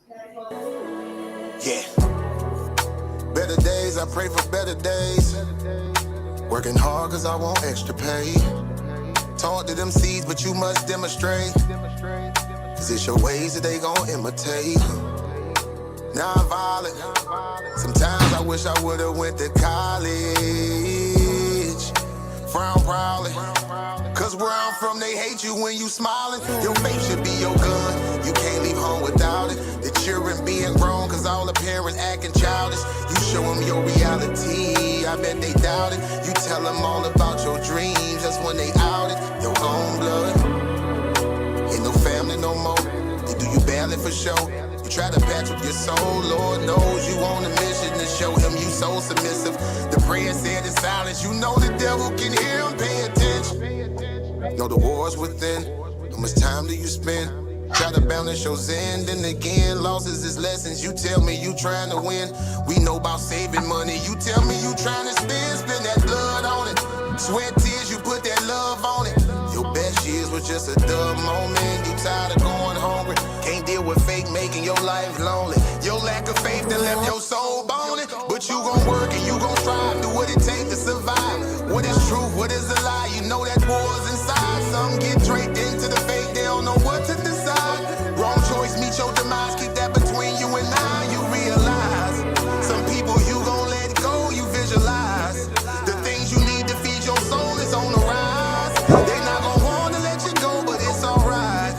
Yeah. Better days, I pray for better days. Working hard cause I want extra pay. Talk to them seeds, but you must demonstrate. Cause it's your ways that they gon' imitate. Non-violent. Sometimes I wish I would've went to college. Frown proudly. Cause where I'm from, they hate you when you smiling. Your faith should be your gun. You can't leave home without it. The children being grown, cause all the parents acting childish. You show them your reality, I bet they doubt it. You tell them all about your dreams, that's when they out it. Your own blood. Ain't no family no more. They do you badly for show. You try to patch up your soul, Lord knows you on a mission to show him you so submissive. The prayer said in silence, you know the devil can hear him, pay attention. Know the war's within, how much time do you spend? Try to balance your zen, then again, losses is lessons. You tell me you trying to win, we know about saving money. You tell me you trying to spend that blood on it. Sweat, tears, you put that love on it. Your best years was just a dumb moment. You tired of going hungry, can't deal with fake making your life lonely. Your lack of faith that left your soul bony. But you gon' work and you gon' strive, do what it takes to survive. What is truth, what is a lie? You know that war's inside. Some get draped into the fake, they don't know what to decide. Wrong choice, meet your demise, keep that between you and I. You realize, some people you gon' let go, you visualize. The things you need to feed your soul is on the rise. They not gon' wanna let you go, but it's alright.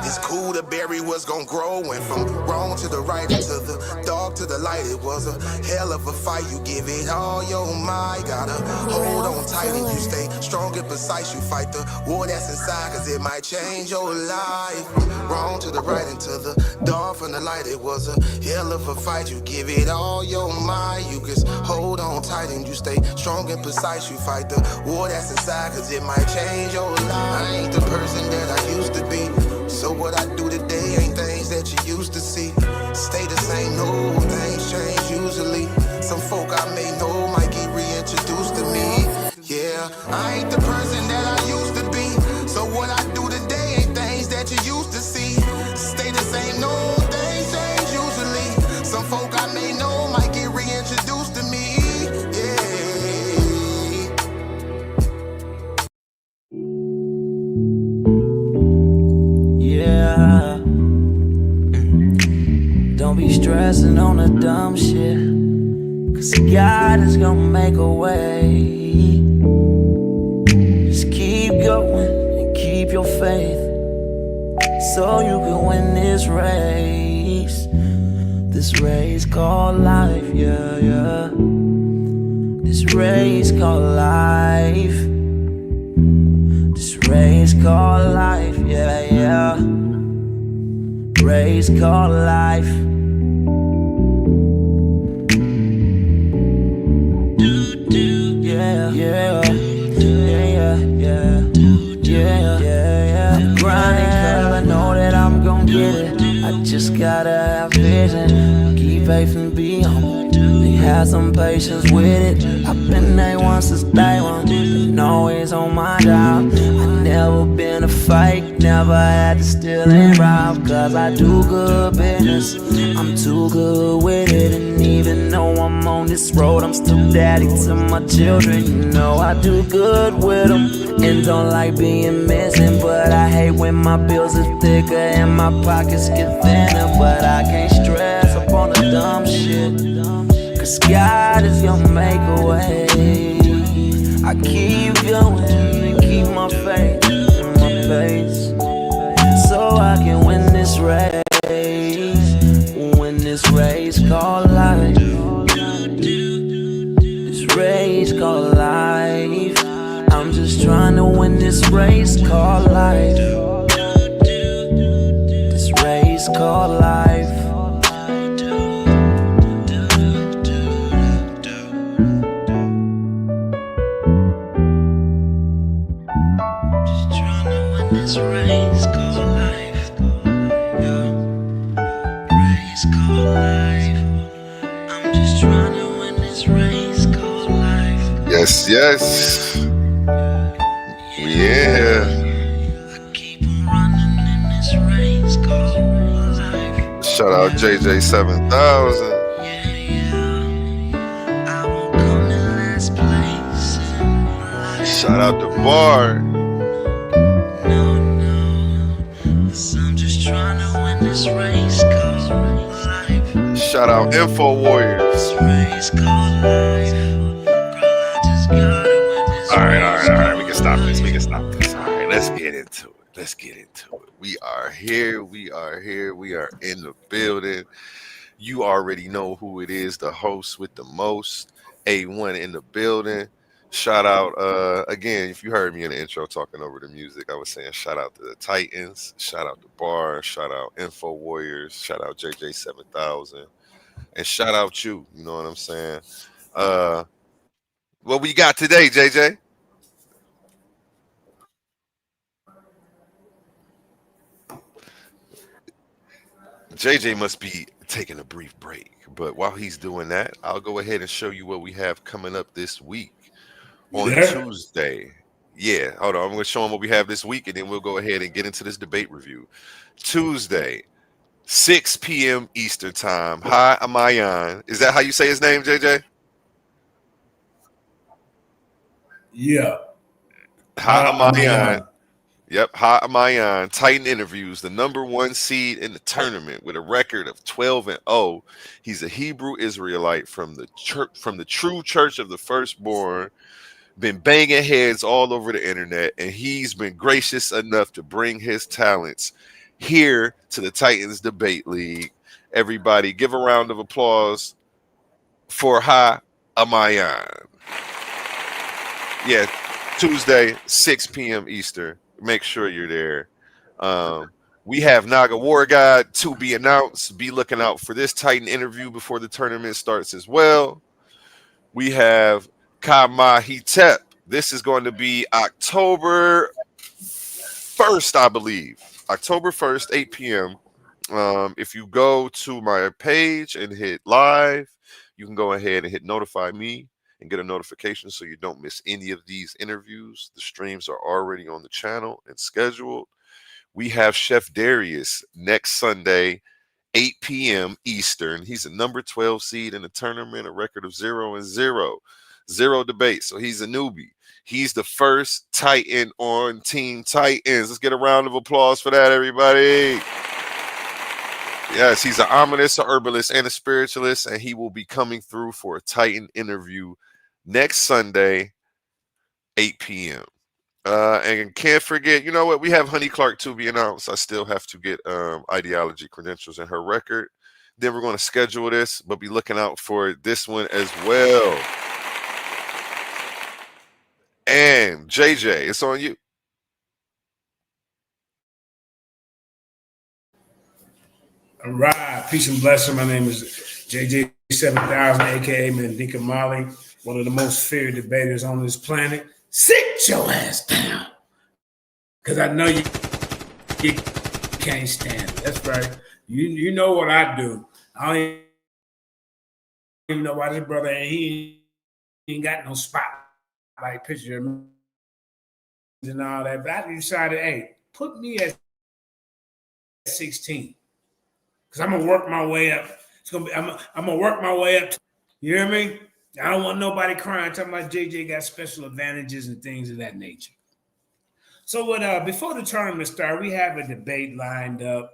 It's cool to bury what's gon' grow. Went from wrong to the right, and to the dark to the light. It was a hell of a fight. You give it all your might. Gotta hold on tight and you stay strong and precise. You fight the war that's inside, cause it might change your life. From wrong to the right and to the dark from the light. It was a hell of a fight. You give it all your might. You just hold on tight and you stay strong and precise. You fight the war that's inside, cause it might change your life. I ain't the person that I used to be. So what I do today ain't things that you used to see. Stay the same, no, things change usually. Some folk I may know might get reintroduced to me. Yeah, I ain't the person that I used to be. So what I do today ain't things that you used to see. Stay the same, no, things change usually. Some folk I may know might get reintroduced to me. Don't be stressing on the dumb shit, cause God is gonna make a way. Just keep going and keep your faith, so you can win this race. This race called life, yeah, yeah. This race called life. This race called life, yeah, yeah. Race called life. Yeah, yeah, yeah, yeah, yeah, yeah. I'm grinding cause I know that I'm gon' get it. I just gotta have vision, keep faith and be humble. Have some patience with it. I've been A1 since day one, been always on my job. I never been a fake, never had to steal and rob. Cause I do good business, I'm too good with it. And even though I'm on this road, I'm still daddy to my children. You know I do good with them, and don't like being missing. But I hate when my bills are thicker and my pockets get thinner. But I can't stress up on the dumb shit, cause God is gonna make a way. I keep going and keep my faith in my pace, so I can win this race. Win this race called life. This race called life. I'm just trying to win this race called life. This race called life. This race called life, yeah. Race called life. I'm just trying to win this race called life. Yes, yes. Yeah. I keep on running in this race called life. Shout out JJ 7000. I won't come in last place in Shout life. out to Bar. No, no, 'cause I'm just trying to win this race called life. Shout out Info This Warriors. race called life. Girl, I just gotta win this race All right. We called can stop this. We can life. stop this. All right, let's get into it. Let's get into it. We are here. We are here. We are in the building. You already know who it is, the host with the most, A1 in the building. Shout out, again, if you heard me in the intro talking over the music, I was saying shout out to the Titans, shout out to Bar, shout out Info Warriors, shout out JJ 7000, and shout out you. You know what I'm saying? Uh, what we got today, JJ? JJ must be taking a brief break, but while he's doing that, I'll go ahead and show you what we have coming up this week. You On there? Tuesday. Yeah, hold on. I'm going to show them what we have this week, and then we'll go ahead and get into this debate review. Tuesday, 6 p.m. Eastern Time. Hi, Amayan. Is that how you say his name, JJ? Yeah. Hi, Amayan. Amayan. Yep, Hi, Amayan. Titan interviews the number one seed in the tournament with a record of 12-0. He's a Hebrew Israelite from the church, from the true church of the firstborn. Been banging heads all over the internet, and he's been gracious enough to bring his talents here to the Titans Debate League. Everybody, give a round of applause for Ha Amayan. Yeah, Tuesday, 6 p.m. Eastern. Make sure you're there. We have Naga War God to be announced. Be looking out for this Titan interview before the tournament starts as well. We have Kama Hitep. This is going to be October 1st, I believe. October 1st, 8 p.m. If you go to my page and hit live, you can go ahead and hit notify me and get a notification so you don't miss any of these interviews. The streams are already on the channel and scheduled. We have Chef Darius next Sunday, 8 p.m. Eastern. He's a number 12 seed in the tournament, a record of 0-0. Zero debate. So he's a newbie. He's the first Titan on Team Titans. Let's get a round of applause for that, everybody. Yes, he's an ominous, a herbalist, and a spiritualist, and he will be coming through for a Titan interview next Sunday, 8 p.m. And can't forget, you know what? We have Honey Clark to be announced. I still have to get ideology credentials in her record. Then we're going to schedule this, but be looking out for this one as well. And JJ, it's on you. All right. Peace and blessing. My name is JJ 7000, aka Mandinka Molly, one of the most feared debaters on this planet. Sit your ass down. Because I know you can't stand it. That's right. You know what I do. I don't even know why this brother he ain't got no spotlight picture of me and all that. But I decided, hey, put me at 16. Because I'm gonna work my way up. I'm gonna work my way up. You hear me? I don't want nobody crying, talking about JJ got special advantages and things of that nature. So what before the tournament start, we have a debate lined up.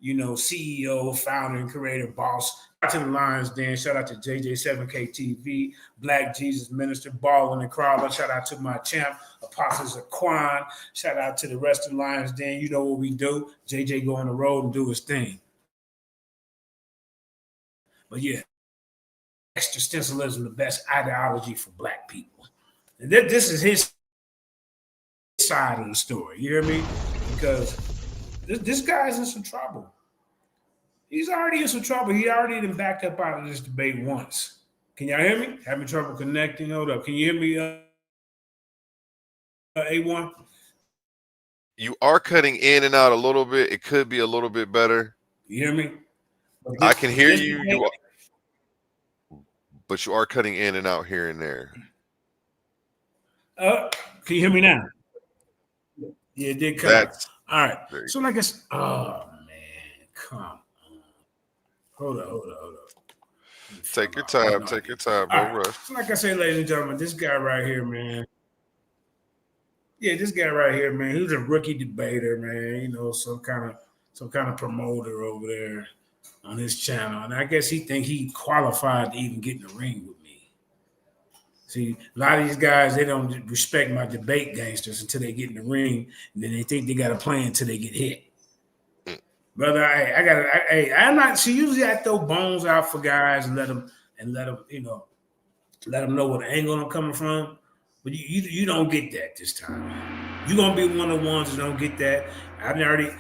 You know, CEO, founder, and creator, boss. Shout out to the Lions Den. Shout out to JJ7K TV, Black Jesus Minister, Ball and Crawler. Shout out to my champ, Apostles of Quan. Shout out to the rest of the Lions Den. You know what we do. JJ go on the road and do his thing. But yeah, existentialism, the best ideology for black people. And this is his side of the story. You hear me? Because this guy's in some trouble. He's already in some trouble. He already been backed up out of this debate once. Can y'all hear me? Having trouble connecting. Hold up. Can you hear me, A1? You are cutting in and out a little bit. It could be a little bit better. You hear me? I can hear you. But you are cutting in and out here and there. Can you hear me now? Yeah, it did cut out. All right. So like I said, oh man, Come on. Hold up. Take your time. Take your time. No rush. So like I say, ladies and gentlemen, this guy right here, man. Yeah, this guy right here, man. He was a rookie debater, man. You know, some kind of promoter over there on his channel, and I guess he think he qualified to even get in the ring with me. See, a lot of these guys, they don't respect my debate gangsters until they get in the ring, and then they think they got a plan until they get hit. Brother, I'm not. See, usually I throw bones out for guys and let them, you know, let them know what angle I'm coming from. But you don't get that this time. You're gonna be one of the ones that don't get that. I already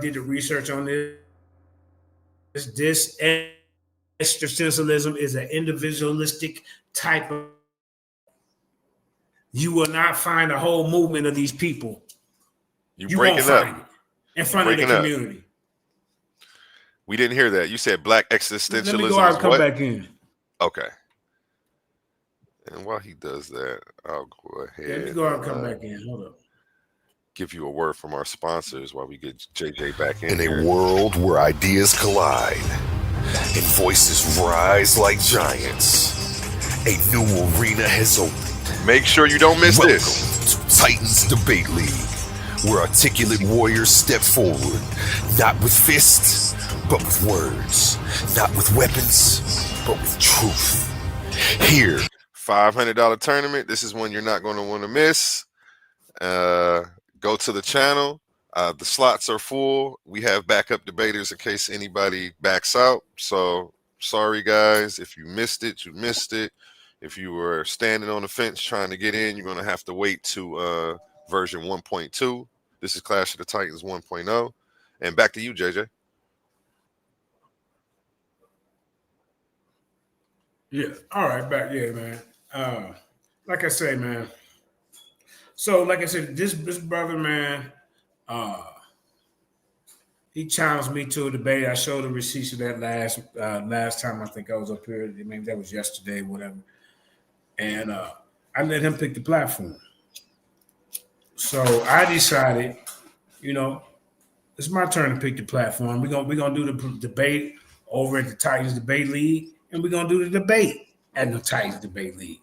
did the research on this. This existentialism is an individualistic type of. You will not find a whole movement of these people. You won't find it in front of the community. We didn't hear that. You said black existentialism. Let me go out and come back in. Okay. And while he does that, I'll go ahead. Let me go out and come back in. Hold up. Give you a word from our sponsors while we get JJ back in. In a world where ideas collide and voices rise like giants, a new arena has opened. Make sure you don't miss Welcome this. to Titans Debate League, where articulate warriors step forward, not with fists, but with words, not with weapons, but with truth. Here, $500 tournament. This is one you're not going to want to miss. Go to the channel. The slots are full. We have backup debaters in case anybody backs out. So sorry, guys. If you missed it, you missed it. If you were standing on the fence trying to get in, you're going to have to wait to version 1.2. This is Clash of the Titans 1.0. And back to you, JJ. Yeah. All right. Back. Yeah, man. Like I say, man. So, like I said, this brother, man, he challenged me to a debate. I showed the receipts of that last time I think I was up here. Maybe that was yesterday, whatever. And I let him pick the platform. So I decided, you know, it's my turn to pick the platform. We're gonna do the debate over at the Titans Debate League, and we're gonna do the debate at the Titans Debate League.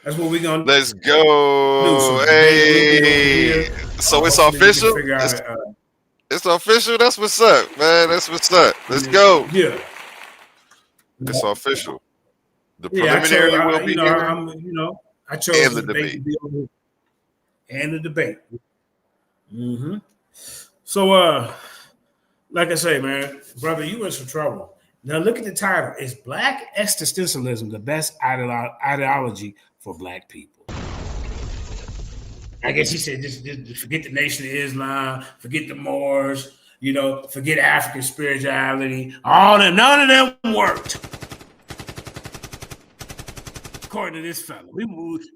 That's what we're gonna do. Let's go. Hey. So it's official. It's official. That's what's up, man. That's what's up. Let's go. Yeah. It's official. The preliminary will be here. I chose the debate. And the debate. Mm-hmm. So, like I say, man, brother, you in some trouble. Now look at the title. Is Black Existentialism the best ideology for Black people? I guess he said just forget the Nation of Islam, forget the Moors, forget African spirituality. All them, none of them worked. According to this fella,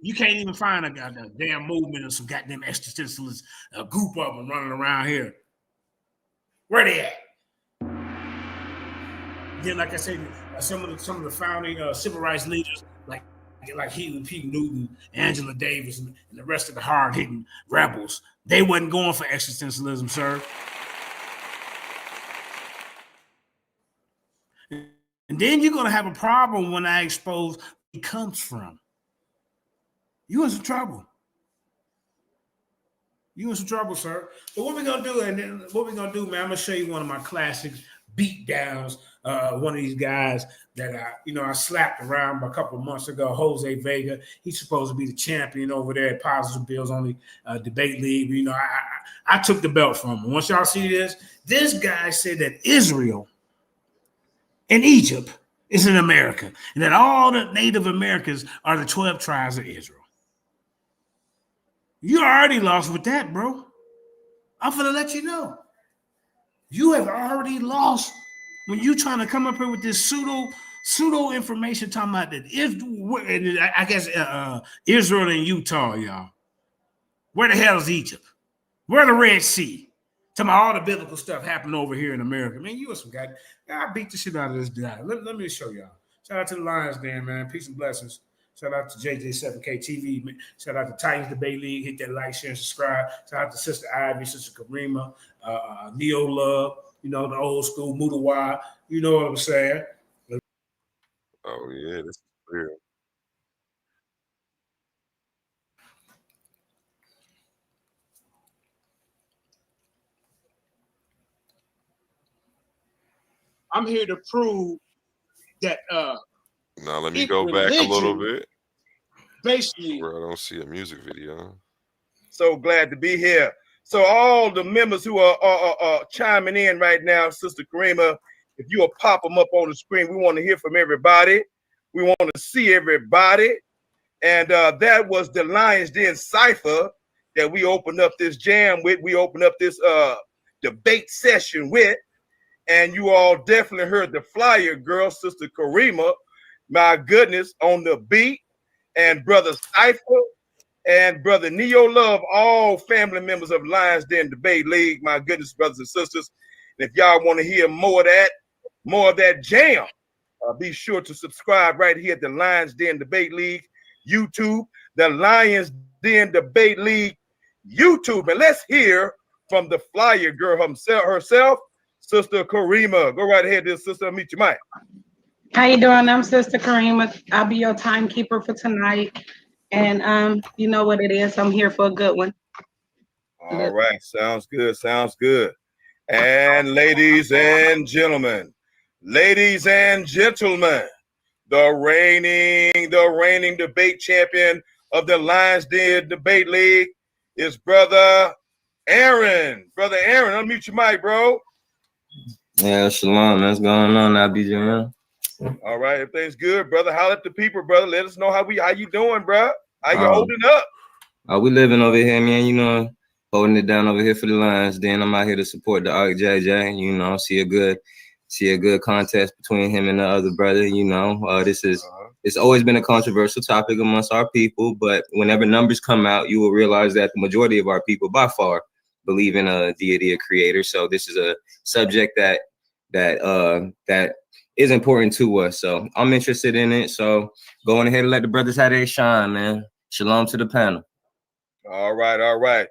you can't even find a damn movement of some goddamn existentialists, a group of them running around here. Where they at? Then, like I said, some of the founding civil rights leaders, like Huey P. Newton, Angela Davis, and the rest of the hard-hitting rebels, they wasn't going for existentialism, sir. And then you're going to have a problem when I expose where it comes from. You in some trouble. You in some trouble, sir. But what we're going to do, man, I'm going to show you one of my classic beat downs. One of these guys that I slapped around a couple of months ago, Jose Vega. He's supposed to be the champion over there at Positive Bills Only Debate League. I took the belt from him. Once y'all see this guy said that Israel and Egypt is in America, and that all the Native Americans are the 12 tribes of Israel. You already lost with that, bro. I'm gonna let you know. You have already lost when you trying to come up here with this pseudo information talking about that. I guess Israel and Utah, y'all. Where the hell is Egypt? Where the Red Sea? Talking about all the biblical stuff happening over here in America. Man, you are some guy. I beat the shit out of this guy. Let me show y'all. Shout out to the Lions, man. Peace and blessings. Shout out to JJ7K TV. Shout out to Titans Debate League. Hit that like, share, and subscribe. Shout out to Sister Ivy, Sister Karima, Neo Love, you know, the old school Mudawa. You know what I'm saying? Oh yeah, this is real. I'm here to prove that Now let me go back a little bit. Basically, where I don't see a music video. So glad to be here. So all the members who are chiming in right now, Sister Karima, if you will pop them up on the screen, we want to hear from everybody. We want to see everybody. And that was the Lions Den Cypher that we opened up this jam with. We opened up this debate session with. And you all definitely heard the flyer girl, Sister Karima, my goodness, on the beat. And Brother Cypher and Brother Neo Love, all family members of Lions Den Debate League. My goodness, brothers and sisters. And if y'all want to hear more of that jam, be sure to subscribe right here at the Lions Den Debate League YouTube, the Lions Den Debate League YouTube. And let's hear from the flyer girl herself, Sister Karima. Go right ahead, dear sister. I'll meet you, Mike. How you doing? I'm Sister Karima. I'll be your timekeeper for tonight. And you know what it is. I'm here for a good one. All right. Sounds good. Sounds good. And ladies and gentlemen, the reigning debate champion of the Lions Den Debate League is Brother Aaron. Brother Aaron, unmute your mic, bro. Yeah, shalom. What's going on now, BJ? All right, everything's good, brother. Holler at the people, brother. Let us know how you doing, bro. How you holding up? We living over here, man. You know, holding it down over here for the Lions. Then I'm out here to support the JJ. You know, see a good contest between him and the other brother. You know, it's always been a controversial topic amongst our people. But whenever numbers come out, you will realize that the majority of our people, by far, believe in a deity, a creator. So this is a subject that is important to us. So I'm interested in it. So going ahead and let the brothers have their shine, man. Shalom to the panel. All right.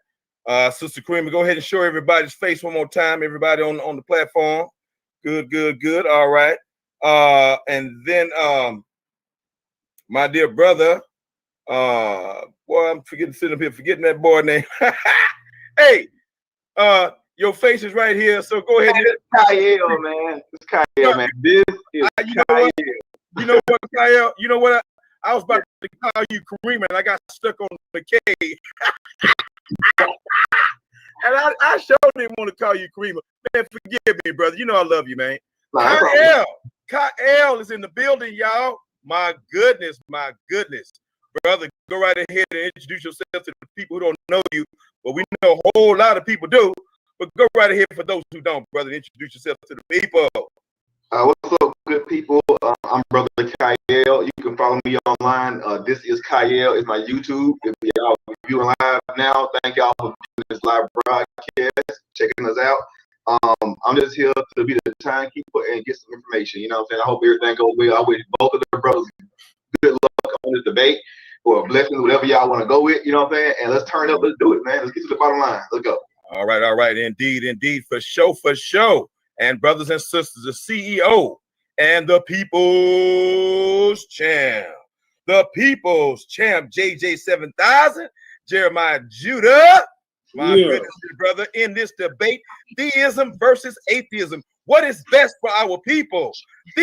Sister Karima, go ahead and show everybody's face one more time. Everybody on the platform. Good. All right. And then my dear brother, boy, I'm sitting up here forgetting that boy name. Hey, your face is right here, so go ahead. It's Kyle, man. It's Kyle, man. This is Kyle. You know what, Kyle? You know what? I was about to call you Karima, and I got stuck on the K. And I sure didn't want to call you Karima. Man, forgive me, brother. You know I love you, man. Kyle is in the building, y'all. My goodness. Brother, go right ahead and introduce yourself to the people who don't know you. But we know a whole lot of people do. But go right ahead for those who don't, brother. Introduce yourself to the people. What's up, good people? I'm Brother Kyle. You can follow me online. This is Kyle. It's my YouTube. If y'all viewing live now, thank y'all for doing this live broadcast, checking us out. I'm just here to be the timekeeper and get some information. You know what I'm saying? I hope everything goes well. I wish both of the brothers good luck on this debate or blessings, whatever y'all want to go with. You know what I'm saying? And let's turn up. Let's do it, man. Let's get to the bottom line. Let's go. All right. Indeed. For show. And brothers and sisters, the CEO and the people's champ, JJ 7000, Jeremiah Judah, my goodness, brother, in this debate, theism versus atheism. What is best for our people?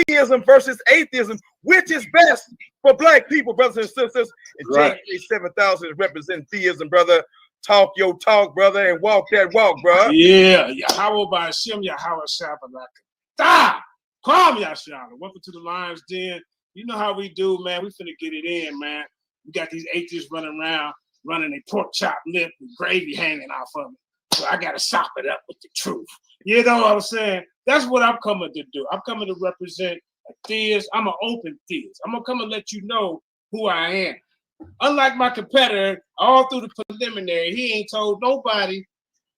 Theism versus atheism. Which is best for black people, brothers and sisters? And right. JJ 7000 is representing theism, brother. Talk your talk, brother, and walk that walk, bro. Yeah. Yahweh by Hashem, Yahweh Shabbat. Calm Yashara. Welcome to the Lions Den. You know how we do, man. We finna get it in, man. We got these atheists running around, running a pork chop lip with gravy hanging off of it. So I gotta sop it up with the truth. You know what I'm saying? That's what I'm coming to do. I'm coming to represent a theist. I'm an open theist. I'm gonna come and let you know who I am. Unlike my competitor, all through the preliminary, he ain't told nobody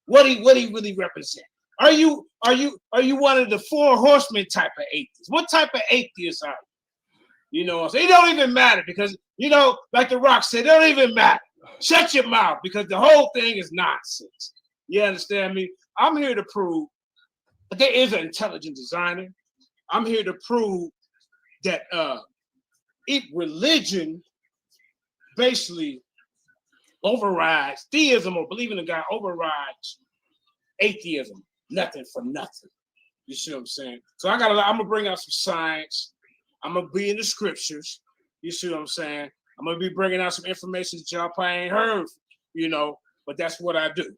what he really represents. Are you one of the four horsemen type of atheists? What type of atheist are you? You know what I'm saying? It don't even matter because, you know, like The Rock said, it don't even matter. Shut your mouth because the whole thing is nonsense. You understand me? I'm here to prove that there is an intelligent designer. I'm here to prove that religion basically overrides theism, or believing in God overrides atheism. Nothing for nothing. You see what I'm saying? So I'm gonna bring out some science. I'm gonna be in the scriptures. You see what I'm saying? I'm gonna be bringing out some information that y'all probably ain't heard, you know, but that's what I do.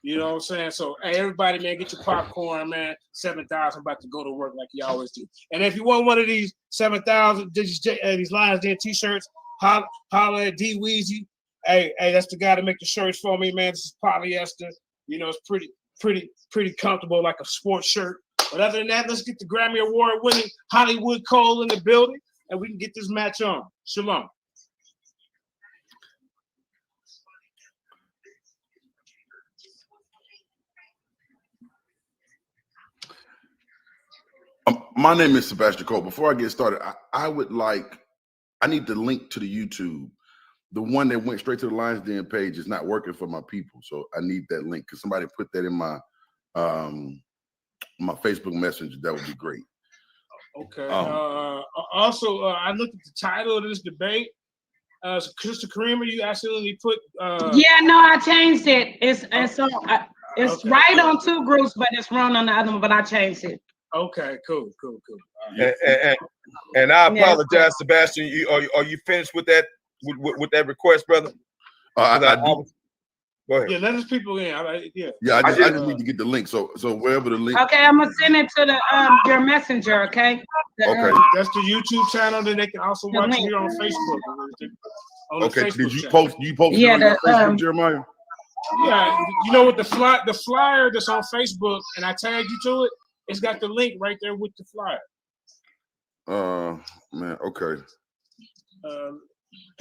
You know what I'm saying? So, hey, everybody, man, get your popcorn, man. 7,000 about to go to work like you always do. And if you want one of these 7,000 these Lions Den t-shirts, holla at D Weezy. Hey, that's the guy to make the shirts for me, man. This is polyester. You know, it's pretty comfortable, like a sports shirt. But other than that, let's get the Grammy Award-winning Hollywood Cole in the building, and we can get this match on. Shalom. My name is Sebastian Cole. Before I get started, I need the link to the YouTube. The one that went straight to the Lions Den page is not working for my people, so I need that link. Could somebody put that in my my Facebook Messenger? That would be great. Okay. Also, I looked at the title of this debate. Sister Kareema, you accidentally put. Yeah, no, I changed it. It's Okay. right on two groups, but it's wrong on the other one. But I changed it. Okay, cool. And I apologize, Sebastian. Are you finished with that with that request, brother? I do. Go ahead. Yeah, let us people in. I just need to get the link. So wherever the link. Okay, I'm gonna send it to the your messenger. Okay. Okay. That's the YouTube channel. Then they can also watch it here on Facebook. Okay. Facebook Did you channel. post? You posted it on your Facebook, Jeremiah? Yeah, you know what the flyer that's on Facebook, and I tagged you to it. It's got the link right there with the flyer. Man, okay.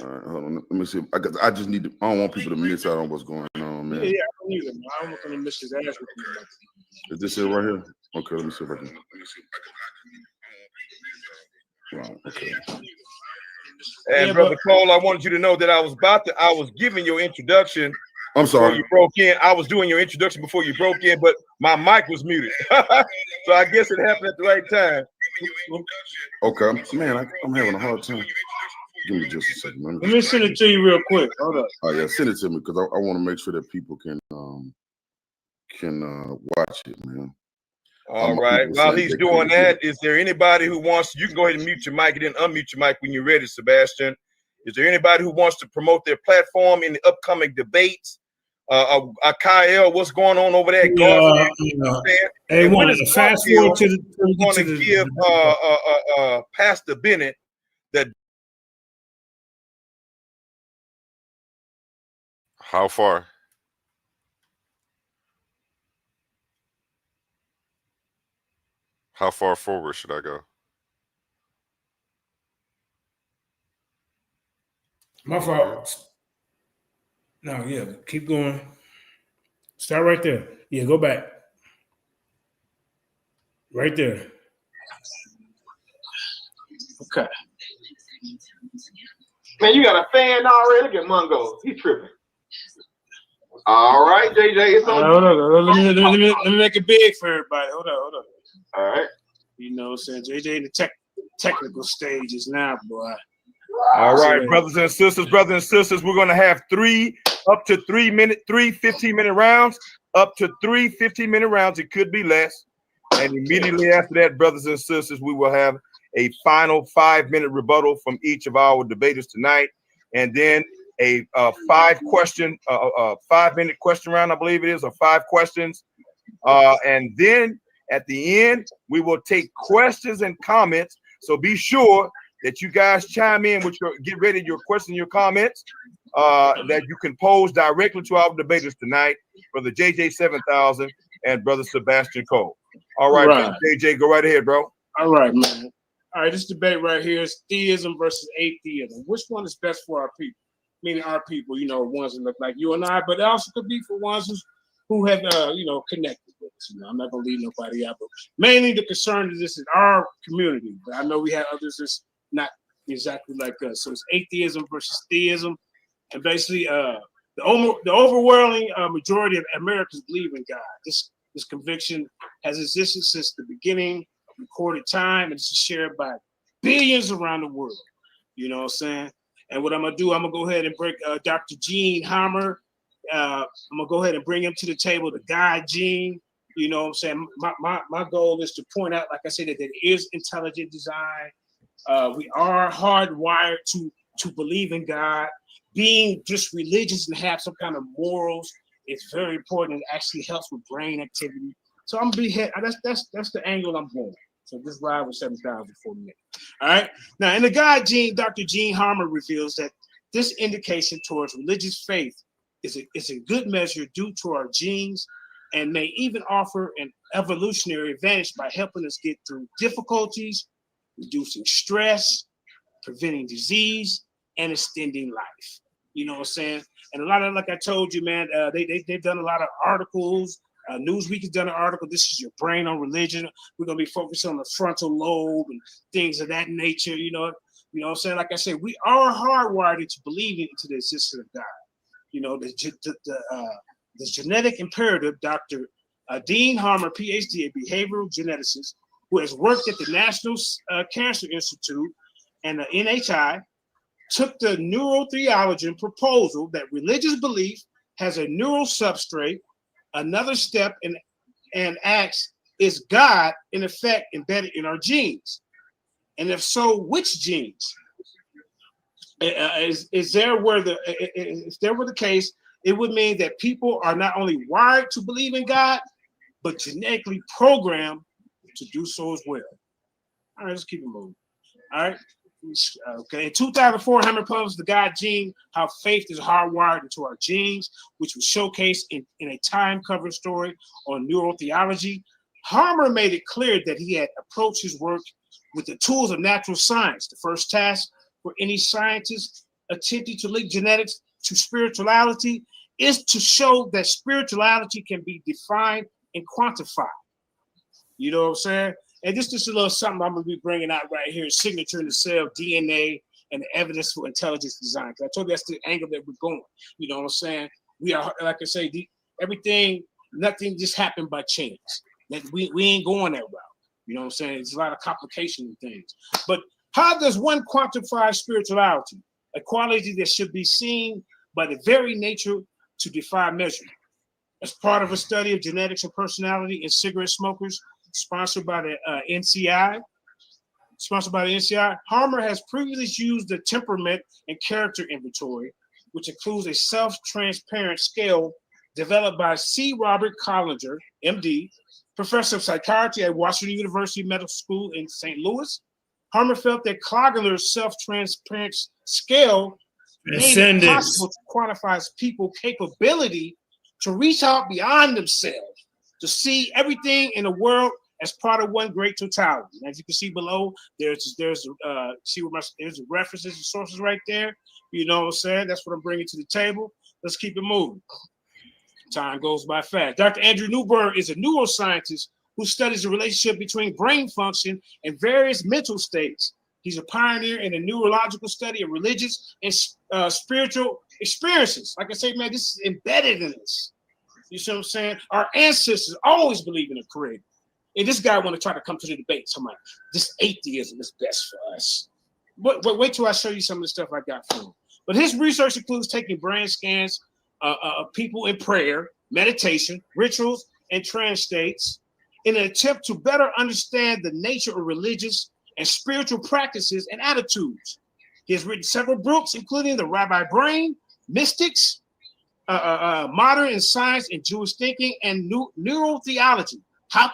Hold on. Let me see. I just need to. I don't want people to miss out on what's going on, man. Yeah, I don't either. Man. I don't want them to miss his ass with you. Is this it right here? Okay, let me see if I can. Wow, okay. And Brother Cole, I wanted you to know that I was giving your introduction. I'm sorry. You broke in. I was doing your introduction before you broke in, but my mic was muted. So I guess it happened at the right time. Okay. Man, I'm having a hard time. Give me just a second. Let me send it to you real quick. Hold up. Oh yeah, send it to me because I want to make sure that people can watch it, man. All right. While he's doing that, is there anybody who wants? You can go ahead and mute your mic and then unmute your mic when you're ready, Sebastian. Is there anybody who wants to promote their platform in the upcoming debates? Kyle, what's going on over there? Hey, wanted to fast forward to the give Pastor Bennett that. How far? How far forward should I go? My fault. No, yeah, keep going. Start right there. Yeah, go back. Right there. Okay. Man, you got a fan already? Look at Mungo. He tripping. All right, JJ, it's on. Hold on. Let me make it big for everybody. Hold on. All right. You know, saying JJ in the technical stages now, boy. All right, brothers and sisters, we're going to have 3 15-minute rounds, up to 3 15-minute rounds. It could be less. And immediately after that, brothers and sisters, we will have a final 5-minute rebuttal from each of our debaters tonight. And then a 5-minute question round, I believe it is, or 5 questions. And then at the end, we will take questions and comments. So be sure that you guys chime in with get ready your questions, your comments that you can pose directly to our debaters tonight, Brother JJ 7000 and Brother Sebastian Cole. All right, Brother JJ, go right ahead, bro. All right, man. All right, this debate right here is theism versus atheism. Which one is best for our people? Meaning our people, you know, ones that look like you and I, but it also could be for ones who have, connected with us. You know, I'm not going to leave nobody out, but mainly the concern is this is our community. But I know we have others that's not exactly like us. So it's atheism versus theism, and basically, the overwhelming majority of Americans believe in God. This conviction has existed since the beginning of recorded time, and it's shared by billions around the world. You know what I'm saying? And what I'm gonna do, I'm gonna go ahead and bring Dr. Gene Hammer. I'm gonna go ahead and bring him to the table, the guy Gene. You know what I'm saying? My goal is to point out, like I said, that there is intelligent design. We are hardwired to believe in God. Being just religious and have some kind of morals is very important. It actually helps with brain activity. So I'm gonna be here. That's the angle I'm going. So just ride with 7,000 for a minute. All right. Now, in the guide, Dr. Gene Harmer reveals that this indication towards religious faith is a good measure due to our genes and may even offer an evolutionary advantage by helping us get through difficulties, reducing stress, preventing disease, and extending life. You know what I'm saying? And a lot of, like I told you, man, they've done a lot of articles. Newsweek has done an article. This is your brain on religion. We're gonna be focused on the frontal lobe and things of that nature. You know what I'm saying? Like I said, we are hardwired to believe into the existence of God. You know, the genetic imperative. Dr. Dean Harmer, PhD, a behavioral geneticist who has worked at the National Cancer Institute and the NHI, took the neurotheologian proposal that religious belief has a neural substrate, another step, and asks, is God in effect embedded in our genes? And if so, which genes? If there were the case, it would mean that people are not only wired to believe in God, but genetically programmed to do so as well. All right, let's keep it moving. All right. Okay. In 2004, Hammer published the guide Gene, How Faith is Hardwired into Our Genes, which was showcased in a Time cover story on neurotheology. Harmer made it clear that he had approached his work with the tools of natural science. The first task for any scientist attempting to link genetics to spirituality is to show that spirituality can be defined and quantified. You know what I'm saying? And this is a little something I'm going to be bringing out right here, signature in the cell, DNA, and the evidence for intelligence design. I told you that's the angle that we're going. You know what I'm saying? We are, like I say, everything, nothing just happened by chance. We ain't going that route. You know what I'm saying? There's a lot of complication in things. But how does one quantify spirituality? A quality that should be seen by the very nature to defy measurement. As part of a study of genetics and personality in cigarette smokers, sponsored by the NCI, Harmer has previously used the temperament and character inventory, which includes a self-transparent scale developed by C. Robert Collinger, MD, professor of psychiatry at Washington University Medical School in St. Louis. Harmer felt that Collinger's self-transparent scale made it possible to quantify people's capability to reach out beyond themselves, to see everything in the world as part of one great totality. And as you can see below, there's references and sources right there. You know what I'm saying? That's what I'm bringing to the table. Let's keep it moving. Time goes by fast. Dr. Andrew Newberg is a neuroscientist who studies the relationship between brain function and various mental states. He's a pioneer in the neurological study of religious and spiritual experiences. Like I say, man, this is embedded in us. You see what I'm saying? Our ancestors always believed in a creator. And this guy want to try to come to the debate. So like, this atheism is best for us. But wait till I show you some of the stuff I got for him. But his research includes taking brain scans of people in prayer, meditation, rituals, and trance states in an attempt to better understand the nature of religious and spiritual practices and attitudes. He has written several books, including The Rabbi Brain, Mystics, Modern in Science and Jewish Thinking, and Neurotheology. How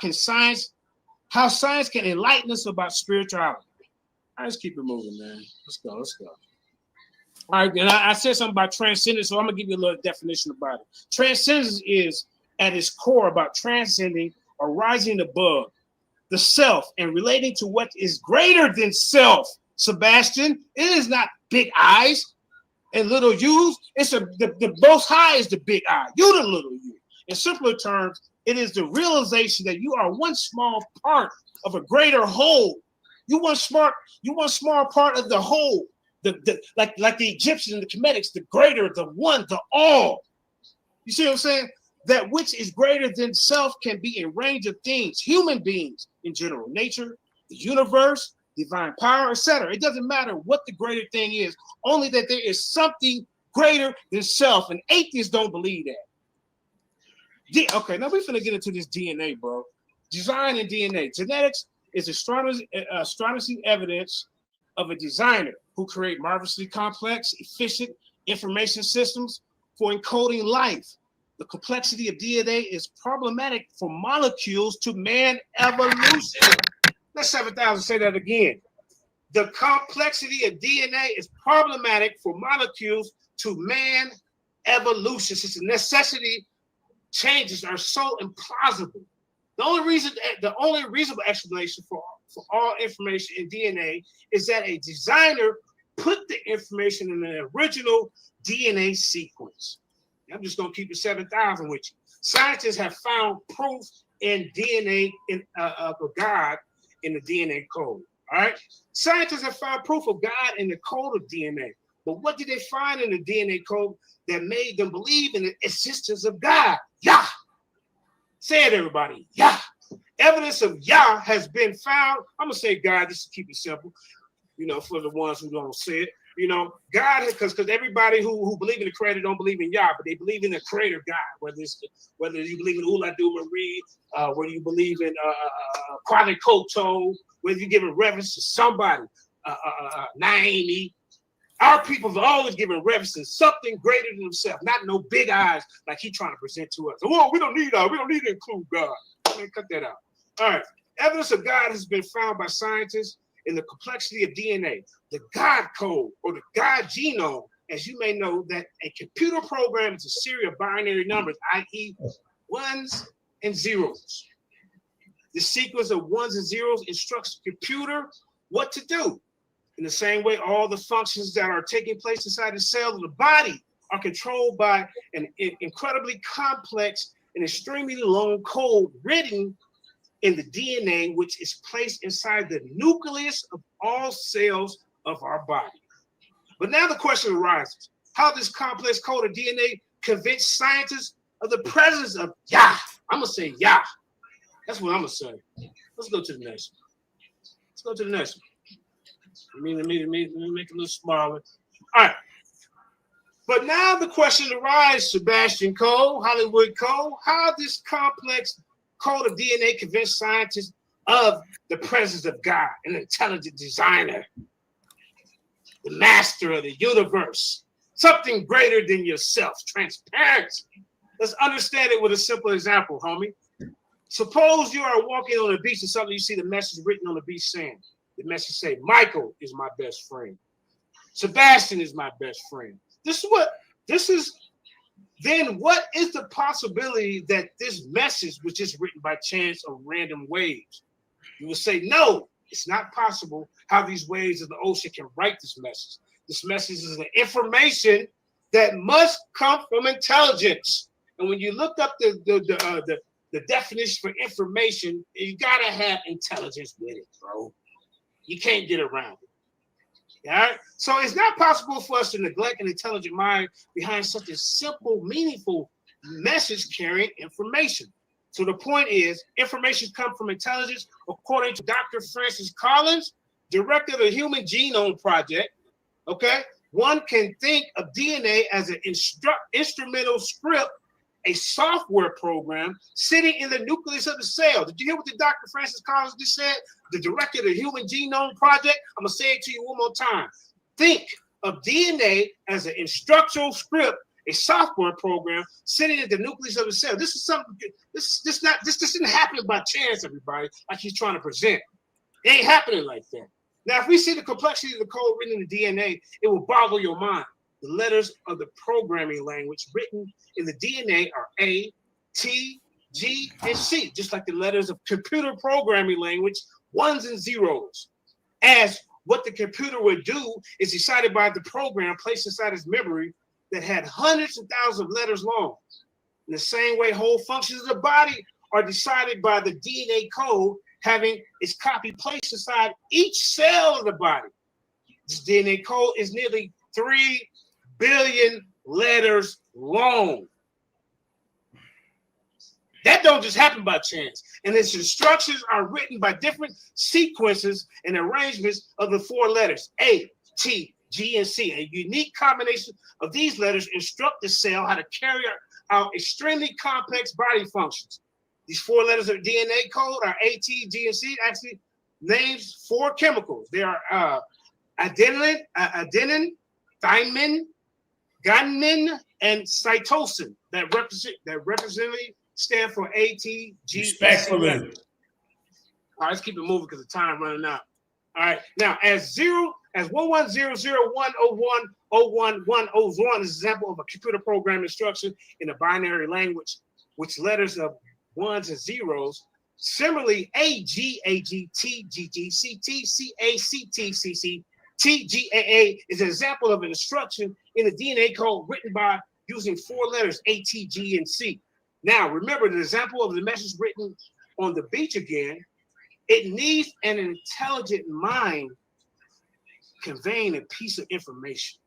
science can enlighten us about spirituality. All right, let's keep it moving, man. Let's go. All right, and I said something about transcendence, so I'm gonna give you a little definition about it. Transcendence is at its core about transcending or rising above the self and relating to what is greater than self. Sebastian, it is not big eyes and little U's. It's the most high is the big I. You the little U. In simpler terms, it is the realization that you are one small part of a greater whole You want smart part of the whole. Like the Egyptians and the Kemetic, the greater, the one, the all. You see what I'm saying? That which is greater than self can be a range of things, human beings in general, nature, the universe, divine power, etc. It doesn't matter what the greater thing is, only that there is something greater than self, and atheists don't believe that. Okay, now we're finna get into this DNA, bro. Design and DNA. Genetics is astonishing evidence of a designer who create marvelously complex, efficient information systems for encoding life. The complexity of DNA is problematic for molecules to man evolution. Let's 7,000 say that again. The complexity of DNA is problematic for molecules to man evolution, since the necessity changes are so implausible. The only reasonable explanation for all information in DNA is that a designer put the information in an original DNA sequence. I'm just gonna keep it 7,000 with you. Scientists have found proof in DNA of God in the DNA code. All right, scientists have found proof of God in the code of DNA. But what did they find in the DNA code that made them believe in the existence of God? Yah. Say it, everybody. Yah. Evidence of Yah has been found. I'm gonna say God just to keep it simple. You know, for the ones who don't say it. You know, God, because everybody who believe in the creator don't believe in Yah, but they believe in the creator God. Whether you believe in Uladu Marie, whether you believe in Kwame Koto, whether you give a reverence to somebody, Naomi. Our people have always given reverence to something greater than themselves, not no big eyes like he's trying to present to us. Oh, we don't need to include God. Man, cut that out. All right. Evidence of God has been found by scientists in the complexity of DNA, the God code or the God genome. As you may know, that a computer program is a series of binary numbers, i.e. ones and zeros. The sequence of ones and zeros instructs the computer what to do. In the same way, all the functions that are taking place inside the cell of the body are controlled by an incredibly complex and extremely long code written in the DNA, which is placed inside the nucleus of all cells of our body. But now the question arises, how this complex code of DNA convince scientists of the presence of Yah? I'm gonna say Yah. That's what I'm gonna say. Let's go to the next one. Let me make it a little smaller. All right. But now the question arises, Sebastian Cole, Hollywood Cole, how this complex code of DNA convince scientists of the presence of God, an intelligent designer, the master of the universe, something greater than yourself, transparency. Let's understand it with a simple example, homie. Suppose you are walking on the beach and suddenly you see the message written on the beach sand. The message say, Michael is my best friend. Sebastian is my best friend. Then what is the possibility that this message was just written by chance or random waves? You will say, no, it's not possible how these waves of the ocean can write this message. This message is an information that must come from intelligence. And when you look up the definition for information, you gotta have intelligence with it, bro. You can't get around it. All right? So it's not possible for us to neglect an intelligent mind behind such a simple, meaningful message carrying information. So the point is, information comes from intelligence, according to Dr. Francis Collins, director of the Human Genome Project. Okay? One can think of DNA as an instrumental script, a software program sitting in the nucleus of the cell. Did you hear what the Dr. Francis Collins just said? The director of the Human Genome Project. I'm gonna say it to you one more time. Think of DNA as an instructional script, a software program sitting in the nucleus of the cell. This is something. This didn't happen by chance, everybody, like he's trying to present. It ain't happening like that. Now, if we see the complexity of the code written in the DNA, it will boggle your mind. The letters of the programming language written in the DNA are A, T, G, and C, just like the letters of computer programming language, ones and zeros. As what the computer would do is decided by the program placed inside its memory that had hundreds of thousands of letters long. In the same way, whole functions of the body are decided by the DNA code having its copy placed inside each cell of the body. This DNA code is nearly 3 billion letters long. That don't just happen by chance. And its instructions are written by different sequences and arrangements of the 4 letters, A, T, G, and C. A unique combination of these letters instruct the cell how to carry out extremely complex body functions. These 4 letters of DNA code are A, T, G, and C, actually names 4 chemicals. They are adenine, thymine, guanine, and cytosine that representatively stand for A, T, G, and C. All right, let's keep it moving because the time running out. All right, now as 110010101101 is an example of a computer program instruction in a binary language, which letters of 1s and 0s. Similarly, A, G, A, G, T, G, G, C, T, C, A, C, T, C, C, T, G, A, A is an example of an instruction in the DNA code written by using 4 letters, A, T, G, and C. Now, remember the example of the message written on the beach again, it needs an intelligent mind conveying a piece of information.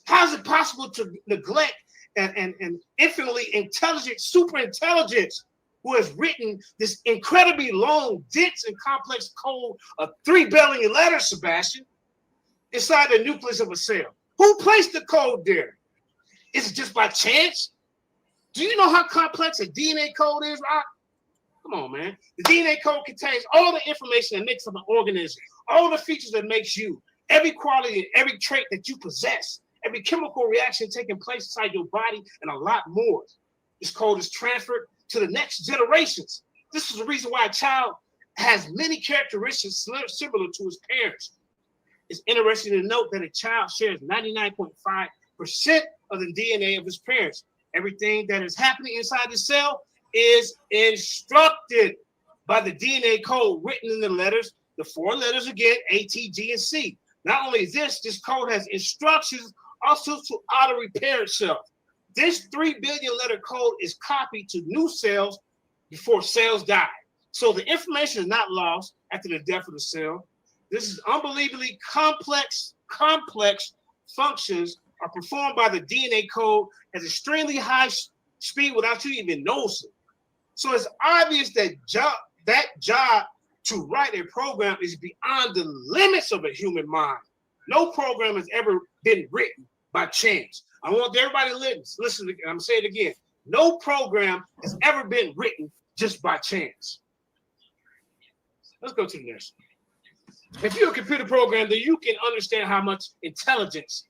How is it possible to neglect an infinitely intelligent superintelligence who has written this incredibly long, dense, and complex code of 3 billion letters, Sebastian, inside the nucleus of a cell? Who placed the code there? Is it just by chance? Do you know how complex a DNA code is, Rock? Come on, man. The DNA code contains all the information that makes up an organism, all the features that makes you, every quality, every trait that you possess, every chemical reaction taking place inside your body, and a lot more. This code is transferred to the next generations. This is the reason why a child has many characteristics similar to his parents. It's interesting to note that a child shares 99.5% of the DNA of his parents. Everything that is happening inside the cell is instructed by the DNA code written in the letters, the 4 letters again, A, T, G, and C. Not only this code has instructions also to auto-repair itself. This 3 billion letter code is copied to new cells before cells die. So the information is not lost after the death of the cell. This is unbelievably complex functions are performed by the DNA code at extremely high speed without you even noticing. So it's obvious that job to write a program is beyond the limits of a human mind. No program has ever been written by chance. I want everybody to listen, and I'm saying it again. No program has ever been written just by chance. Let's go to the next one. If you're a computer program, then you can understand how much intelligence,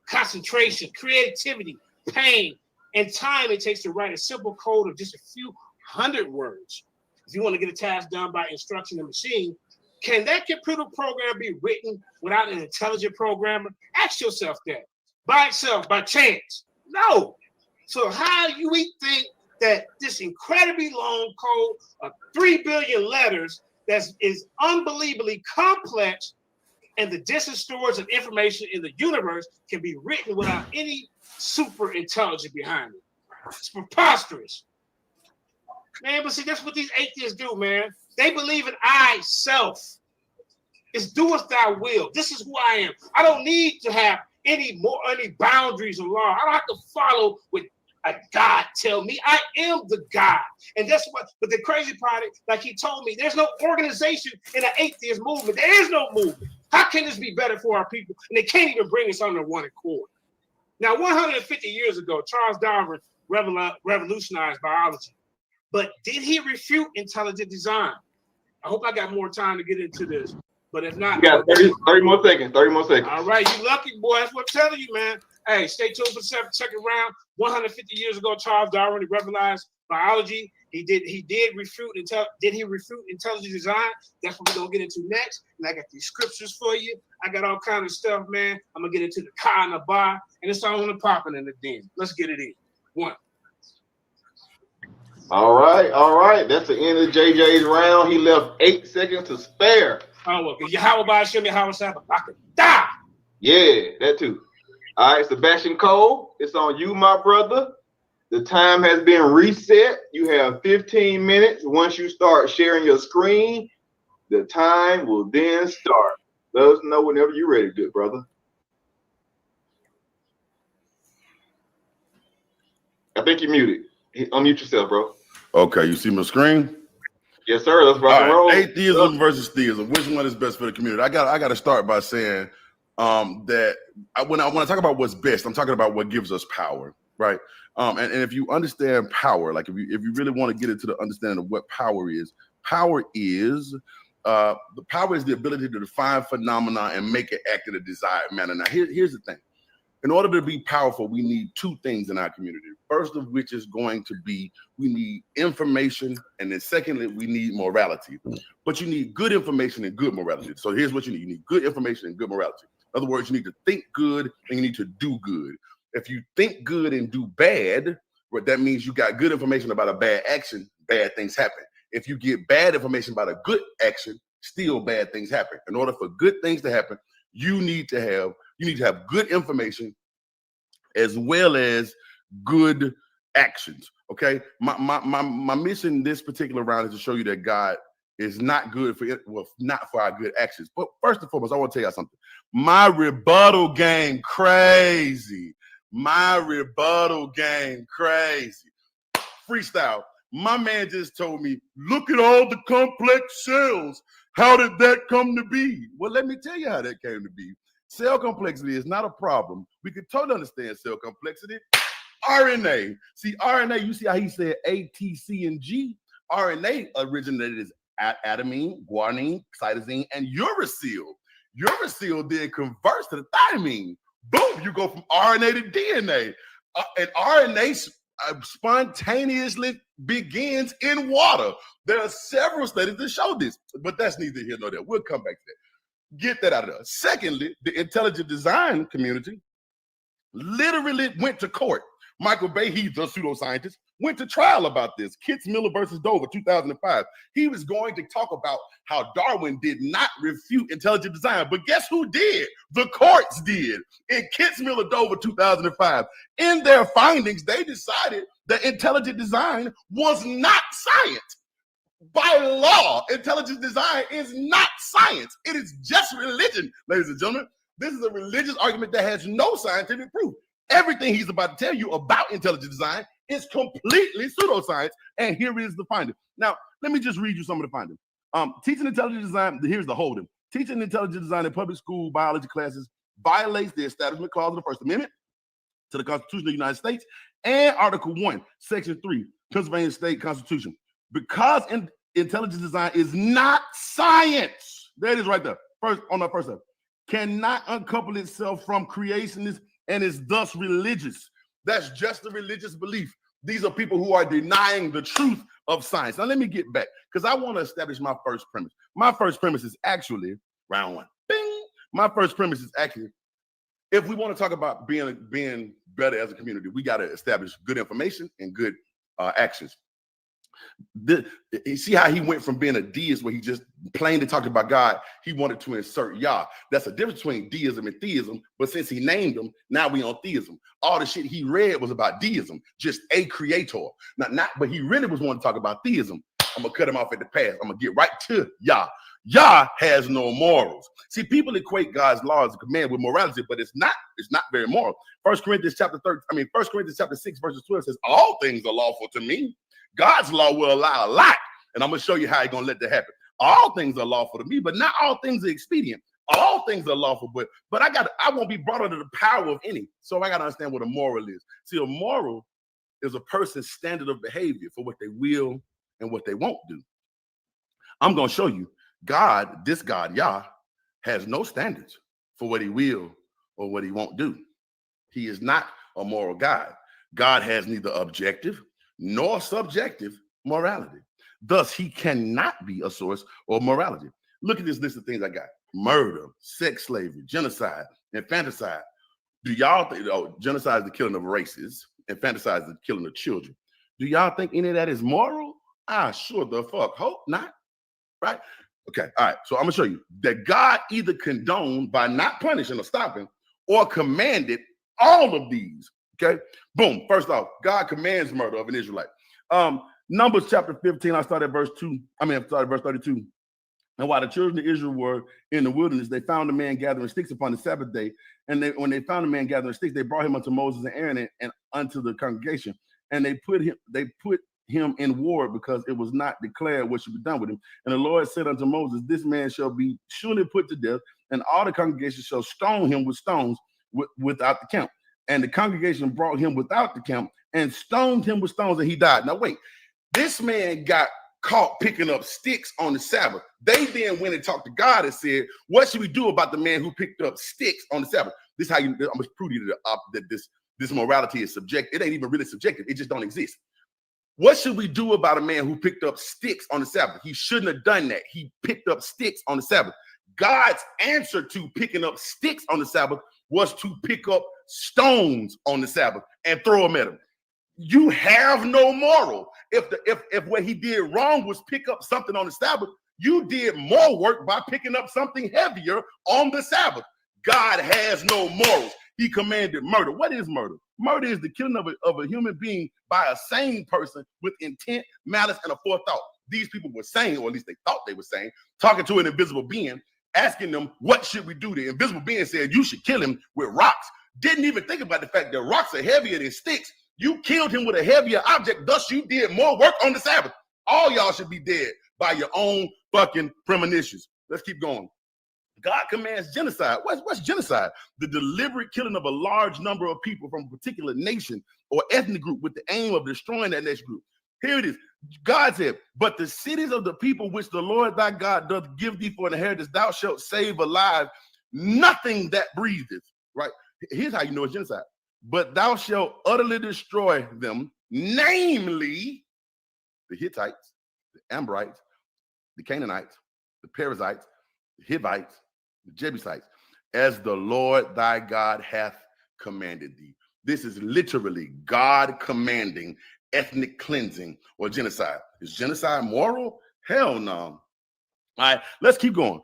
concentration, creativity, pain, and time it takes to write a simple code of just a few hundred words. If you want to get a task done by instructing a machine, can that computer program be written without an intelligent programmer? Ask yourself that. By itself, by chance? No. So how do we think that this incredibly long code of 3 billion letters that is unbelievably complex and the distance storage of information in the universe can be written without any super intelligence behind it? It's preposterous. Man, but see, that's what these atheists do, man. They believe in I, self. It's do as thou will. This is who I am. I don't need to have any boundaries of law. I don't have to follow what a God tell me. I am the God. And that's what, but the crazy part is, like he told me, there's no organization in the atheist movement. There is no movement. How can this be better for our people? And they can't even bring us under one accord. Now, 150 years ago, Charles Darwin revolutionized biology. But did he refute intelligent design? I hope I got more time to get into this. But if not, you got 30 more seconds. 30 more seconds. All right, you lucky boy. That's what I'm telling you, man. Hey, stay tuned for the second round. 150 years ago, Charles Darwin revolutionized biology. Did he refute intelligent design? That's what we're gonna get into next. And I got these scriptures for you. I got all kind of stuff, man. I'm gonna get into the car and the bar, and it's all on the popping in the den. Let's get it in. One. All right. That's the end of JJ's round. He left 8 seconds to spare. Oh, well, Yahweh Shem Yahweh Sabbath. I could die. Yeah, that too. All right, Sebastian Cole, it's on you, my brother. The time has been reset. You have 15 minutes. Once you start sharing your screen, the time will then start. Let us know whenever you're ready, good brother. I think you're muted. Unmute yourself, bro. Okay, you see my screen? Yes, sir. Let's rock and roll. Atheism versus theism. Which one is best for the community? I got to start by saying that when I talk about what's best, I'm talking about what gives us power, right? And if you understand power, like if you really want to get into the understanding of what power is the power is the ability to define phenomena and make it act in a desired manner. Now, here's the thing. In order to be powerful, we need two things in our community. First of which is going to be, we need information. And then secondly, we need morality. But you need good information and good morality. So here's what you need. You need good information and good morality. In other words, you need to think good and you need to do good. If you think good and do bad, what that means you got good information about a bad action, bad things happen. If you get bad information about a good action, still bad things happen. In order for good things to happen, you need to have good information as well as good actions. Okay. My mission this particular round is to show you that God is not good for it, well, not for our good actions. But first and foremost, I want to tell you something. My rebuttal game crazy. Freestyle. My man just told me, look at all the complex cells. How did that come to be? Well, let me tell you how that came to be. Cell complexity is not a problem. We can totally understand cell complexity. RNA. See, RNA, you see how he said A, T, C, and G? RNA originated as adenine, guanine, cytosine, and uracil. Uracil then converts to the thymine. Boom, you go from RNA to DNA. And RNA spontaneously begins in water. There are several studies that show this, but that's neither here nor there. We'll come back to that. Get that out of there. Secondly, the intelligent design community literally went to court. Michael Bay, he's a pseudoscientist, went to trial about this. Kitzmiller versus Dover, 2005. He was going to talk about how Darwin did not refute intelligent design, but guess who did? The courts did. In Kitzmiller, Dover, 2005. In their findings, they decided that intelligent design was not science. By law, intelligent design is not science. It is just religion, ladies and gentlemen. This is a religious argument that has no scientific proof. Everything he's about to tell you about intelligent design is completely pseudoscience, and here is the finding. Now, let me just read you some of the findings. Teaching intelligent design, here's the holding. Teaching intelligent design in public school biology classes violates the Establishment Clause of the First Amendment to the Constitution of the United States and Article 1, Section 3, Pennsylvania State Constitution. Because intelligent design is not science, there it is right there, first on the first step, cannot uncouple itself from creationists and is thus religious. That's just a religious belief. These are people who are denying the truth of science. Now, let me get back because I want to establish my first premise. My first premise is actually round one. Bing! My first premise is actually, if we want to talk about being better as a community, we got to establish good information and good actions. You see how he went from being a deist where he just plainly talked about God, he wanted to insert Yah. That's a difference between deism and theism, but since he named them, now we on theism. All the shit he read was about deism, just a creator. But he really was wanting to talk about theism. I'm gonna cut him off at the pass. I'm gonna get right to Yah. Yah has no morals. See, people equate God's law as a command with morality, but it's not very moral. 1 Corinthians chapter 6, verses 12 says, all things are lawful to me. God's law will allow a lot, and I'm going to show you how he's going to let that happen. All things are lawful to me, but not all things are expedient. All things are lawful, but I won't be brought under the power of any. So I got to understand what a moral is. See, a moral is a person's standard of behavior for what they will and what they won't do. I'm going to show you God, this God, Yah, has no standards for what he will or what he won't do. He is not a moral God. God has neither objective nor subjective morality. Thus, he cannot be a source of morality. Look at this list of things I got. Murder, sex slavery, genocide, infanticide. Do y'all think, genocide is the killing of races, infanticide is the killing of children. Do y'all think any of that is moral? Sure the fuck hope not, right? Okay, all right, so I'm gonna show you that God either condoned by not punishing or stopping or commanded all of these. Okay, boom. First off, God commands murder of an Israelite. Numbers chapter 15, I started at verse 32. And while the children of Israel were in the wilderness, they found a man gathering sticks upon the Sabbath day. And when they found a man gathering sticks, they brought him unto Moses and Aaron and unto the congregation. And they put him in ward because it was not declared what should be done with him. And the Lord said unto Moses, this man shall be surely put to death, and all the congregation shall stone him with stones without the camp. And the congregation brought him without the camp and stoned him with stones, and he died. Now wait, this man got caught picking up sticks on the Sabbath. They then went and talked to God and said, what should we do about the man who picked up sticks on the Sabbath? This is how I'm going to prove to you that this morality is subjective. It ain't even really subjective. It just don't exist. What should we do about a man who picked up sticks on the Sabbath? He shouldn't have done that. He picked up sticks on the Sabbath. God's answer to picking up sticks on the Sabbath was to pick up stones on the Sabbath and throw them at him. You have no moral. If what he did wrong was pick up something on the Sabbath, you did more work by picking up something heavier on the Sabbath. God has no morals. He commanded murder. What is murder? Murder is the killing of a human being by a sane person with intent, malice, and a forethought. These people were sane, or at least they thought they were sane, talking to an invisible being, asking them, what should we do? The invisible being said, you should kill him with rocks. Didn't even think about the fact that rocks are heavier than sticks. You killed him with a heavier object, thus you did more work on the Sabbath. All y'all should be dead by your own fucking premonitions. Let's keep going. God commands genocide. What's genocide? The deliberate killing of a large number of people from a particular nation or ethnic group with the aim of destroying that next group. Here it is. God said, but the cities of the people which the Lord thy God doth give thee for an inheritance, thou shalt save alive nothing that breatheth. Right? Here's how you know it's genocide. But thou shalt utterly destroy them, namely the Hittites, the Amorites, the Canaanites, the Perizzites, the Hivites, the Jebusites, as the Lord thy God hath commanded thee. This is literally God commanding ethnic cleansing or genocide. Is genocide moral? Hell no. All right, let's keep going.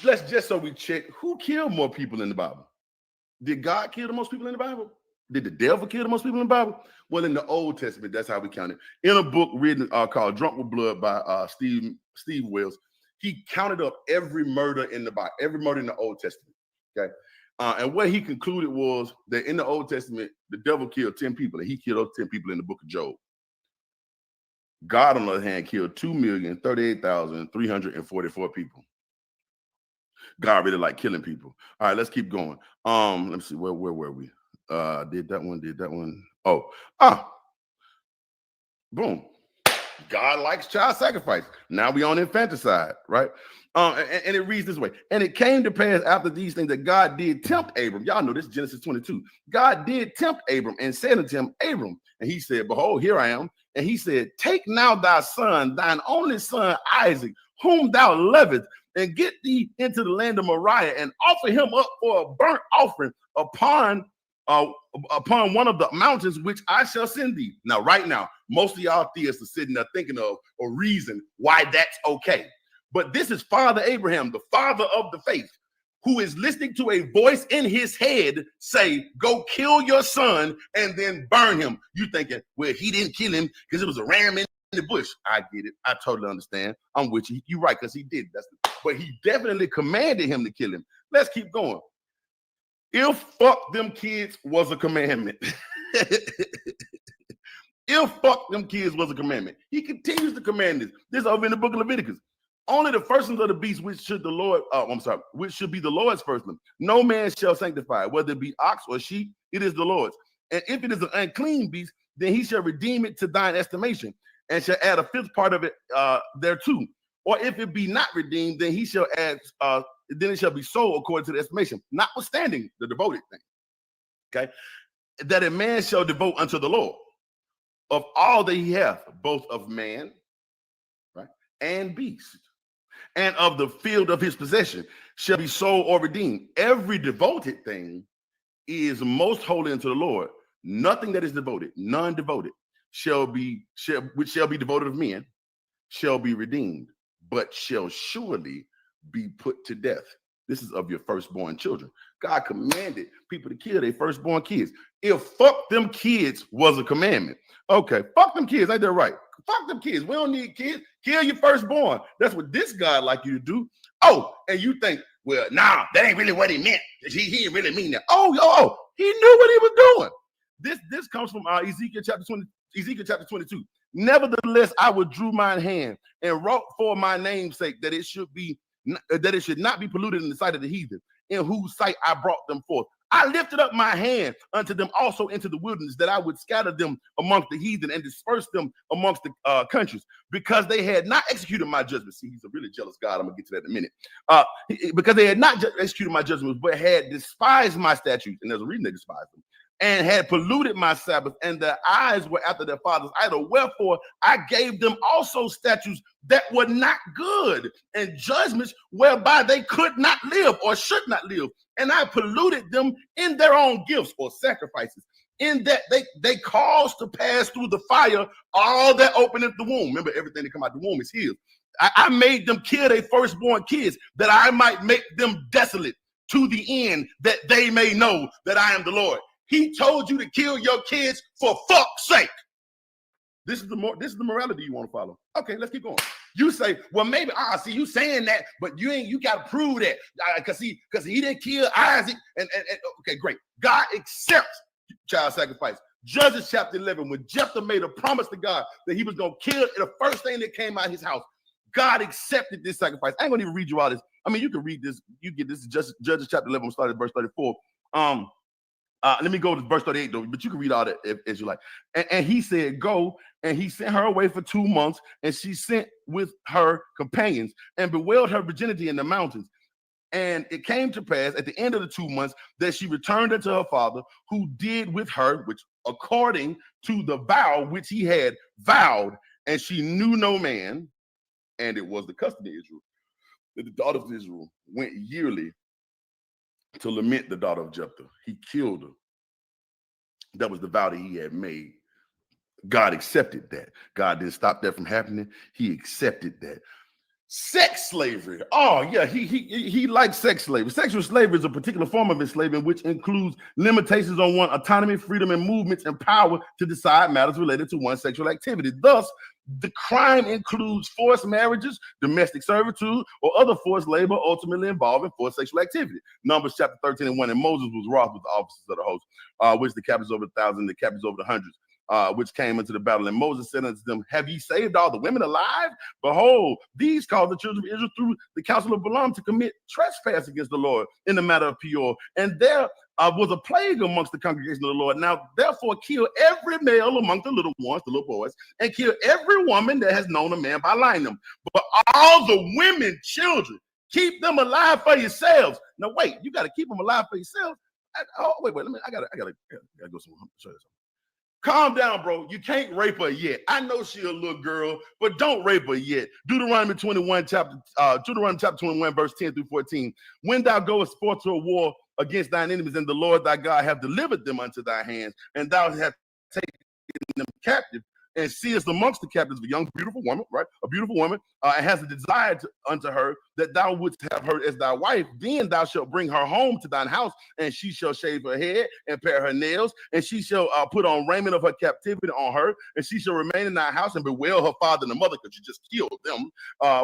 Let's just so we check, who killed more people in the Bible? Did God kill the most people in the Bible? Did the devil kill the most people in the Bible? Well, in the Old Testament, that's how we count it. In a book written called Drunk with Blood by Steve Wells, he counted up every murder in the Bible, every murder in the Old Testament. Okay, and what he concluded was that in the Old Testament, the devil killed 10 people, and he killed those 10 people in the book of Job. God, on the other hand, killed 2,038,344 people. God really liked killing people. All right, let's keep going. Let me see, where were we? Did that one. Boom. God likes child sacrifice. Now we on infanticide, right? And it reads this way. And it came to pass after these things that God did tempt Abram. Y'all know this, Genesis 22. God did tempt Abram and said unto him, Abram, and he said, behold, here I am. And he said, take now thy son, thine only son Isaac, whom thou lovest, and get thee into the land of Moriah and offer him up for a burnt offering upon one of the mountains which I shall send thee. Now, right now, most of y'all theists are sitting there thinking of a reason why that's okay. But this is Father Abraham, the father of the faith, who is listening to a voice in his head say, go kill your son and then burn him. You thinking, well, he didn't kill him because it was a ram in the bush. I get it. I totally understand. I'm with you. You're right, because he did. But he definitely commanded him to kill him. Let's keep going. If fuck them kids was a commandment. If fuck them kids was a commandment. He continues to command this. This is over in the book of Leviticus. Only the firstlings of the beast which should which should be the Lord's firstling. No man shall sanctify, whether it be ox or sheep, it is the Lord's. And if it is an unclean beast, then he shall redeem it to thine estimation, and shall add a fifth part of it thereto. Or if it be not redeemed, then he shall add, then it shall be sold according to the estimation, notwithstanding the devoted thing. Okay, that a man shall devote unto the Lord of all that he hath, both of man, right, and beast, and of the field of his possession, shall be sold or redeemed. Every devoted thing is most holy unto the Lord. Nothing that is devoted, none devoted, which shall be devoted of men, shall be redeemed, but shall surely be put to death. This is of your firstborn children. God commanded people to kill their firstborn kids. If fuck them kids was a commandment, okay, fuck them kids, ain't that right? Fuck them kids. We don't need kids. Kill your firstborn. That's what this God like you to do. Oh, and you think, well, nah, that ain't really what he meant. He didn't really mean that. Oh, he knew what he was doing. This comes from Ezekiel chapter 22. Nevertheless, I withdrew mine hand and wrought for my name's sake that it should not be polluted in the sight of the heathen, in whose sight I brought them forth. I lifted up my hand unto them also into the wilderness, that I would scatter them amongst the heathen and disperse them amongst the countries, because they had not executed my judgment. See, he's a really jealous God. I'm gonna get to that in a minute. Because they had not executed my judgments, but had despised my statutes, and there's a reason they despised them, and had polluted my Sabbath, and their eyes were after their father's idol. Wherefore I gave them also statutes that were not good, and judgments whereby they could not live or should not live. And I polluted them in their own gifts or sacrifices, in that they caused to pass through the fire all that openeth the womb. Remember, everything that come out the womb is his. I made them kill their firstborn kids, that I might make them desolate, to the end that they may know that I am the Lord. He told you to kill your kids for fuck's sake. This is the morality you want to follow. Okay, let's keep going. You say, well, maybe see you saying that, but you got to prove that because he didn't kill Isaac. And okay, great. God accepts child sacrifice. Judges chapter 11, when Jephthah made a promise to God that he was going to kill the first thing that came out of his house, God accepted this sacrifice. I ain't gonna even read you all this. I mean, you can read this. You get this. Judges chapter 11. We'll start at verse 34. Let me go to verse 38 though, but you can read all that as you like. And he said, go, and he sent her away for 2 months, and she sent with her companions and bewailed her virginity in the mountains. And it came to pass at the end of the 2 months that she returned unto her father, who did with her, which according to the vow which he had vowed, and she knew no man. And it was the custom of Israel that the daughters of Israel went yearly to lament the daughter of Jephthah. He killed her. That was the vow that he had made. God accepted that. God didn't stop that from happening. He accepted that. Sex slavery. Oh, yeah, he likes sex slavery. Sexual slavery is a particular form of enslavement which includes limitations on one's autonomy, freedom, and movements, and power to decide matters related to one's sexual activity. Thus, the crime includes forced marriages, domestic servitude, or other forced labor ultimately involving forced sexual activity. Numbers chapter 13 and 1. And Moses was wroth with the officers of the host, which the captains over 1,000, the captains over the hundreds, which came into the battle. And Moses said unto them, have ye saved all the women alive? Behold, these caused the children of Israel through the counsel of Balaam to commit trespass against the Lord in the matter of Peor. And there was a plague amongst the congregation of the Lord. Now, therefore, kill every male among the little ones, the little boys, and kill every woman that has known a man by lying them. But all the women, children, keep them alive for yourselves. Now, wait, you got to keep them alive for yourselves. Wait, I gotta go somewhere. Show you something. Calm down, bro. You can't rape her yet. I know she a little girl, but don't rape her yet. Deuteronomy chapter 21, verse 10 through 14. When thou goest forth to a war against thine enemies, and the Lord thy God have delivered them unto thy hands, and thou hast taken them captive, and seest amongst the captives a young, beautiful woman, right? A beautiful woman, and has a desire unto her, that thou wouldst have her as thy wife, then thou shalt bring her home to thine house, and she shall shave her head and pare her nails, and she shall put on raiment of her captivity on her, and she shall remain in thy house and bewail her father and her mother, because you just killed them,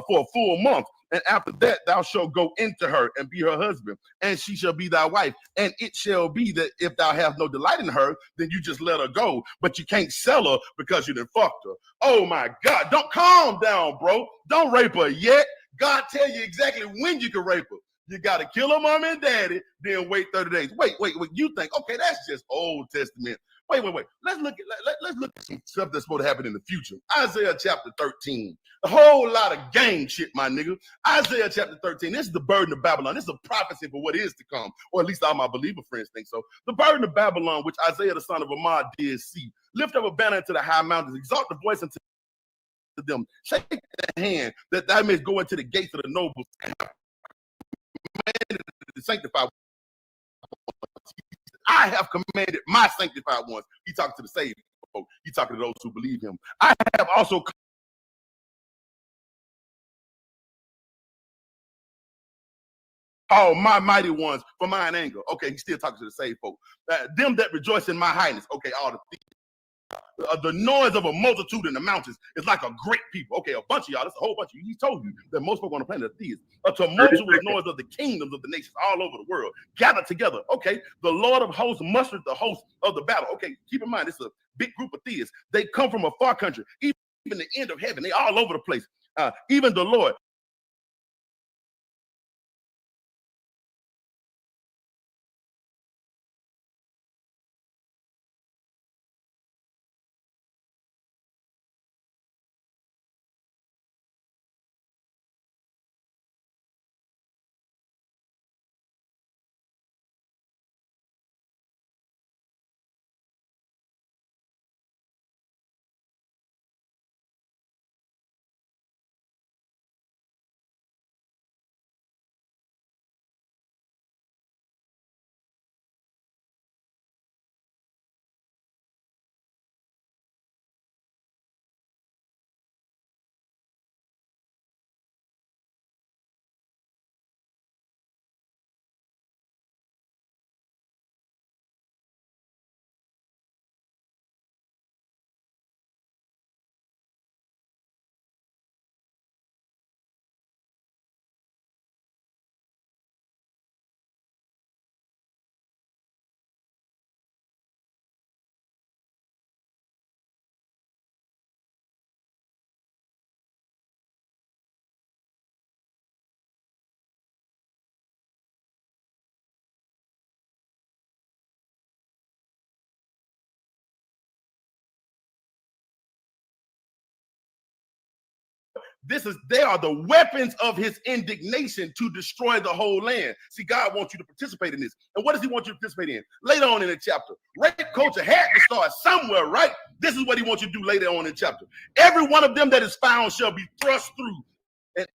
for a full month. And after that, thou shalt go into her and be her husband, and she shall be thy wife. And it shall be that if thou have no delight in her, then you just let her go, but you can't sell her because you done fucked her. Oh my God, don't calm down, bro. Don't rape her yet. God tell you exactly when you can rape her. You got to kill her mom and daddy, then wait 30 days. Wait. You think, okay, that's just Old Testament. Wait. Let's look at some stuff that's supposed to happen in the future. Isaiah chapter 13. A whole lot of gang shit, my nigga. Isaiah chapter 13. This is the burden of Babylon. This is a prophecy for what is to come, or at least all my believer friends think so. The burden of Babylon, which Isaiah the son of Amoz did see. Lift up a banner into the high mountains. Exalt the voice unto them. Shake the hand that thou mayest go into the gates of the nobles. The sanctified. I have commanded my sanctified ones. He talking to the saved folk. He talking to those who believe him. I have also Oh, my mighty ones for mine anger. Okay, he's still talking to the saved folk. Them that rejoice in my highness. Okay, all the noise of a multitude in the mountains is like a great people. Okay, a bunch of y'all. That's a whole bunch of you. He told you that most folk on the planet are theists. A tumultuous noise of the kingdoms of the nations all over the world gathered together. Okay, the Lord of hosts mustered the host of the battle. Okay, keep in mind, it's a big group of theists. They come from a far country, even the end of heaven. They all over the place. Even the Lord. They are the weapons of his indignation to destroy the whole land. See, God wants you to participate in this. And what does he want you to participate in? Later on in the chapter, rape culture had to start somewhere, right? This is what he wants you to do later on in the chapter. Every one of them that is found shall be thrust through. And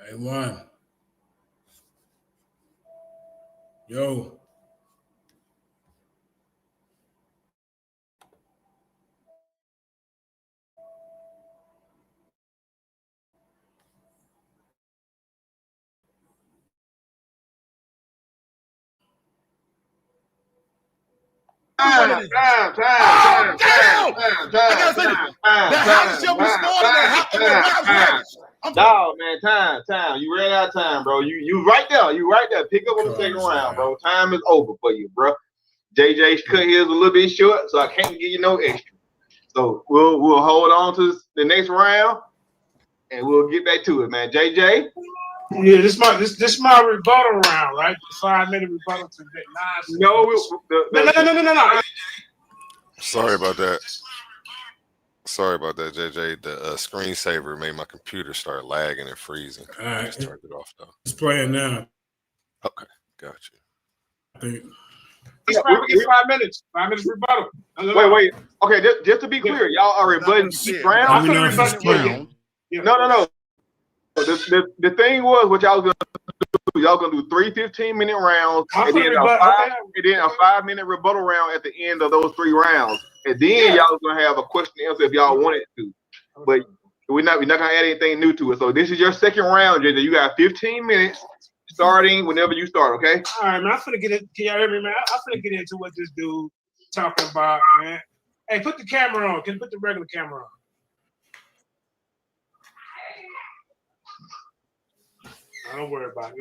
Hey, one. Yo. Time. I gotta say this. The house shall be spoiled and the wives ravished. No, man, time. You ran out of time, bro. You right there. You right there. Pick up on the second round, bro. Time is over for you, bro. JJ cut his a little bit short, so I can't give you no extra. So we'll hold on to the next round, and we'll get back to it, man. JJ. Yeah, this my rebuttal round, right? The 5-minute rebuttal to that nonsense. No. Sorry about that. Sorry about that, JJ. The screensaver made my computer start lagging and freezing. All right. I just turned it off though. It's playing now. Okay, got you. I think. It's 5 minutes. 5 minutes rebuttal. Wait. Okay, just to be clear, y'all are rebutting each round. I'm gonna rebut round. No. The thing was what y'all was gonna do. Y'all gonna do 3 15-minute rounds, and then a 5-minute rebuttal round at the end of those 3 rounds, and then y'all was gonna have a question and answer if y'all wanted to. But we're not gonna add anything new to it. So this is your second round, JJ. You got 15 minutes, starting whenever you start. Okay. All right, man. I'm finna get it. Can y'all hear me, man? I'm finna get into what this dude talking about, man. Hey, put the camera on. Can you put the regular camera on? Don't worry about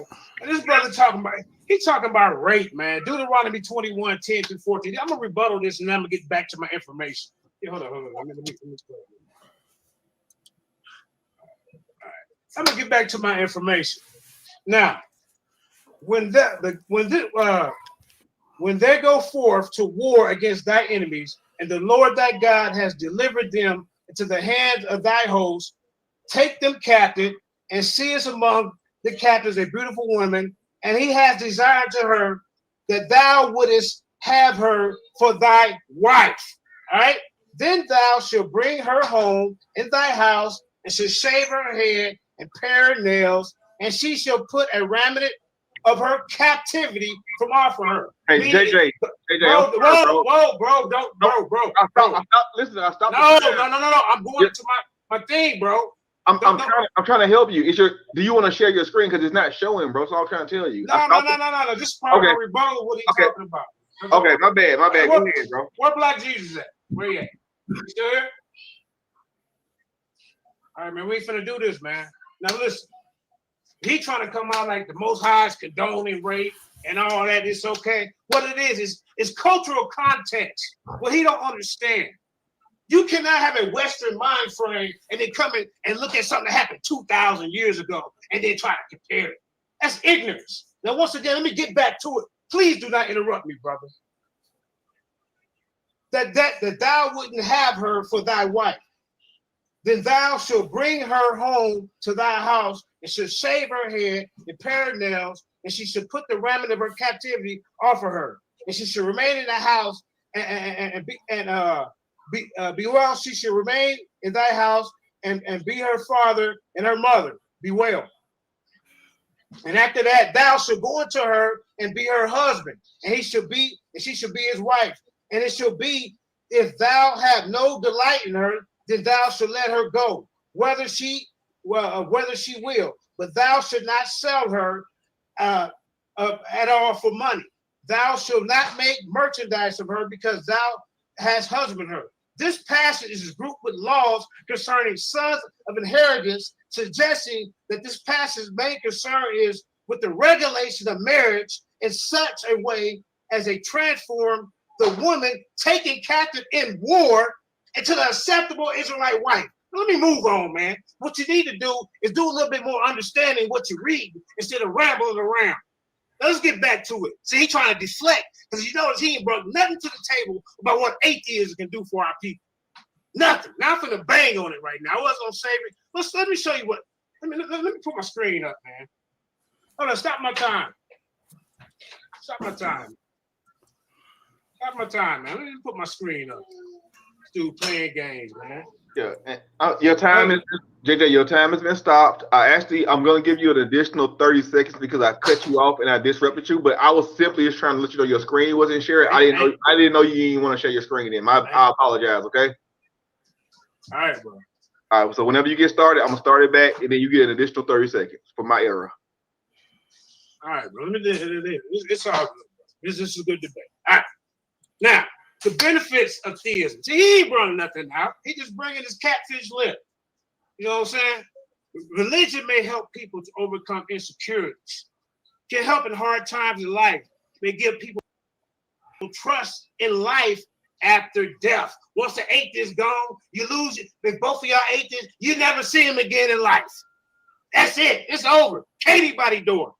it. And this brother talking about rape, man. Deuteronomy 21:10-14. I'm gonna rebuttal this and then I'm gonna get back to my information. Yeah, hold on. Let me go. All right. I'm gonna get back to my information. Now, when they go forth to war against thy enemies, and the Lord thy God has delivered them into the hands of thy host, take them captive, and seest among the captives a beautiful woman, and he has desired to her that thou wouldest have her for thy wife. All right. Then thou shalt bring her home in thy house, and shalt shave her head and pare her nails, and she shall put a raiment of her captivity from off of her. Hey, Meaning, JJ, bro, Listen, I stopped. No. I'm going to my thing, bro. I'm trying to help you. Do you want to share your screen because it's not showing, bro? So I'm trying to tell you. No. This is part of my rebuttal. What he's talking about. Okay, my bad. Go ahead, bro. Where Black Jesus at? Where he at? You still here? All right, man. We ain't finna do this, man. Now listen. He trying to come out like the Most High is condoning rape and all that. It's okay. What it is cultural context. What he don't understand. You cannot have a Western mind frame and then come in and look at something that happened 2,000 years ago and then try to compare it. That's ignorance. Now, once again, let me get back to it. Please do not interrupt me, brother. That thou wouldn't have her for thy wife. Then thou shalt bring her home to thy house, and shalt shave her head and pare her nails, and she shall put the raiment of her captivity off of her, and she shall remain in the house Bewail, she shall remain in thy house and be her father and her mother. Bewail. And after that, thou shalt go into her and be her husband, and she shall be his wife. And it shall be, if thou have no delight in her, then thou shalt let her go, whether she will. But thou shalt not sell her at all for money. Thou shalt not make merchandise of her, because thou hast husbanded her. This passage is grouped with laws concerning sons of inheritance, suggesting that this passage's main concern is with the regulation of marriage in such a way as they transform the woman taken captive in war into the acceptable Israelite wife. Let me move on, man. What you need to do is do a little bit more understanding what you read instead of rambling around. Let's get back to it. See, he's trying to deflect because you notice he ain't brought nothing to the table about what atheism can do for our people. Nothing. Now I'm finna bang on it right now. I wasn't gonna save it. Let me show you what. Let me put my screen up, man. Hold on, stop my time. Stop my time. Stop my time, man. Let me put my screen up. Dude playing games, man. Yeah, your time is JJ. Your time has been stopped. I'm going to give you an additional 30 seconds because I cut you off and I disrupted you. But I was simply just trying to let you know your screen wasn't shared. I didn't know you didn't want to share your screen. Then I apologize. Okay. All right, bro. All right. So whenever you get started, I'm gonna start it back, and then you get an additional 30 seconds for my error. All right, bro. Let me do it. It's all good. This is a good debate. All right. Now, the benefits of theism. See, he ain't bringing nothing out. He just bringing his catfish lip. You know what I'm saying? Religion may help people to overcome insecurities, can help in hard times in life, may give people trust in life after death. Once the atheist gone, you lose it. If both of y'all atheists, you never see him again in life. That's it. It's over. Anybody door.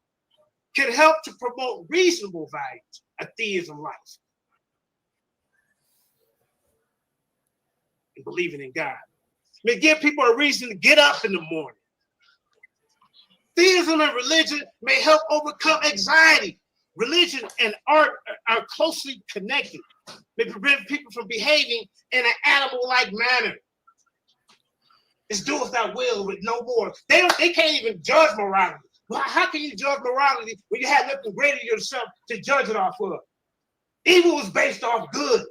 Can help to promote reasonable values of theism life. And believing in God. May give people a reason to get up in the morning. Theism and religion may help overcome anxiety. Religion and art are closely connected. May prevent people from behaving in an animal-like manner. It's do without will with no more. They can't even judge morality. Well, how can you judge morality when you have nothing greater than yourself to judge it off of? Evil is based off good.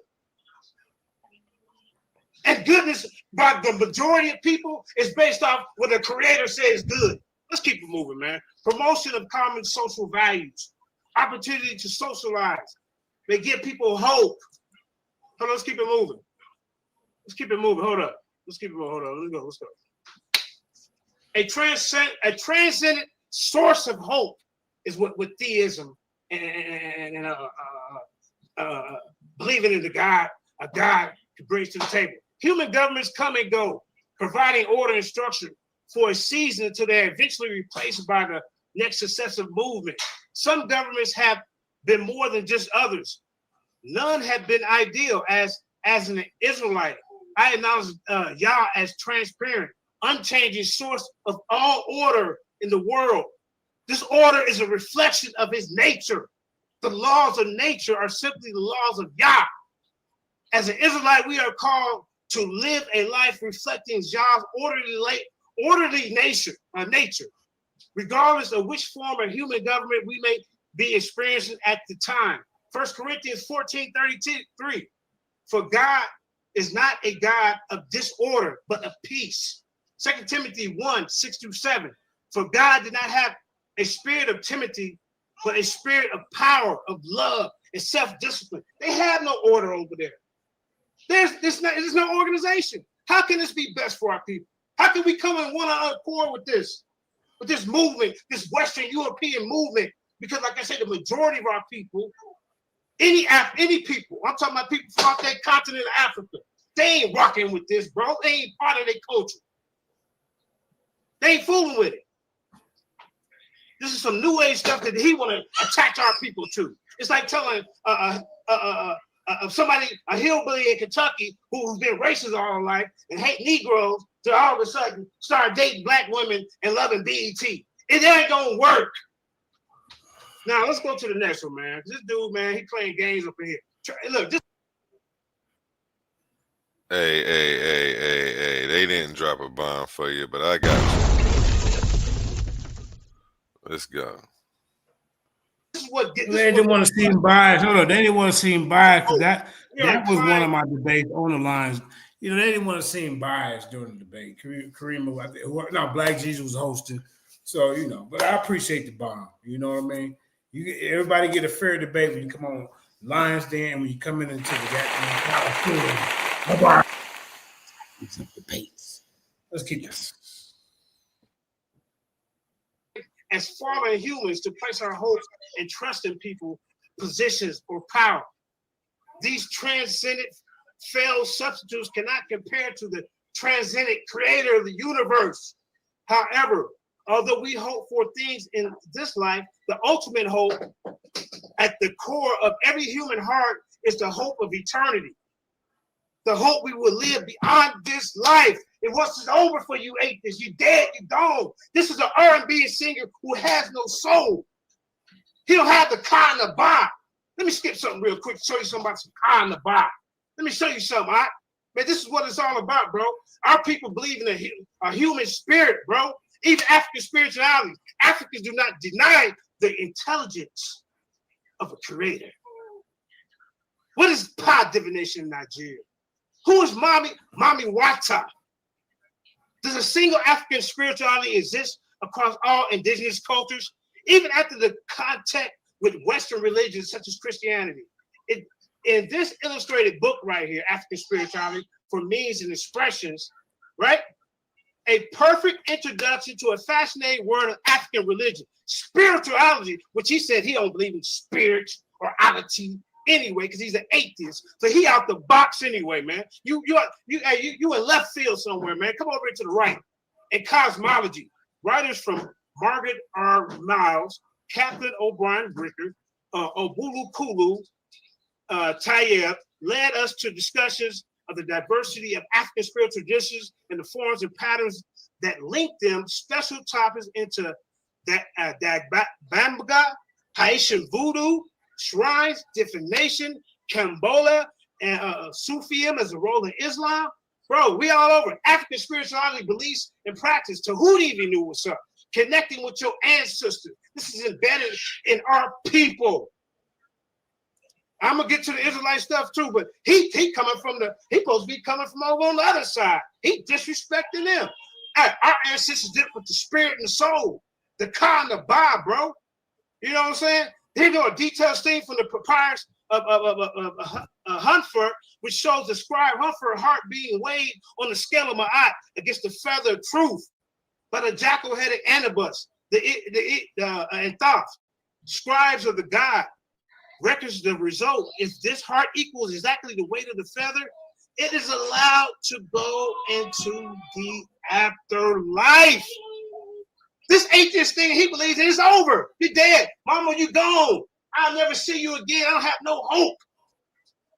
And goodness, by the majority of people, is based off what the creator says good. Let's keep it moving, man. Promotion of common social values. Opportunity to socialize. They give people hope. Hold on, let's keep it moving. Let's keep it moving. Hold up. Let's keep it moving. Hold on. Let's go. A transcendent source of hope is what theism and believing in a God brings to the table. Human governments come and go, providing order and structure for a season until they're eventually replaced by the next successive movement. Some governments have been more than just others. None have been ideal. As an Israelite, I acknowledge Yah as transparent, unchanging source of all order in the world. This order is a reflection of his nature. The laws of nature are simply the laws of Yah. As an Israelite, we are called to live a life reflecting Yah's orderly nature, regardless of which form of human government we may be experiencing at the time. 1 Corinthians 14:33, for God is not a God of disorder, but of peace. 2 Timothy 1:6-7, for God did not have a spirit of timidity, but a spirit of power, of love, and self-discipline. They have no order over there. There's no organization. How can this be best for our people? How can we come in one accord with this movement, this Western European movement? Because like I said, the majority of our people, any people, I'm talking about people from out that continent of Africa, they ain't rocking with this, bro. They ain't part of their culture. They ain't fooling with it. This is some new age stuff that he want to attach our people to. It's like telling somebody, a hillbilly in Kentucky who's been racist all her life and hate Negroes, to all of a sudden start dating black women and loving BET. It ain't gonna work. Now let's go to the next one, man. This dude, man, he playing games up in here. Look, this. Hey, they didn't drop a bomb for you, but I got you. Let's go. This is what they didn't want to see him biased. Hold on, they didn't want to see him biased because that was one of my debates on the lines. You know, they didn't want to see him biased during the debate. Kareem, Black Jesus was hosting. So, you know, but I appreciate the bomb. You know what I mean? Everybody get a fair debate when you come on Lions Den and when you come into the goddamn debates. Let's keep this. As fallen humans, to place our hope and trust in people, positions, or power. These transcendent failed substitutes cannot compare to the transcendent creator of the universe. However, although we hope for things in this life, the ultimate hope at the core of every human heart is the hope of eternity. The hope we will live beyond this life. And once it's over for you atheists, you dead, you gone. This is an R&B singer who has no soul. He don't have the kind of vibe. Let me skip something real quick to show you something about some kind of vibe. Let me show you something, all right? Man, this is what it's all about, bro. Our people believe in a human spirit, bro. Even African spirituality. Africans do not deny the intelligence of a creator. What is pod divination in Nigeria? Who is Mami Wata? Does a single African spirituality exist across all indigenous cultures? Even after the contact with Western religions such as Christianity. In this illustrated book right here, African Spirituality for Means and Expressions, right? A perfect introduction to a fascinating world of African religion. Spirituality, which he said he don't believe in spirit or ality anyway, because he's an atheist. So he out the box anyway, man. You in left field somewhere, man. Come over to the right. And cosmology. Writers from Margaret R. Miles, Captain O'Brien Bricker, Obulu Kulu, Tayeb led us to discussions of the diversity of African spiritual traditions and the forms and patterns that link them, special topics into Dagbanga, Haitian voodoo, shrines, divination, Kambola, and Sufism as a role in Islam. Bro, we all over. African spirituality, beliefs, and practice. Tahuti even knew what's up. Connecting with your ancestors. This is embedded in our people. I'm gonna get to the Israelite stuff too, but he supposed to be coming from over on the other side. He disrespecting them. Our ancestors did it with the spirit and the soul, the Ka and the Ba, bro. You know what I'm saying? Here go a detailed thing from the papyrus of Hunfer, which shows the scribe Hunfer heart being weighed on the scale of Ma'at against the feather of truth by the jackal-headed Anubis, and Thoth, scribes of the god. Records the result. If this heart equals exactly the weight of the feather, it is allowed to go into the afterlife. This atheist thing, he believes it's over. You're dead. Mama, you gone. I'll never see you again. I don't have no hope.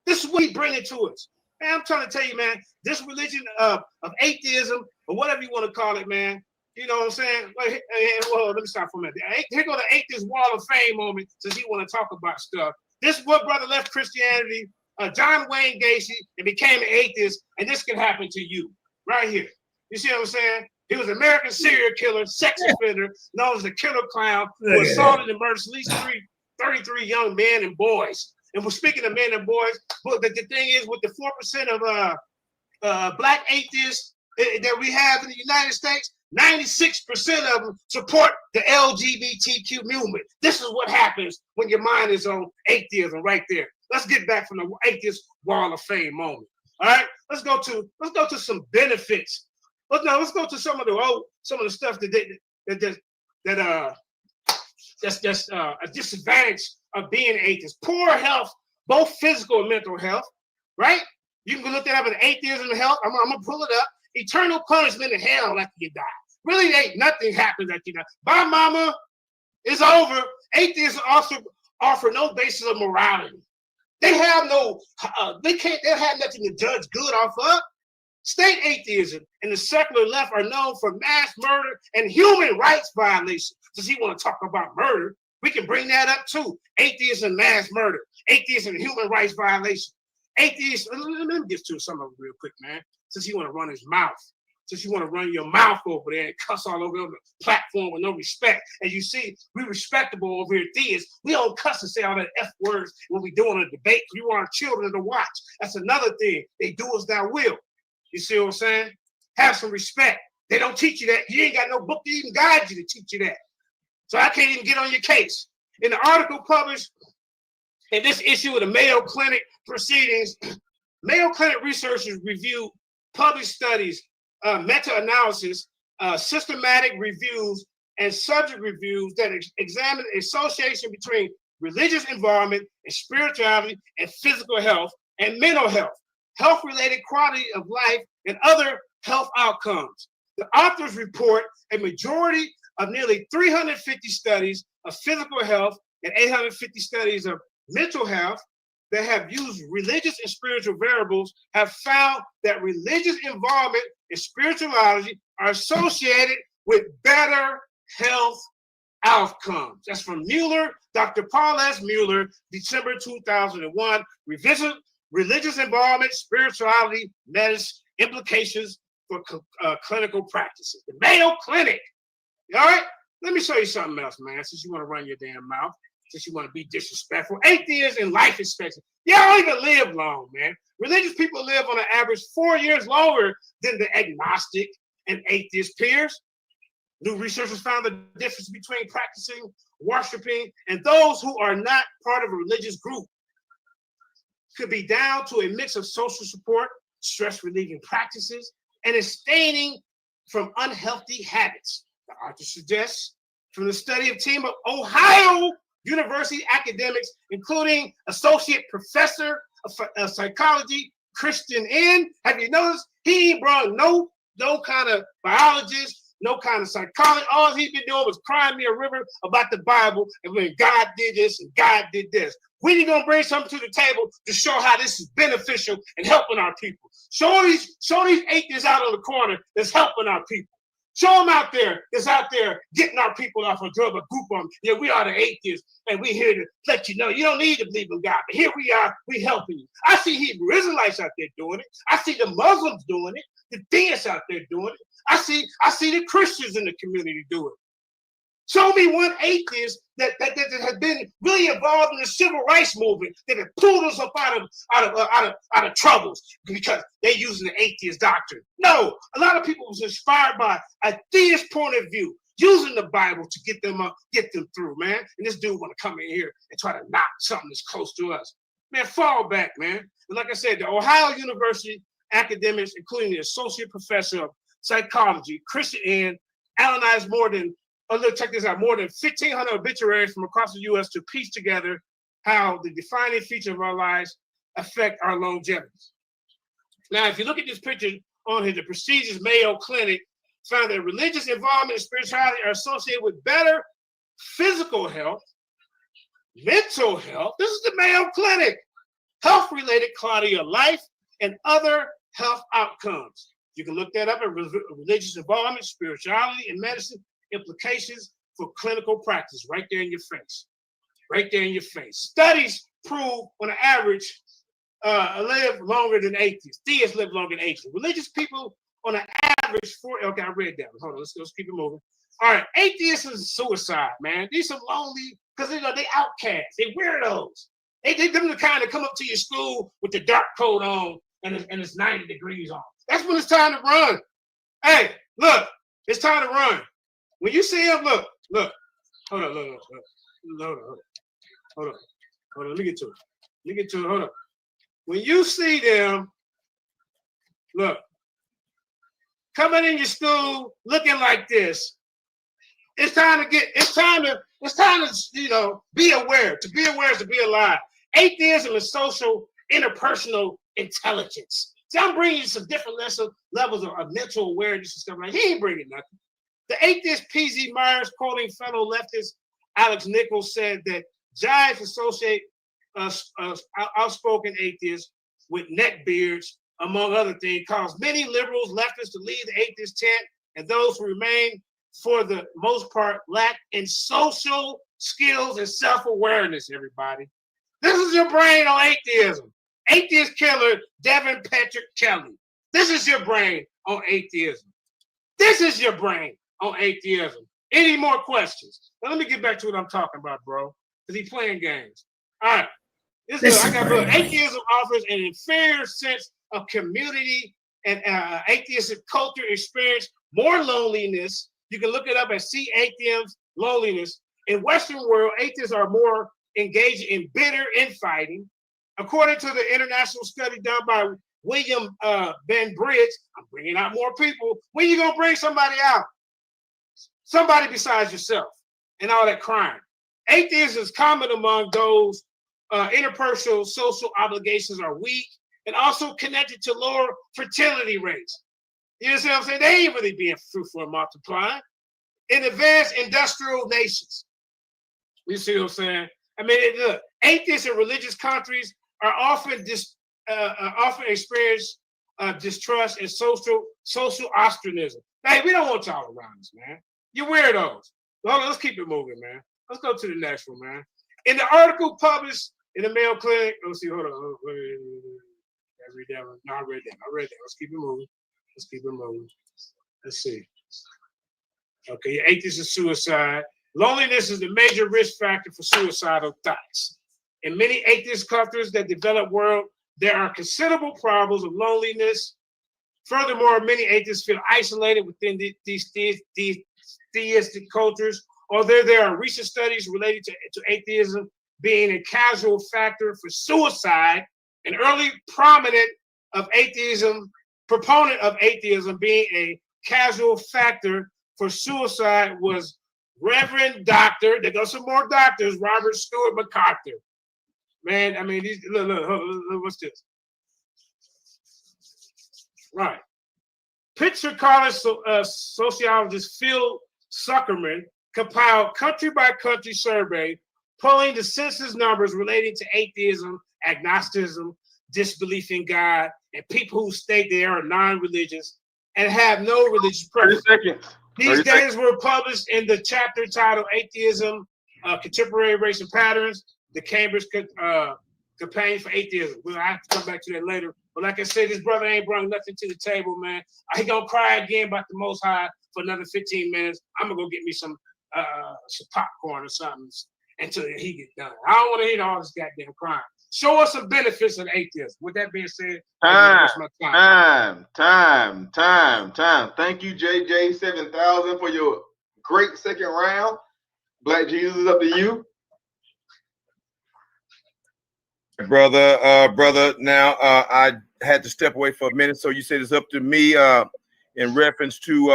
This is what he bringing to us. Man, I'm trying to tell you, man, this religion of atheism, or whatever you want to call it, man, you know what I'm saying? Like, well, let me stop for a minute. Here go the atheist wall of fame moment, since he want to talk about stuff. This is what brother left Christianity, John Wayne Gacy, and became an atheist, and this can happen to you right here. You see what I'm saying? He was an American serial killer, sex offender, known as the Killer Clown, who assaulted and murdered at least 33 young men and boys. And we're speaking of men and boys, but the thing is, with the 4% of black atheists that we have in the United States, 96% of them support the LGBTQ movement. This is what happens when your mind is on atheism right there. Let's get back from the atheist wall of fame moment. All right, let's go to some benefits. Let's go to some of the stuff that's just a disadvantage of being atheist. Poor health, both physical and mental health, right? You can go look that up in Atheism and Health. I'm gonna pull it up. Eternal punishment in hell after you die. Really ain't nothing happens after you die. Bye, mama. It's over. Atheists also offer no basis of morality. They have no, they have nothing to judge good off of. State atheism and the secular left are known for mass murder and human rights violations. Since you want to talk about murder, we can bring that up too. Atheism and mass murder, atheism and human rights violations. Atheism, let me get to some of it real quick, man. Since you want to run his mouth, since you want to run your mouth over there and cuss all over the platform with no respect. As you see, we respectable over here, theists. We don't cuss and say all that F words when we doing a debate. We want our children to watch. That's another thing. They do as thou will. You see what I'm saying? Have some respect. They don't teach you that. You ain't got no book to even guide you to teach you that. So I can't even get on your case. In the article published in this issue of the Mayo Clinic proceedings, Mayo Clinic researchers reviewed published studies, meta-analysis, systematic reviews, and subject reviews that examine the association between religious involvement and spirituality and physical health and mental health, health-related quality of life, and other health outcomes. The authors report a majority of nearly 350 studies of physical health and 850 studies of mental health that have used religious and spiritual variables have found that religious involvement and spirituality are associated with better health outcomes. That's from Mueller, Dr. Paul S. Mueller, December 2001, revisit religious involvement, spirituality, medicine, implications for clinical practices. The Mayo Clinic. All right? Let me show you something else, man, since you want to run your damn mouth, since you want to be disrespectful. Atheists and life expectancy. Y'all don't even live long, man. Religious people live on an average 4 years longer than the agnostic and atheist peers. New researchers found the difference between practicing, worshiping, and those who are not part of a religious group could be down to a mix of social support, stress relieving practices, and abstaining from unhealthy habits. The author suggests from the study of a team of Ohio University academics, including associate professor of psychology, Christian N. Have you noticed he ain't brought no kind of biologist, no kind of psychologist. All he's been doing was crying me a river about the Bible and when God did this and God did this. When are you gonna bring something to the table to show how this is beneficial and helping our people? Show these atheists out on the corner that's helping our people. Show them out there that's out there getting our people off a drug, a group of them. Yeah, we are the atheists, and we're here to let you know you don't need to believe in God, but here we are, we helping you. I see Hebrew Israelites out there doing it. I see the Muslims doing it, the deists out there doing it. I see the Christians in the community do it. Show me one atheist that has been really involved in the civil rights movement that have pulled us up out of troubles because they're using the atheist doctrine. No, a lot of people was inspired by a theist point of view, using the Bible to get them through, man. And this dude want to come in here and try to knock something that's close to us. Man, fall back, man. And like I said, the Ohio University academics, including the associate professor of psychology, Christian N., analyzed more than 1,500 obituaries from across the U.S. to piece together how the defining feature of our lives affect our longevity. Now, if you look at this picture on here, the prestigious Mayo Clinic found that religious involvement and spirituality are associated with better physical health, mental health. This is the Mayo Clinic. Health-related quality of life and other health outcomes. You can look that up at religious involvement, spirituality, and medicine implications for clinical practice. Right there in your face. Right there in your face. Studies prove, on an average, live longer than atheists. Theists live longer than atheists. Religious people, on an average, okay, I read that. Hold on, let's keep it moving. All right, atheists is suicide, man. These are lonely, because they outcasts, they weirdos. Them the kind that come up to your school with the dark coat on and it's 90 degrees on. That's when it's time to run. Hey, look, it's time to run. When you see them, look. Hold on. Let me get to it. Hold on. When you see them, look, coming in your school looking like this, it's time to be aware. To be aware is to be alive. Atheism is social interpersonal intelligence. See, I'm bringing you some different levels of mental awareness and stuff like that. He ain't bringing nothing. The atheist P.Z. Myers, quoting fellow leftist Alex Nichols, said that giants associate outspoken atheists with neckbeards, among other things, cause many liberals, leftists to leave the atheist tent, and those who remain, for the most part, lack in social skills and self-awareness, everybody. This is your brain on atheism. Atheist killer Devin Patrick Kelly. This is your brain on atheism. This is your brain on atheism. Any more questions? Now, let me get back to what I'm talking about, bro, because he's playing games. All right. Atheism offers an inferior sense of community, and atheistic culture experience more loneliness. You can look it up and see atheism's loneliness. In Western world, atheists are more engaged in bitter infighting. According to the international study done by William Ben Bridge, I'm bringing out more people. When are you going to bring somebody out? Somebody besides yourself and all that crime. Atheism is common among those interpersonal social obligations are weak and also connected to lower fertility rates. You know what I'm saying? They ain't really being fruitful and multiplying. In advanced industrial nations. You see what I'm saying? I mean, look, atheists in religious countries are often experience distrust and social ostracism. Hey, we don't want y'all around us, man. You weirdos. Hold on, let's keep it moving, man. Let's go to the next one, man. In the article published in the Mayo Clinic, let's see, hold on. I read that one. No, I read that. Let's keep it moving. Let's see. Okay, atheism is suicide. Loneliness is the major risk factor for suicidal thoughts. In many atheist countries that develop world, there are considerable problems of loneliness. Furthermore, many atheists feel isolated within these theistic cultures, although there are recent studies related to atheism being a causal factor for suicide. An early proponent of atheism being a causal factor for suicide was Reverend Doctor, there goes some more doctors, Robert Stewart MacArthur. Man, I mean, look, what's this? Right. Pittsburgh College sociologist Phil Zuckerman compiled country-by-country survey pulling the census numbers relating to atheism, agnosticism, disbelief in God, and people who state they are non-religious and have no religious preference. 30 seconds. These data were published in the chapter titled Atheism, Contemporary Race and Patterns, the Cambridge Companion for Atheism. Well, I have to come back to that later. But like I said, this brother ain't brought nothing to the table, man. He gonna cry again about the Most High for another 15 minutes. I'm gonna go get me some popcorn or something until he get done. I don't want to hear all this goddamn crying. Show us some benefits of atheism. With that being said, time. Thank you, JJ7000, for your great second round. Black Jesus, is up to you. Brother. Now I had to step away for a minute, so you said it's up to me in reference to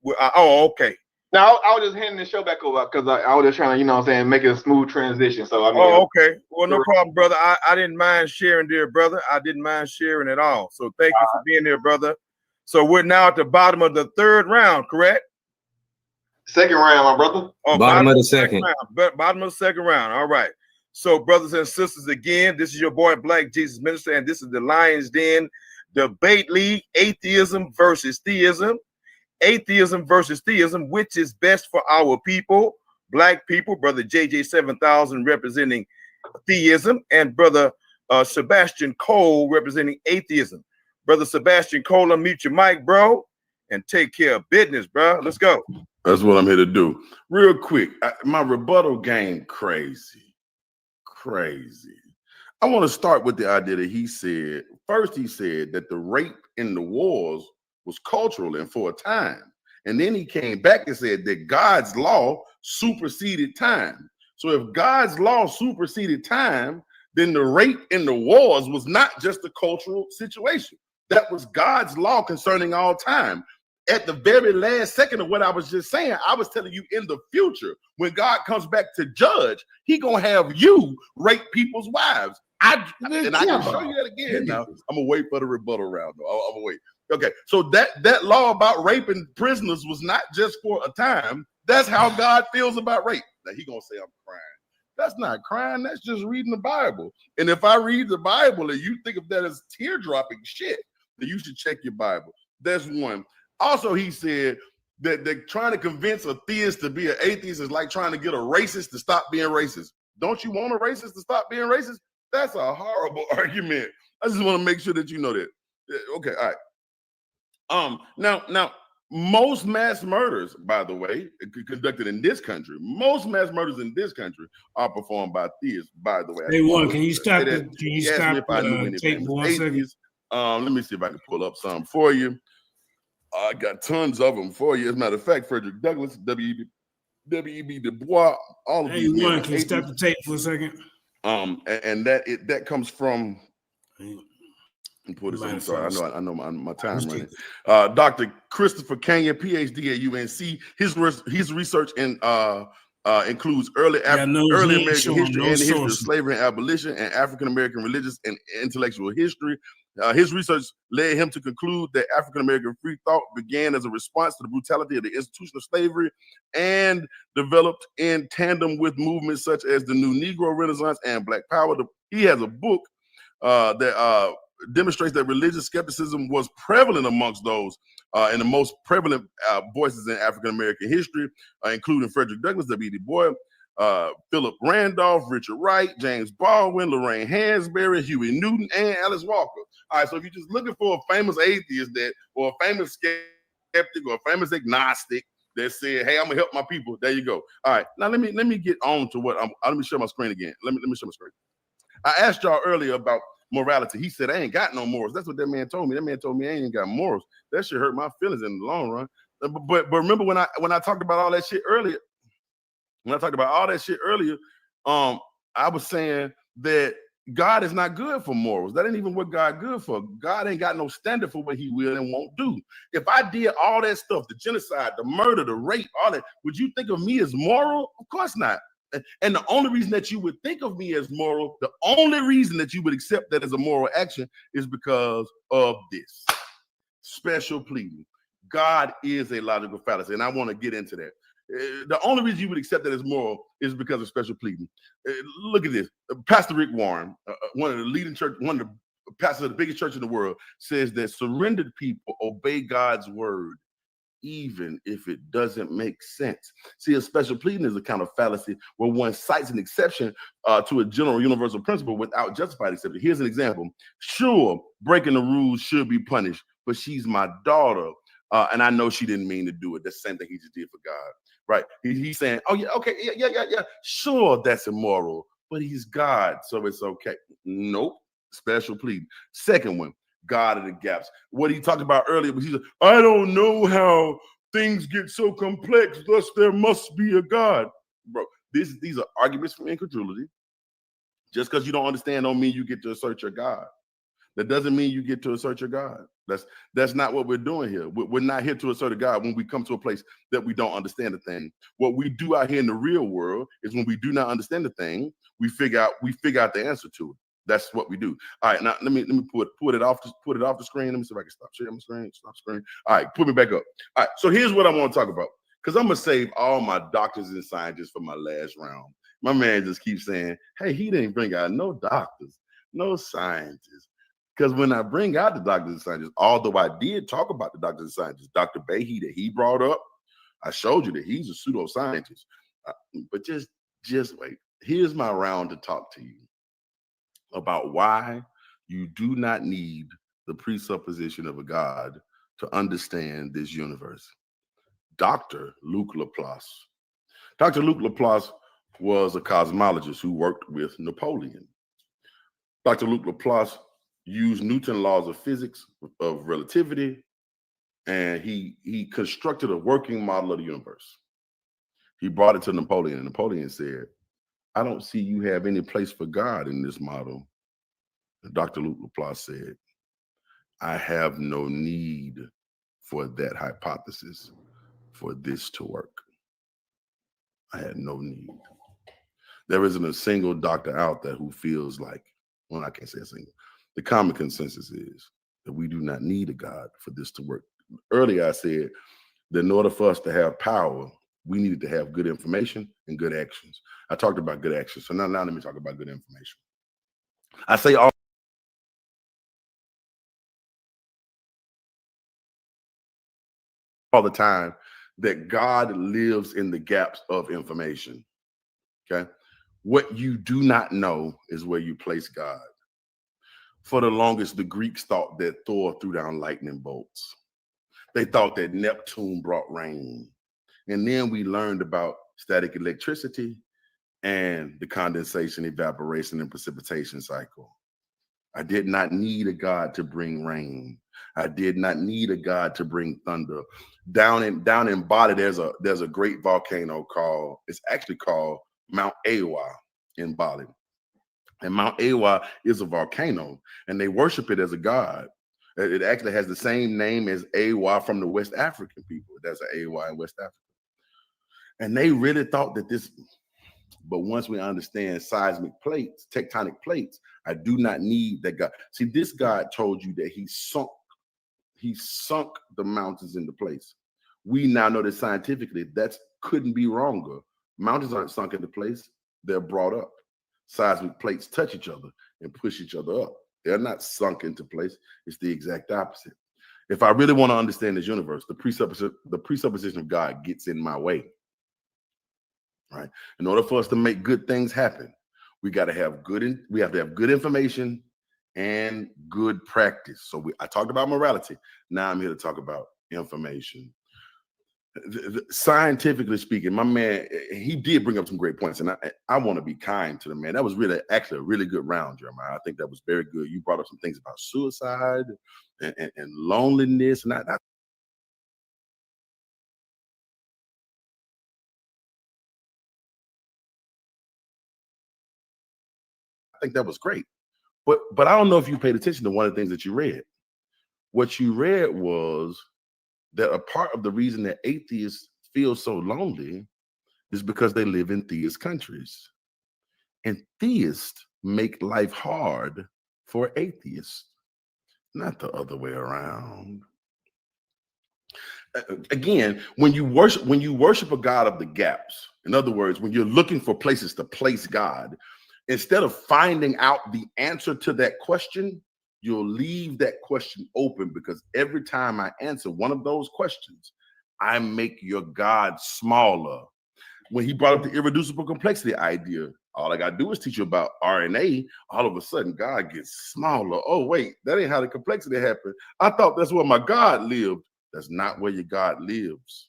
okay. Now I was just handing the show back over because I was just trying to, you know what I'm saying, make it a smooth transition. So I mean, okay. Well, no problem, brother. I didn't mind sharing, dear brother. I didn't mind sharing at all. So thank you for being there, brother. So we're now at the bottom of the third round, correct? Second round, my brother. Oh, Bottom of the second. round. Bottom of the second round. All right. So, brothers and sisters, again, this is your boy Black Jesus Minister, and this is the Lions Den Debate League, Atheism versus Theism. Atheism versus Theism, which is best for our people, Black people. Brother JJ 7000 representing Theism, and Brother Sebastian Cole representing Atheism. Brother Sebastian Cole, unmute your mic, bro, and take care of business, bro. Let's go. That's what I'm here to do. Real quick, my rebuttal game crazy. I want to start with the idea that he said that the rape in the wars was cultural and for a time. And then he came back and said that God's law superseded time. So if God's law superseded time, then the rape in the wars was not just a cultural situation. That was God's law concerning all time. At the very last second of what I was just saying, I was telling you in the future, when God comes back to judge, he gonna have you rape people's wives. I can show you that again. Now I'm gonna wait for the rebuttal round. Though. I'm gonna wait. Okay, so that law about raping prisoners was not just for a time. That's how God feels about rape. Now he gonna say I'm crying. That's not crying. That's just reading the Bible. And if I read the Bible and you think of that as tear-dropping shit, then you should check your Bible. That's one. Also, he said that they're trying to convince a theist to be an atheist is like trying to get a racist to stop being racist. Don't you want a racist to stop being racist? That's a horrible argument. I just want to make sure that you know that. Okay, all right. Now, most mass murders, by the way, conducted in this country, most mass murders in this country are performed by theists. By the way, Hey, one, can you stop? Can you stop? Tape 1 second. Let me see if I can pull up some for you. I got tons of them for you. As a matter of fact, Frederick Douglass, W.E.B. Du Bois, all of Hey, these. one, can you stop the tape for a second? And that comes from. Pull this in. Sorry, I know my time running. Dr. Christopher Canyon, PhD at UNC. His research includes early American history and the history of slavery and abolition and African American religious and intellectual history. His research led him to conclude that African American free thought began as a response to the brutality of the institution of slavery and developed in tandem with movements such as the New Negro Renaissance and Black Power. He has a book that demonstrates that religious skepticism was prevalent amongst those and the most prevalent voices in African American history, including Frederick Douglass, W.E.B. Du Bois, Philip Randolph, Richard Wright, James Baldwin, Lorraine Hansberry, Huey Newton, and Alice Walker. All right, so if you're just looking for a famous atheist or a famous skeptic or a famous agnostic that said, "Hey, I'm gonna help my people," there you go. All right, now let me get on to what let me share my screen again. Let me share my screen. I asked y'all earlier about morality. He said, "I ain't got no morals." That's what that man told me. That man told me I ain't got morals. That shit hurt my feelings in the long run. But remember when I talked about all that shit earlier. I was saying that God is not good for morals. That ain't even what God good for. God ain't got no standard for what he will and won't do. If I did all that stuff, the genocide, the murder, the rape, all that, would you think of me as moral? Of course not. And the only reason that you would think of me as moral, the only reason that you would accept that as a moral action is because of this. Special pleading. God is a logical fallacy, and I want to get into that. The only reason you would accept that as moral is because of special pleading. Look at this. Pastor Rick Warren, one of the pastors of the biggest church in the world, says that surrendered people obey God's word, even if it doesn't make sense. See, a special pleading is a kind of fallacy where one cites an exception to a general universal principle without justified exception. Here's an example. Sure, breaking the rules should be punished, but she's my daughter, and I know she didn't mean to do it. That's the same thing he just did for God, right? He's saying, oh, yeah, okay, yeah. Sure, that's immoral, but he's God, so it's okay. Nope, special pleading. Second one, God of the gaps. What he talked about earlier, but he said, I don't know how things get so complex, thus there must be a God. Bro, these are arguments from incredulity. Just because you don't understand don't mean you get to assert your God. That doesn't mean you get to assert your God. That's not what we're doing here. We're not here to assert a God when we come to a place that we don't understand the thing. What we do out here in the real world is when we do not understand the thing, we figure out the answer to it. That's what we do. All right, now let me put it off the screen. Let me see if I can stop sharing my screen. Stop screen. All right, put me back up. All right, so here's what I want to talk about, because I'm gonna save all my doctors and scientists for my last round. My man just keeps saying, hey, he didn't bring out no doctors, no scientists. Because when I bring out the doctors and scientists, although I did talk about the doctors and scientists, Dr. Behe that he brought up, I showed you that he's a pseudoscientist. But just wait. Here's my round to talk to you about why you do not need the presupposition of a God to understand this universe. Dr. Luc Laplace. Dr. Luc Laplace was a cosmologist who worked with Napoleon. Dr. Luc Laplace used Newton's laws of physics, of relativity, and he constructed a working model of the universe. He brought it to Napoleon, and Napoleon said, I don't see you have any place for God in this model. And Dr. Luc Laplace said, I have no need for that hypothesis for this to work. I had no need. There isn't a single doctor out there who feels like, well, I can't say a single. The common consensus is that we do not need a God for this to work. Earlier, I said that in order for us to have power, we needed to have good information and good actions. I talked about good actions. So now let me talk about good information. I say all the time that God lives in the gaps of information. Okay. What you do not know is where you place God. For the longest, the Greeks thought that Thor threw down lightning bolts. They thought that Neptune brought rain. And then we learned about static electricity and the condensation, evaporation, and precipitation cycle. I did not need a God to bring rain. I did not need a God to bring thunder. Down in Bali, there's a great volcano it's actually called Mount Awa in Bali. And Mount Awa is a volcano, and they worship it as a god. It actually has the same name as Awa from the West African people. There's an Awa in West Africa. And they really thought that this, but once we understand seismic plates, tectonic plates, I do not need that God. See, this God told you that he sunk the mountains into place. We now know that scientifically that couldn't be wronger. Mountains aren't sunk into place, they're brought up. Seismic plates touch each other and push each other up. They're not sunk into place. It's the exact opposite. If I really want to understand this universe, the presupposition of God gets in my way. Right? In order for us to make good things happen, we have to have good information and good practice. So I talked about morality. Now I'm here to talk about information. Scientifically speaking, my man, he did bring up some great points, and I want to be kind to the man. That was actually a really good round, Jeremiah. I think that was very good. You brought up some things about suicide and loneliness, and I think that was great. But I don't know if you paid attention to one of the things that you read. What you read was that a part of the reason that atheists feel so lonely is because they live in theist countries. And theists make life hard for atheists, not the other way around. Again, when you worship a God of the gaps, in other words, when you're looking for places to place God, instead of finding out the answer to that question, you'll leave that question open, because every time I answer one of those questions, I make your God smaller. When he brought up the irreducible complexity idea, all I got to do is teach you about RNA. All of a sudden, God gets smaller. Oh, wait, that ain't how the complexity happened. I thought that's where my God lived. That's not where your God lives,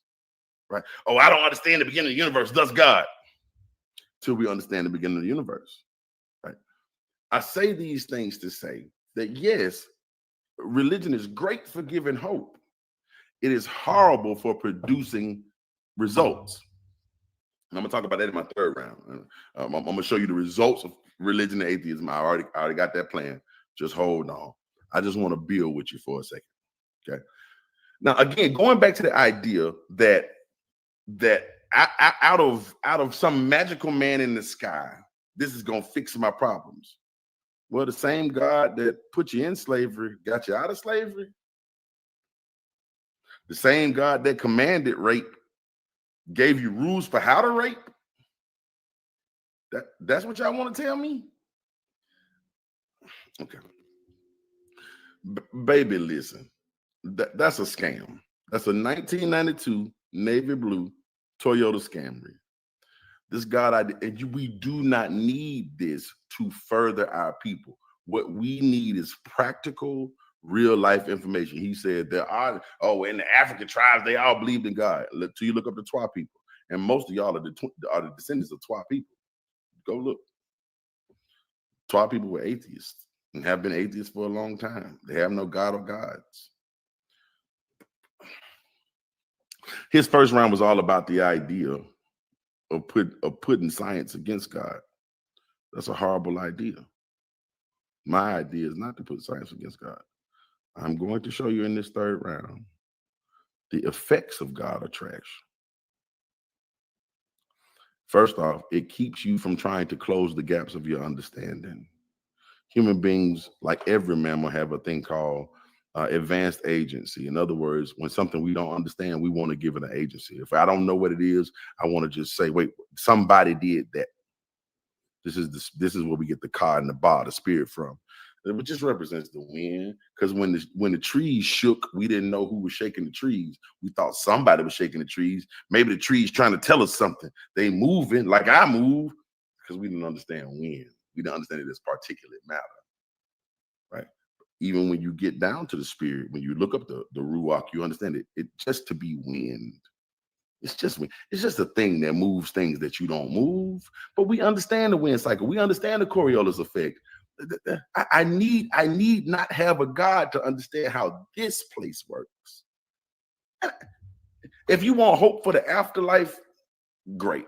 right? Oh, I don't understand the beginning of the universe. Thus God. Till we understand the beginning of the universe, right? I say these things to say that, yes, religion is great for giving hope. It is horrible for producing results. And I'm gonna talk about that in my third round. I'm gonna show you the results of religion and atheism. I already got that plan. Just hold on. I just want to build with you for a second. Okay. Now, again, going back to the idea that out of some magical man in the sky, this is gonna fix my problems. Well, the same God that put you in slavery got you out of slavery. The same God that commanded rape gave you rules for how to rape. That's what y'all want to tell me? Okay. Baby, listen. That's a scam. That's a 1992 navy blue Toyota Camry. This God, we do not need this to further our people. What we need is practical, real life information. He said there are, in the African tribes, they all believed in God. Till you look up the Twa people. And most of y'all are the descendants of Twa people. Go look. Twa people were atheists and have been atheists for a long time. They have no God or gods. His first round was all about the idea of putting science against God. That's a horrible idea. My idea is not to put science against God. I'm going to show you in this third round the effects of God are trash. First off, it keeps you from trying to close the gaps of your understanding. Human beings, like every mammal, have a thing called advanced agency. In other words, when something we don't understand, we want to give it an agency. If I don't know what it is, I want to just say, wait, somebody did that. This is where we get the ka and the ba, the spirit, from. It just represents the wind. Because when the trees shook, we didn't know who was shaking the trees. We thought somebody was shaking the trees. Maybe the trees trying to tell us something. They moving like I move, because we didn't understand wind. We didn't understand it as particulate matter. Right? Even when you get down to the spirit, when you look up the ruach, you understand it just to be wind. It's just a thing that moves things that you don't move. But we understand the wind cycle. We understand the Coriolis effect. I need not have a God to understand how this place works. If you want hope for the afterlife, great.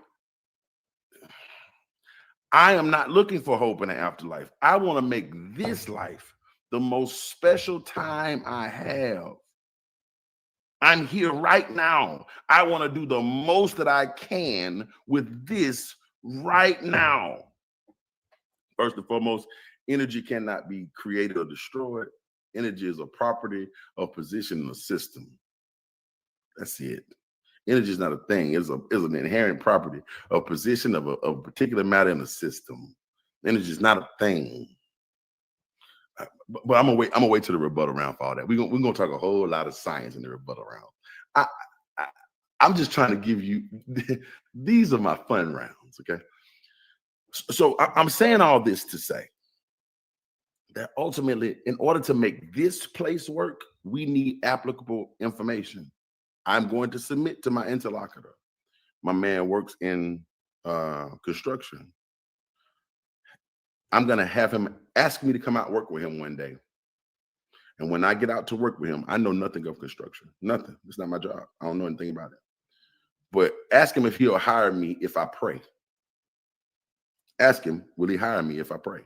I am not looking for hope in the afterlife. I want to make this life the most special time I have. I'm here right now. I want to do the most that I can with this right now. First and foremost, energy cannot be created or destroyed. Energy is a property of position in a system. That's it. Energy is not a thing. It's an inherent property of position of a particular matter in a system. Energy is not a thing. But I'm gonna wait to the rebuttal round for all that. We're gonna talk a whole lot of science in the rebuttal round. I'm just trying to give you these are my fun rounds, okay? So I'm saying all this to say that ultimately, in order to make this place work, we need applicable information. I'm going to submit to my interlocutor. My man works in construction. I'm going to have him ask me to come out and work with him one day. And when I get out to work with him, I know nothing of construction. Nothing. It's not my job. I don't know anything about it. But ask him if he'll hire me if I pray. Ask him, will he hire me if I pray?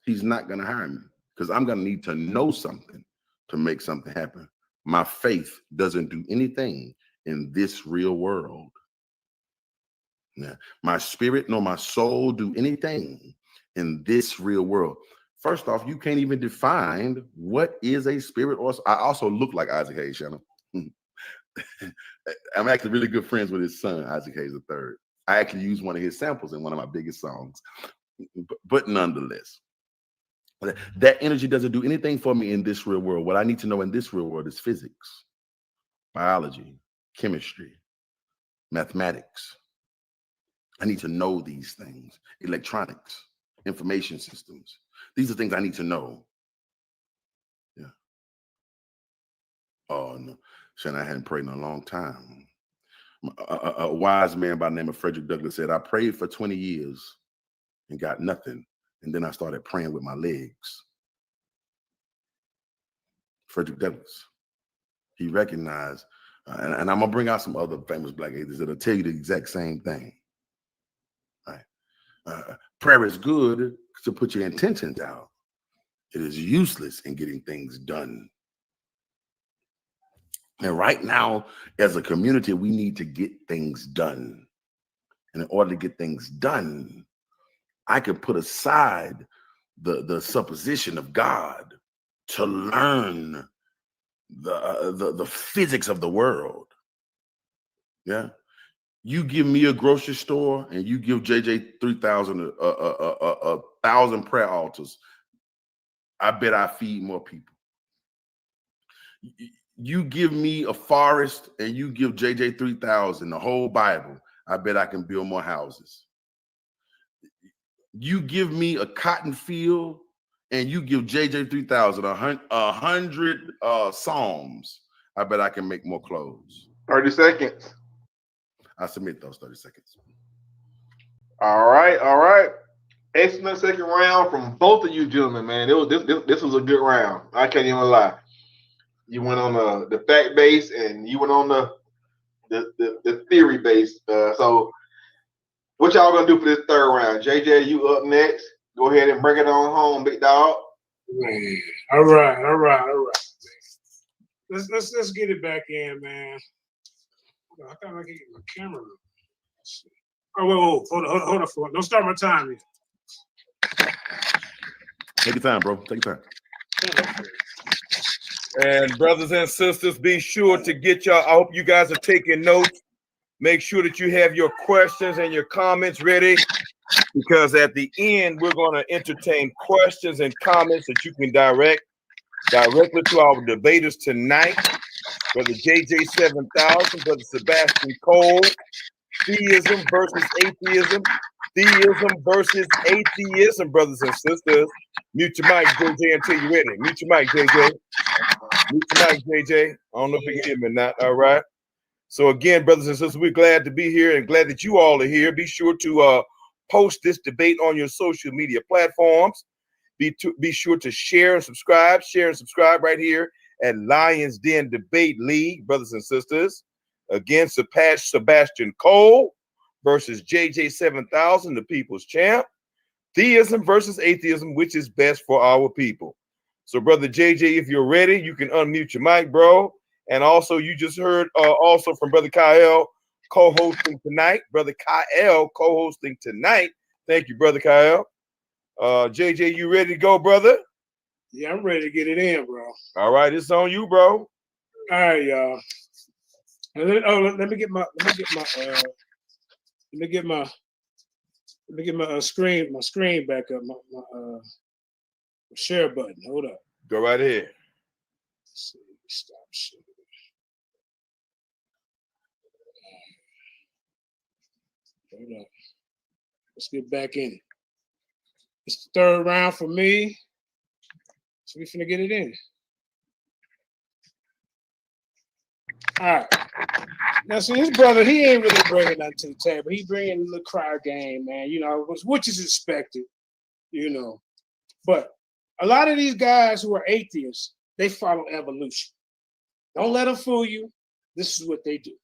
He's not going to hire me because I'm going to need to know something to make something happen. My faith doesn't do anything in this real world. Yeah. My spirit nor my soul do anything in this real world. First off, you can't even define what is a spirit. Or I also look like Isaac Hayes, Shannon. I'm actually really good friends with his son, Isaac Hayes III. I actually use one of his samples in one of my biggest songs. But nonetheless, that energy doesn't do anything for me in this real world. What I need to know in this real world is physics, biology, chemistry, mathematics. I need to know these things, electronics, information systems. These are things I need to know. Yeah. Oh, no. Shannon, I hadn't prayed in a long time. A wise man by the name of Frederick Douglass said, I prayed for 20 years and got nothing. And then I started praying with my legs. Frederick Douglass. He recognized, and I'm going to bring out some other famous Black atheists that'll tell you the exact same thing. Right? Prayer is good to put your intentions out. It is useless in getting things done. And right now, as a community, we need to get things done. And in order to get things done, I can put aside the supposition of God to learn the physics of the world. Yeah. You give me a grocery store and you give JJ 3,000 a thousand prayer altars. I bet I feed more people. You give me a forest and you give JJ 3,000 the whole Bible. I bet I can build more houses. You give me a cotton field and you give JJ 3,000 100 psalms. I bet I can make more clothes. 30 seconds. I submit those 30 seconds. All right. Excellent second round from both of you gentlemen, man. This was a good round. I can't even lie. You went on the fact base and you went on the theory base. So what y'all gonna do for this third round? JJ, you up next. Go ahead and bring it on home, big dog. Man. All right. Let's get it back in, man. I thought I could get my camera. Oh, wait, hold on. Don't start my time yet. Take your time, bro. Take your time. And brothers and sisters, be sure to get y'all. I hope you guys are taking notes. Make sure that you have your questions and your comments ready, because at the end, we're going to entertain questions and comments that you can direct directly to our debaters tonight. Brother JJ 7000, Brother Sebastian Cole, theism versus atheism, theism versus atheism, brothers and sisters. Mute your mic, JJ, until you're ready. Mute your mic, JJ. Mute your mic, JJ. I don't know if you can hear me or not. All right. So again, brothers and sisters, we're glad to be here and glad that you all are here. Be sure to post this debate on your social media platforms. Be sure to share and subscribe right here at Lions Den Debate League, brothers and sisters. Again, Sebastian Cole versus JJ 7000, the people's champ. Theism versus atheism, which is best for our people. So, brother JJ, if you're ready, you can unmute your mic, bro. And also, you just heard also from Brother Kyle co-hosting tonight. Brother Kyle co-hosting tonight. Thank you, Brother Kyle. JJ, you ready to go, brother? Yeah, I'm ready to get it in, bro. All right, it's on you, bro. All right, y'all. Let me get my screen back up. My share button. Hold up. Go right ahead. Let's see. Stop sharing. Hold up. Let's get back in it. It's the third round for me. So we finna get it in. All right. Now, see, his brother, he ain't really bringing nothing to the table. He bringing the cry game, man, you know, which is expected, you know. But a lot of these guys who are atheists, they follow evolution. Don't let them fool you. This is what they do.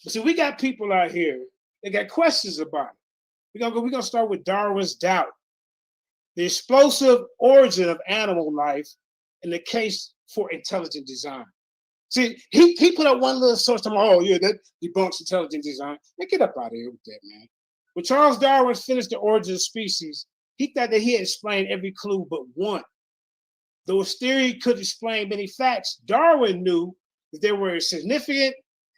But see, we got people out here, they got questions about it. We're gonna start with Darwin's doubt. The explosive origin of animal life in the case for intelligent design. See, he put up one little source. Oh, yeah, that debunks intelligent design. Man, get up out of here with that, man. When Charles Darwin finished The Origin of Species, he thought that he had explained every clue but one. Though his theory could explain many facts, Darwin knew that there were a significant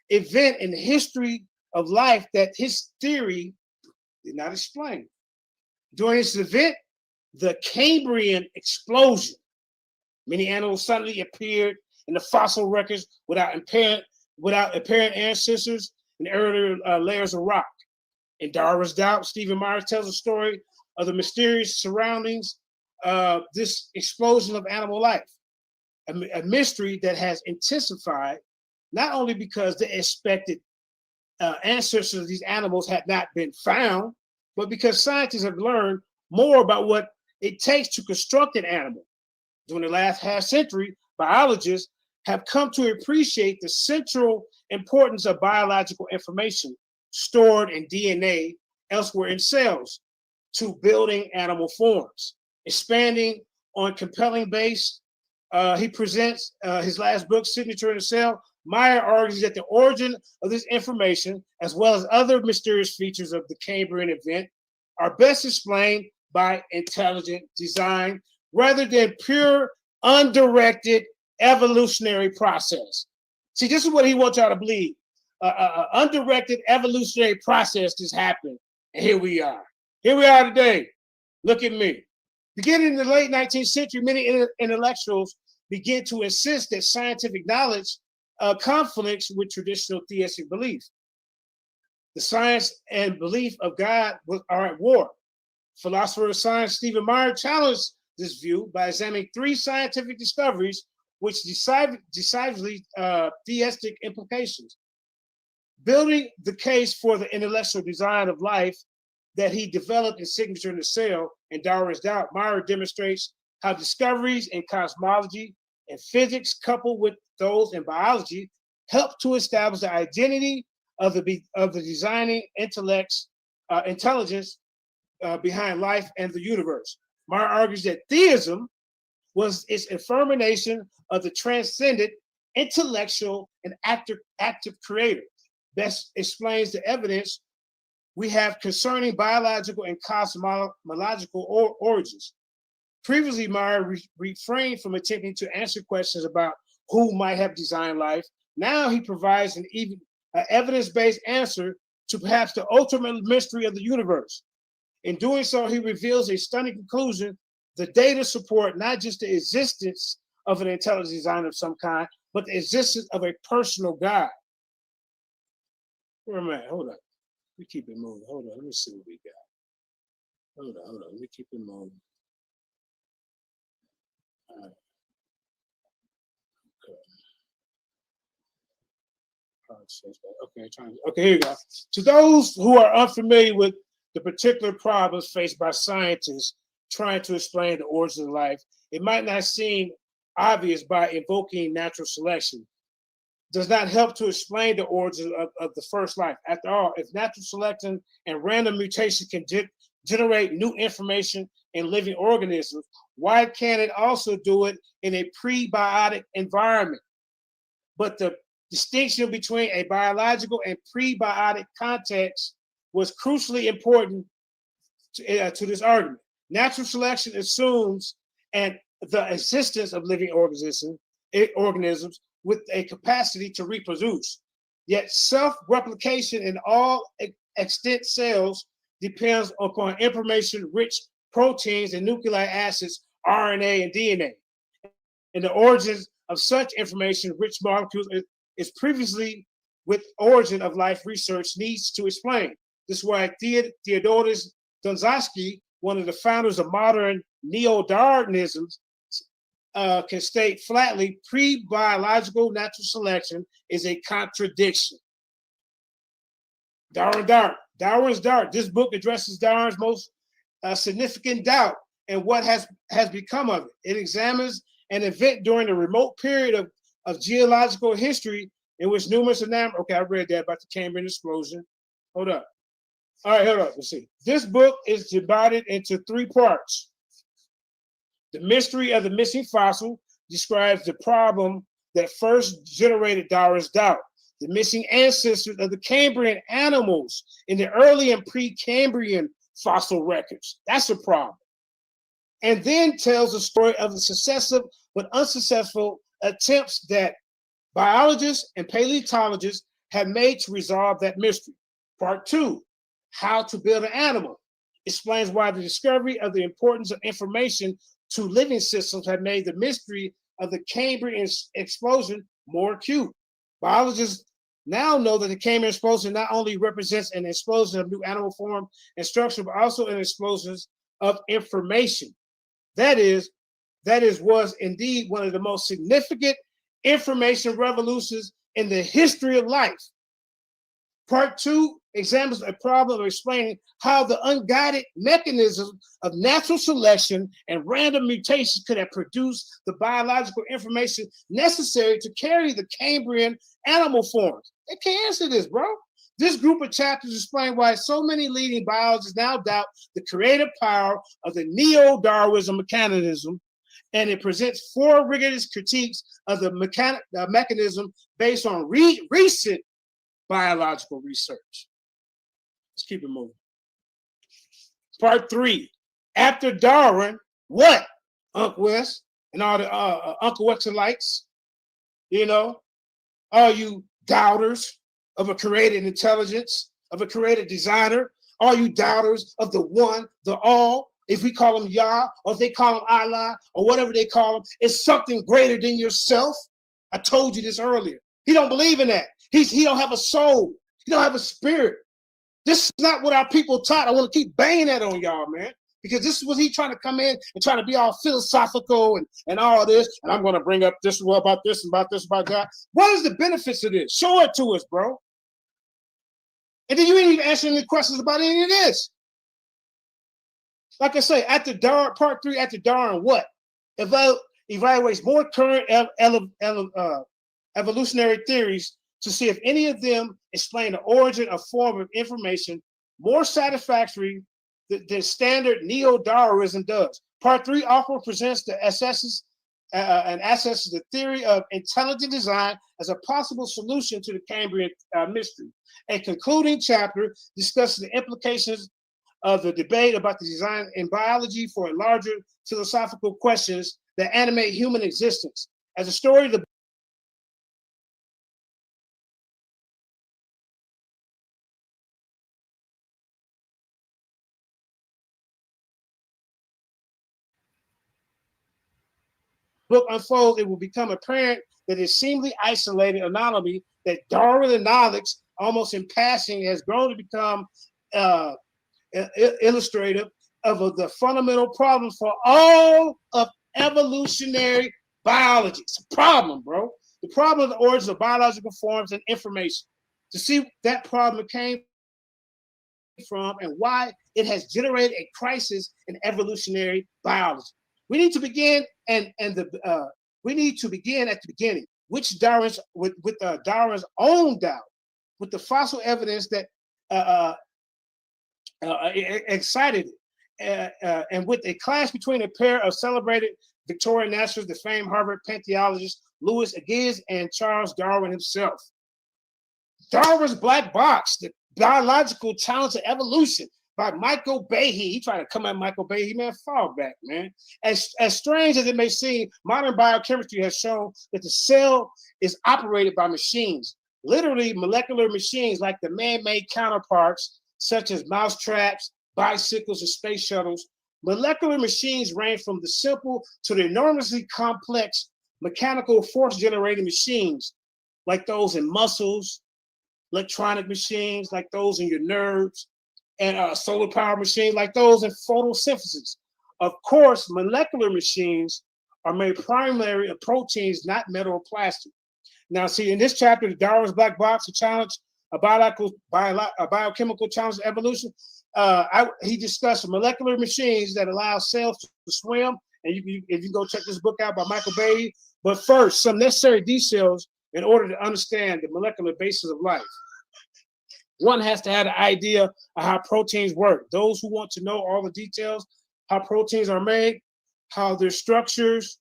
event in the history of life that his theory did not explain. During this event, the Cambrian explosion, many animals suddenly appeared in the fossil records without apparent ancestors in earlier layers of rock. In Darwin's Doubt, Stephen Myers tells a story of the mysterious surroundings of this explosion of animal life, a mystery that has intensified not only because the expected ancestors of these animals had not been found, but because scientists have learned more about what it takes to construct an animal. During the last half century, biologists have come to appreciate the central importance of biological information stored in DNA elsewhere in cells to building animal forms. Expanding on compelling base, he presents his last book, Signature in the Cell. Meyer argues that the origin of this information, as well as other mysterious features of the Cambrian event, are best explained by intelligent design rather than pure, undirected evolutionary process. See, this is what he wants y'all to believe. Undirected evolutionary process just happened, and here we are. Here we are today. Look at me. Beginning in the late 19th century, many intellectuals began to insist that scientific knowledge conflicts with traditional theistic belief. The science and belief of God are at war. Philosopher of science Stephen Meyer challenged this view by examining 3 scientific discoveries which decisively theistic implications. Building the case for the intellectual design of life that he developed in Signature in the Cell and Darwin's Doubt, Meyer demonstrates how discoveries in cosmology and physics, coupled with those in biology, help to establish the identity of the designing intelligence behind life and the universe. Meyer argues that theism was its affirmation of the transcendent, intellectual, and active creator. Best explains the evidence we have concerning biological and cosmological origins. Previously, Meyer refrained from attempting to answer questions about who might have designed life. Now he provides an even evidence-based answer to perhaps the ultimate mystery of the universe. In doing so, he reveals a stunning conclusion. The data support not just the existence of an intelligent design of some kind, but the existence of a personal God. Where am I? Hold on. We keep it moving. Hold on. Let me see what we got. Hold on. Let me keep it moving. All right. Okay, here you go. To those who are unfamiliar with the particular problems faced by scientists trying to explain the origin of life, it might not seem obvious by invoking natural selection. Does not help to explain the origin of the first life. After all, if natural selection and random mutation can generate new information in living organisms, why can't it also do it in a prebiotic environment? But the distinction between a biological and prebiotic context was crucially important to this argument. Natural selection assumes the existence of living organisms with a capacity to reproduce. Yet self-replication in all extant cells depends upon information-rich proteins and nucleic acids, RNA and DNA. And the origins of such information-rich molecules is previously with origin of life research needs to explain. This is why Theodoros Donskoy, one of the founders of modern neo-Darwinism, can state flatly, pre-biological natural selection is a contradiction. Darwin's doubt. This book addresses Darwin's most significant doubt and what has become of it. It examines an event during the remote period of geological history in which numerous anomalies. Okay, I read that about the Cambrian explosion. Hold up. All right, hold up. Let's see. This book is divided into 3 parts. The mystery of the missing fossil describes the problem that first generated Darwin's doubt. The missing ancestors of the Cambrian animals in the early and pre-Cambrian fossil records. That's a problem. And then tells the story of the successive but unsuccessful attempts that biologists and paleontologists have made to resolve that mystery. Part 2, how to build an animal, explains why the discovery of the importance of information to living systems have made the mystery of the Cambrian explosion more acute. Biologists now know that the Cambrian explosion not only represents an explosion of new animal form and structure, but also an explosion of information. That was indeed one of the most significant information revolutions in the history of life. Part 2 examines a problem of explaining how the unguided mechanism of natural selection and random mutation could have produced the biological information necessary to carry the Cambrian animal forms. They can't answer this, bro. This group of chapters explain why so many leading biologists now doubt the creative power of the neo-Darwinism mechanism, and it presents 4 rigorous critiques of the mechanism based on recent biological research. Let's keep it moving. Part 3, After Darwin, what? Uncle West and all the Uncle Wexelites, you know, all you doubters of a created intelligence, of a created designer, all you doubters of the one, the all, if we call him Yah, or if they call him Allah, or whatever they call him, it's something greater than yourself. I told you this earlier. He don't believe in that. He don't have a soul. He don't have a spirit. This is not what our people taught. I want to keep banging that on y'all, man, because this is what he trying to come in and trying to be all philosophical and all this. And I'm going to bring up this about this and about this about that. What is the benefits of this? Show it to us, bro. And then you ain't even answering any questions about any of this. Like I say, after Darwin, part 3, after Darwin, what? Evaluates more current evolutionary theories to see if any of them explain the origin or form of information more satisfactory than standard neo-Darwinism does. Part 3 also presents the assesses the theory of intelligent design as a possible solution to the Cambrian mystery. A concluding chapter discusses the implications of the debate about the design in biology for larger philosophical questions that animate human existence. As a story, the book unfolds, it will become apparent that this seemingly isolated anomaly that Darwin knowledge, almost in passing, has grown to become illustrative of the fundamental problem for all of evolutionary biology. It's a problem, bro. The problem of the origins of biological forms and information. To see that problem came from and why it has generated a crisis in evolutionary biology. We need to begin we need to begin at the beginning, which Darwin's with Darwin's own doubt, with the fossil evidence that excited it, and with a clash between a pair of celebrated Victorian naturalists, the famed Harvard paleontologist Louis Agassiz and Charles Darwin himself. Darwin's Black Box, the biological challenge of evolution, by Michael Behe. He tried to come at Michael Behe, man, fall back, man. As strange as it may seem, modern biochemistry has shown that the cell is operated by machines, literally molecular machines like the man-made counterparts, such as mouse traps, bicycles, and space shuttles. Molecular machines range from the simple to the enormously complex mechanical force-generating machines, like those in muscles, electronic machines, like those in your nerves, and solar power machines like those in photosynthesis. Of course, molecular machines are made primarily of proteins, not metal or plastic. Now, see, in this chapter, the Darwin's Black Box, a biochemical challenge of evolution, he discussed molecular machines that allow cells to swim. And if you go check this book out by Michael Behe. But first, some necessary details in order to understand the molecular basis of life. One has to have an idea of how proteins work. Those who want to know all the details, how proteins are made, how their structures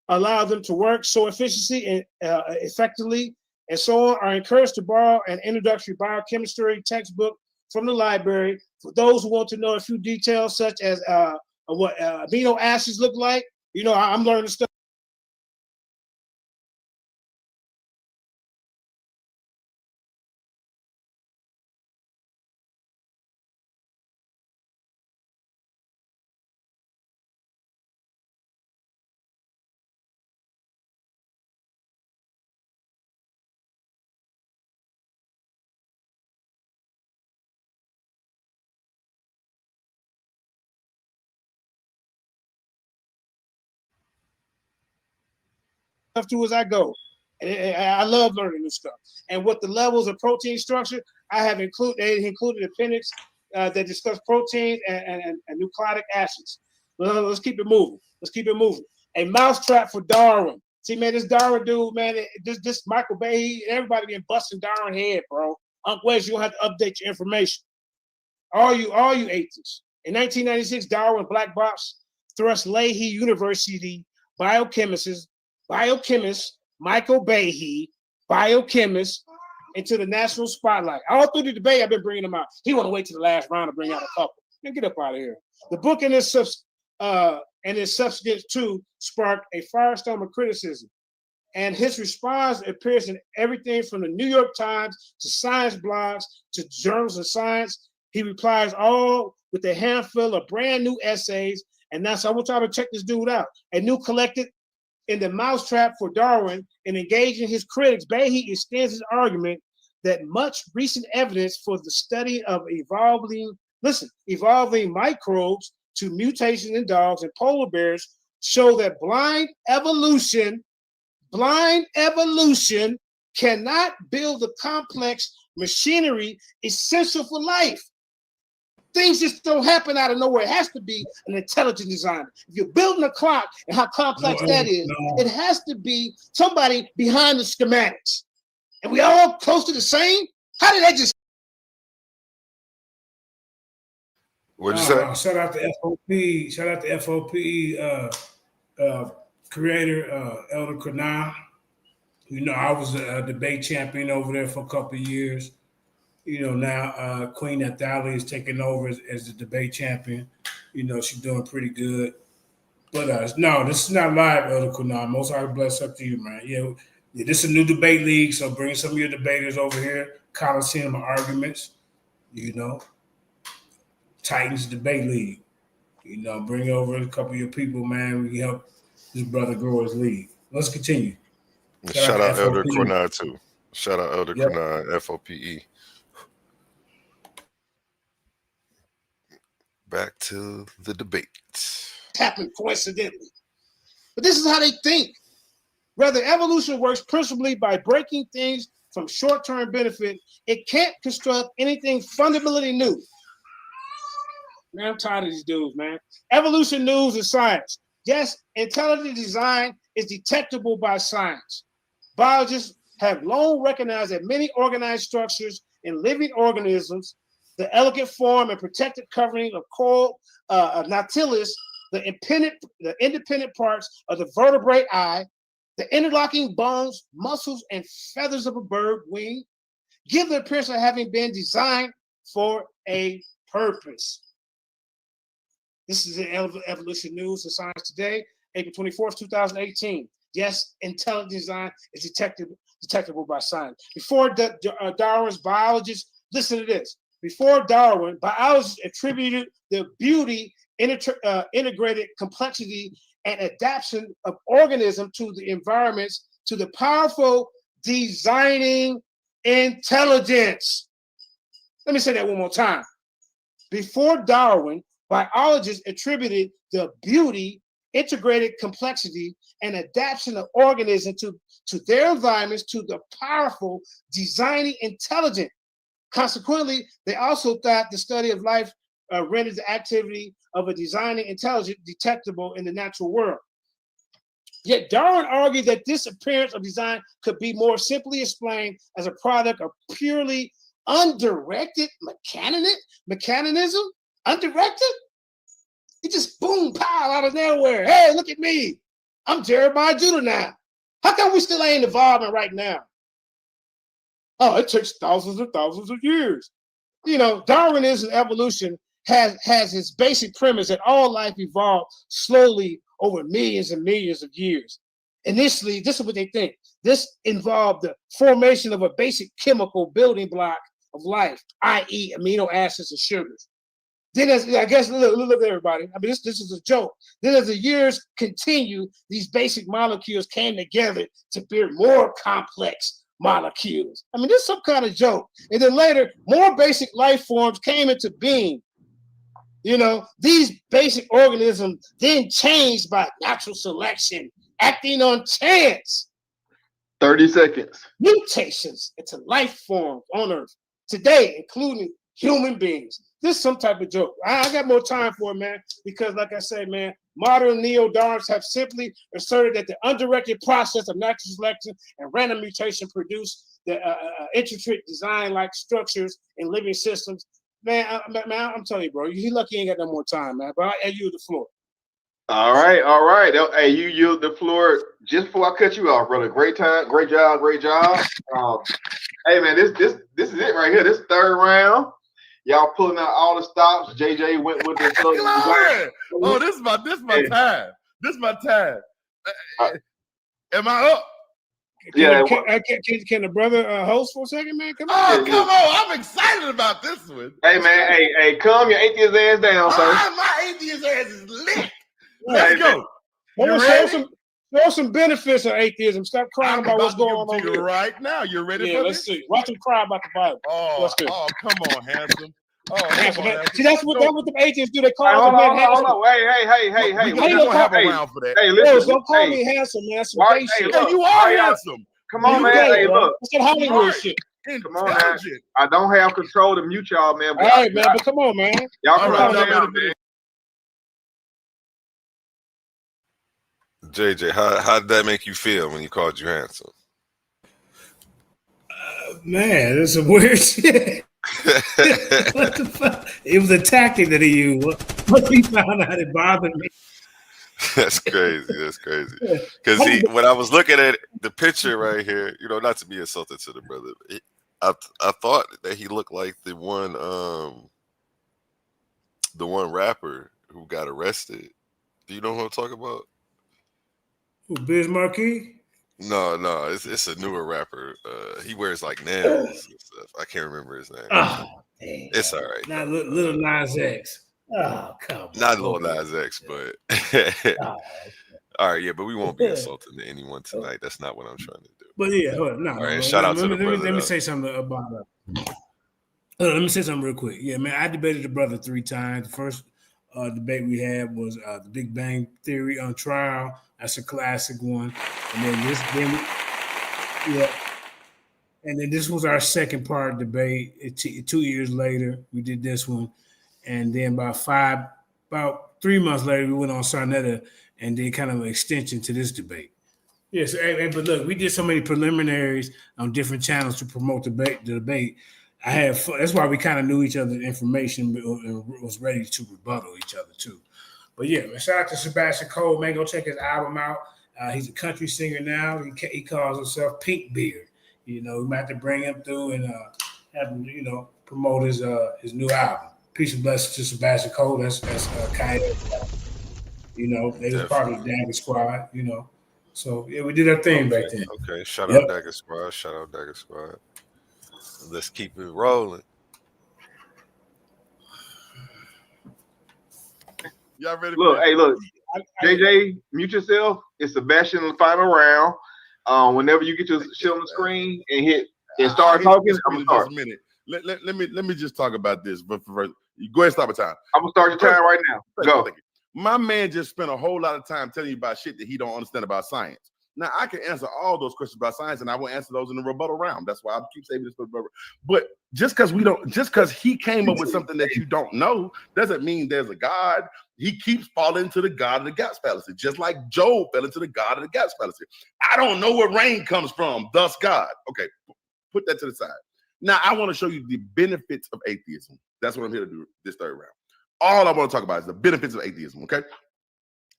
allow them to work so efficiently and effectively, and so on, are encouraged to borrow an introductory biochemistry textbook from the library. For those who want to know a few details, such as what amino acids look like, you know, I'm learning stuff. To as I go. And I love learning this stuff. And with the levels of protein structure, I have included appendix that discuss proteins and nucleic acids. Let's keep it moving. Let's keep it moving. A mousetrap for Darwin. See, man, this Darwin dude, man, this Michael Behe, everybody been busting Darwin head, bro. Uncle Wes, you're gonna have to update your information. All you atheists. In 1996, Darwin Black Box thrust Leahy University biochemist Michael Behe, biochemist, into the national spotlight. All through the debate, I've been bringing him out. He want to wait to the last round to bring out a couple. Man, get up out of here. The book and its substance too sparked a firestorm of criticism, and his response appears in everything from the New York Times to science blogs to journals of science. He replies all with a handful of brand new essays, and that's I want y'all to check this dude out. A new collected in the mousetrap for Darwin and engaging his critics. Behe extends his argument that much recent evidence for the study of evolving microbes to mutations in dogs and polar bears show that blind evolution cannot build the complex machinery essential for life. Things just don't happen out of nowhere. It has to be an intelligent designer. If you're building a clock and how complex that is, it has to be somebody behind the schematics. And we all close to the same? How did that just... What'd you say? Shout out to FOP. Shout out to FOP creator, Elder Kranai. You know, I was a debate champion over there for a couple of years. You know, now Queen Athalia is taking over as the debate champion. You know, she's doing pretty good. But no, this is not live, Elder Kranai. Most High bless up to you, man. Yeah, this is a new debate league, so bring some of your debaters over here, Coliseum arguments, you know. Titans Debate League. You know, bring over a couple of your people, man. We can help this brother grow his league. Let's continue. Shout out Elder Kranai, too. Shout out Elder Kranai, FOPE. Back to the debate. Happened coincidentally. But this is how they think. Rather, evolution works principally by breaking things from short-term benefit. It can't construct anything fundamentally new. Man, I'm tired of these dudes, man. Evolution news is science. Yes, intelligent design is detectable by science. Biologists have long recognized that many organized structures in living organisms, the elegant form and protected covering of coral nautilus, the independent parts of the vertebrate eye, the interlocking bones, muscles, and feathers of a bird wing, give the appearance of having been designed for a purpose. This is in Evolution News and Science Today, April 24th, 2018. Yes, intelligent design is detectable by science. Before Darwin's biologists, listen to this. Before Darwin, biologists attributed the beauty, integrated complexity, and adaptation of organisms to the environments to the powerful designing intelligence. Let me say that one more time. Before Darwin, biologists attributed the beauty, integrated complexity, and adaptation of organisms to their environments to the powerful designing intelligence. Consequently, they also thought the study of life rendered the activity of a designing intelligence detectable in the natural world. Yet Darwin argued that this appearance of design could be more simply explained as a product of purely undirected mechanism. Undirected? It just boom, pow, out of nowhere. Hey, look at me. I'm Jeremiah Judah now. How come we still ain't evolving right now? Oh, it takes thousands and thousands of years. You know, Darwinism evolution has its basic premise that all life evolved slowly over millions and millions of years. Initially, this is what they think. This involved the formation of a basic chemical building block of life, i.e. amino acids and sugars. Then, I guess, look everybody. I mean, this is a joke. Then as the years continue, these basic molecules came together to build more complex molecules. I mean, this is some kind of joke. And then later, more basic life forms came into being. You know, these basic organisms then changed by natural selection, acting on chance. 30 seconds. Mutations into life forms on Earth today, including human beings. This is some type of joke. I got more time for it, man, because like I said, man, modern neo-Darwinists have simply asserted that the undirected process of natural selection and random mutation produce the intricate design-like structures in living systems. Man, I'm telling you, bro, you lucky you ain't got no more time, man, but I yield the floor. All right. Hey, you yield the floor just before I cut you off, brother. Great time, great job. Hey, man, this is it right here. This third round. Y'all pulling out all the stops. JJ went with the Oh, this is my time. This is my time. Am I up? Can the brother host for a second, man? Come on. Oh, come on. I'm excited about this one. Hey, man. Hey, calm your atheist ass down, sir. My atheist ass is lit. Let's go. Show some benefits of atheism. Stop crying about what's going on over here. Right now. You ready for let's this? see. Watch him cry about the Bible. Oh, come on, handsome. Oh, handsome. Come on, See, that's what the atheists do. They call hold man handsome. on. Hey. We're gonna have a round for that. Hey, listen. Don't call me handsome, man. That's some gay shit. You are handsome. Come on, man. Hey, look. That's that Hollywood shit. Come on, man. I don't have control to mute y'all, man. All right, man. But come on, man. Y'all come on down, man. JJ, how did that make you feel when he called you handsome? Man, that's some weird shit. What the fuck? It was a tactic that he used. Once he found out it bothered me. That's crazy. Because when I was looking at the picture right here, not to be insulted to the brother, I thought that he looked like the one rapper who got arrested. Do you know who I'm talking about? Who, Biz Markie? No, it's a newer rapper. He wears like nails and stuff. I can't remember his name. Oh, dang. It's all right. Not Little Nas X. Oh, come on. Not Lil Nas X, but all right, yeah, but we won't be insulting to anyone tonight. That's not what I'm trying to do. But yeah, no. All right, shout out to the brother. Let me say something about let me say something real quick. Yeah, man, I debated the brother 3 times. The first debate we had was the Big Bang Theory on trial. That's a classic one. And then this was our second part debate. 2 years later, we did this one. And then about 3 months later, we went on Sarnetta and did kind of an extension to this debate. Yes, but look, we did so many preliminaries on different channels to promote the debate. I had fun. That's why we kind of knew each other's information and was ready to rebuttal each other too. But yeah, shout out to Sebastian Cole. Man, go check his album out. He's a country singer now. He calls himself Pink Beard. We might have to bring him through and have him, promote his new album. Peace and blessings to Sebastian Cole. That's kind of, they was part of the Dagger Squad. So yeah, we did our thing back then. Okay, shout out Dagger Squad. Let's keep it rolling. Y'all ready? Look, JJ, mute yourself. It's Sebastian in the final round. Whenever you get your shit on the screen and hit and start talking, I'm gonna start. Just a minute. Let me just talk about this. But first, go ahead and stop the time. I'm gonna start your time right now. Go. My man just spent a whole lot of time telling you about shit that he don't understand about science. Now, I can answer all those questions about science, and I will answer those in the rebuttal round. That's why I keep saving this for the rebuttal. But just because he came up with something that you don't know, doesn't mean there's a God. He keeps falling into the God of the gaps fallacy, just like Job fell into the God of the gaps fallacy. I don't know where rain comes from, thus God. Okay, put that to the side. Now, I want to show you the benefits of atheism. That's what I'm here to do this third round. All I want to talk about is the benefits of atheism, okay?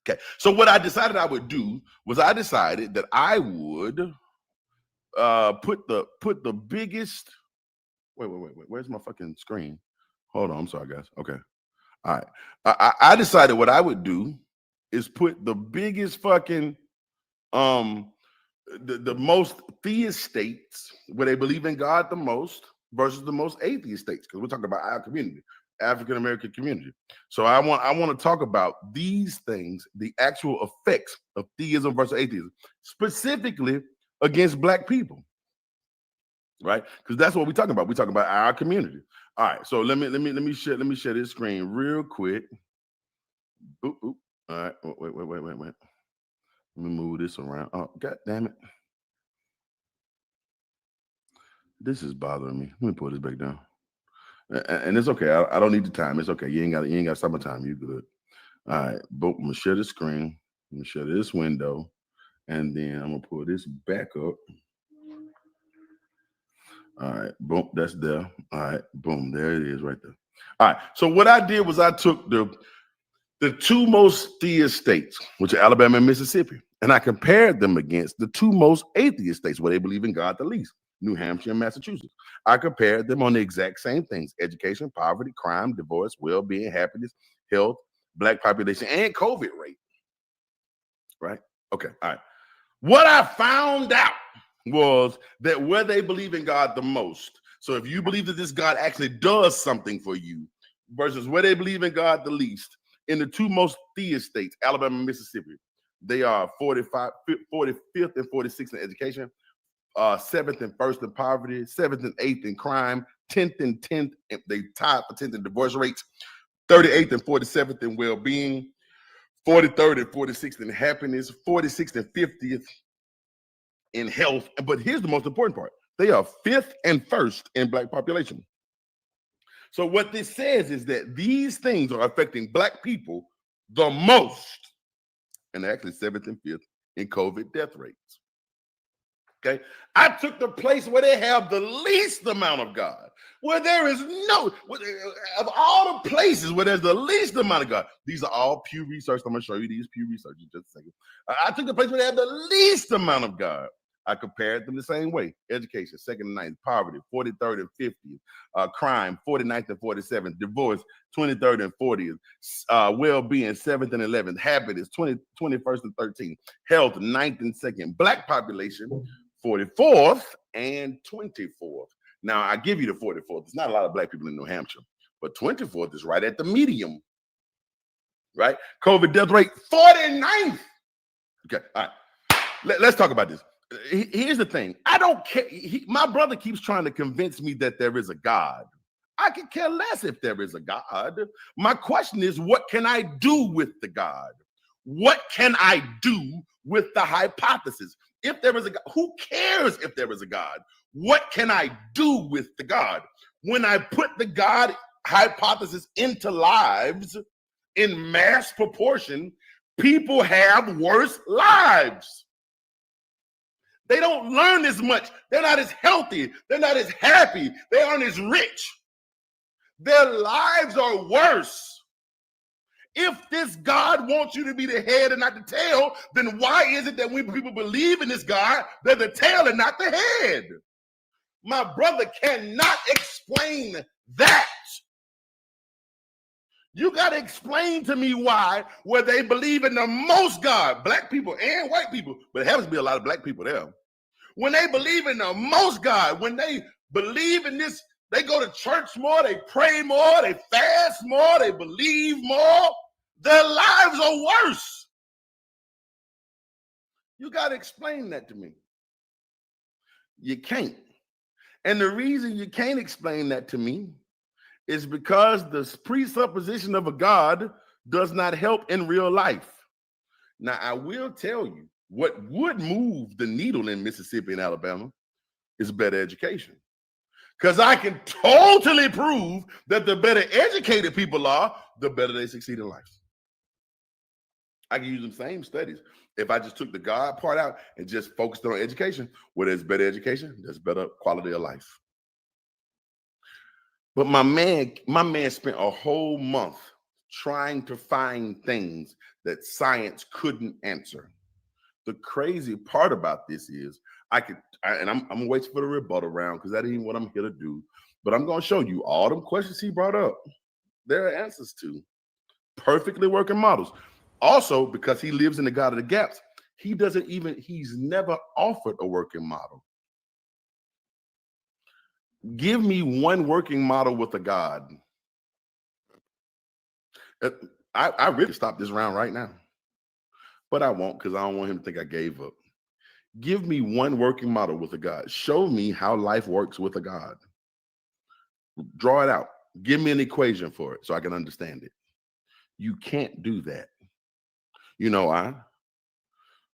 Okay, so what I decided I would do was I decided that I would put the biggest. Wait. Where's my fucking screen? Hold on. I'm sorry, guys. Okay. All right. I decided what I would do is put the biggest fucking the most theist states where they believe in God the most versus the most atheist states, because we're talking about our community. African American community. So I want to talk about these things, the actual effects of theism versus atheism, specifically against Black people, right? Because that's what we're talking about. We're talking about our community. All right. So let me share this screen real quick. Boop, boop. All right. Wait. Let me move this around. Oh, God damn it! This is bothering me. Let me put this back down. And it's okay. I don't need the time. It's okay. You ain't got to stop my time. You good. All right. Boom. I'm gonna share the screen. I'm gonna share this window, and then I'm gonna pull this back up. All right. Boom. That's there. All right. Boom. There it is, right there. All right. So what I did was I took the two most theist states, which are Alabama and Mississippi, and I compared them against the two most atheist states where they believe in God the least, New Hampshire, and Massachusetts. I compared them on the exact same things: education, poverty, crime, divorce, well-being, happiness, health, black population, and COVID rate. Right? Okay, all right. What I found out was that where they believe in God the most, so if you believe that this God actually does something for you, versus where they believe in God the least, in the two most theist states, Alabama and Mississippi, they are 45th and 46th in education, 7th and 1st in poverty, 7th and 8th in crime, 10th and 10th, they tied for 10th in divorce rates, 38th and 47th in well-being, 43rd and 46th in happiness, 46th and 50th in health. But here's the most important part. They are 5th and 1st in black population. So what this says is that these things are affecting black people the most, and actually 7th and 5th in COVID death rates. Okay, I took the place where they have the least amount of God, where there is no, of all the places where there's the least amount of God. These are all Pew Research. I'm going to show you these Pew Research in just a second. I took the place where they have the least amount of God. I compared them the same way. Education, 2nd and 9th, poverty, 43rd and 50th, crime, 49th and 47th, divorce, 23rd and 40th, well-being, 7th and 11th, happiness, 21st and 13th, health, 9th and 2nd, black population, 44th and 24th. Now, I give you the 44th. There's not a lot of black people in New Hampshire, but 24th is right at the medium, right? COVID death rate, 49th. Okay, all right. Let's talk about this. Here's the thing. I don't care. My brother keeps trying to convince me that there is a God. I could care less if there is a God. My question is, what can I do with the God? What can I do with the hypothesis? If there is a God, who cares if there is a God? What can I do with the God? When I put the God hypothesis into lives in mass proportion, people have worse lives. They don't learn as much. They're not as healthy. They're not as happy. They aren't as rich. Their lives are worse. If this God wants you to be the head and not the tail, then why is it that when people believe in this God, they're the tail and not the head? My brother cannot explain that. You got to explain to me why, where they believe in the most God, black people and white people, but it happens to be a lot of black people there. When they believe in the most God, when they believe in this, they go to church more, they pray more, they fast more, they believe more, their lives are worse. You got to explain that to me. You can't. And the reason you can't explain that to me is because the presupposition of a God does not help in real life. Now, I will tell you what would move the needle in Mississippi and Alabama is better education. Because I can totally prove that the better educated people are, the better they succeed in life. I can use the same studies. If I just took the God part out and just focused on education, where there's better education, there's better quality of life. But my man spent a whole month trying to find things that science couldn't answer. The crazy part about this is I'm waiting for the rebuttal round because that ain't what I'm here to do. But I'm going to show you all them questions he brought up. There are answers to perfectly working models. Also, because he lives in the God of the gaps, he's never offered a working model. Give me one working model with a God. I really stop this round right now, but I won't because I don't want him to think I gave up. Give me one working model with a God. Show me how life works with a God. Draw it out. Give me an equation for it so I can understand it. You can't do that. You know why?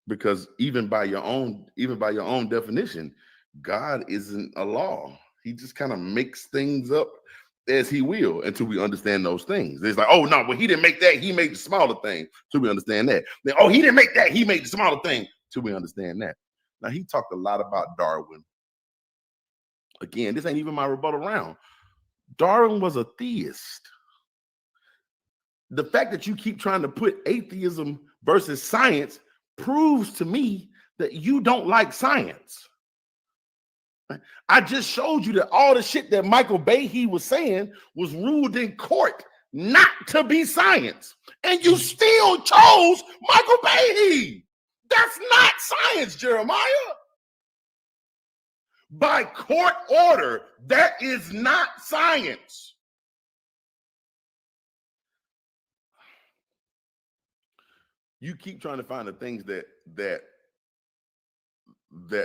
Because even by your own definition, God isn't a law. He just kind of makes things up as he will until we understand those things. It's like, oh no, well, he didn't make that, he made the smaller thing till we understand that. Then, oh, he didn't make that, he made the smaller thing till we understand that. Now, he talked a lot about Darwin. Again, this ain't even my rebuttal round. Darwin was a theist. The fact that you keep trying to put atheism versus science proves to me that you don't like science. I just showed you that all the shit that Michael Behe was saying was ruled in court not to be science. And you still chose Michael Behe. That's not science, Jeremiah. By court order, that is not science. You keep trying to find the things that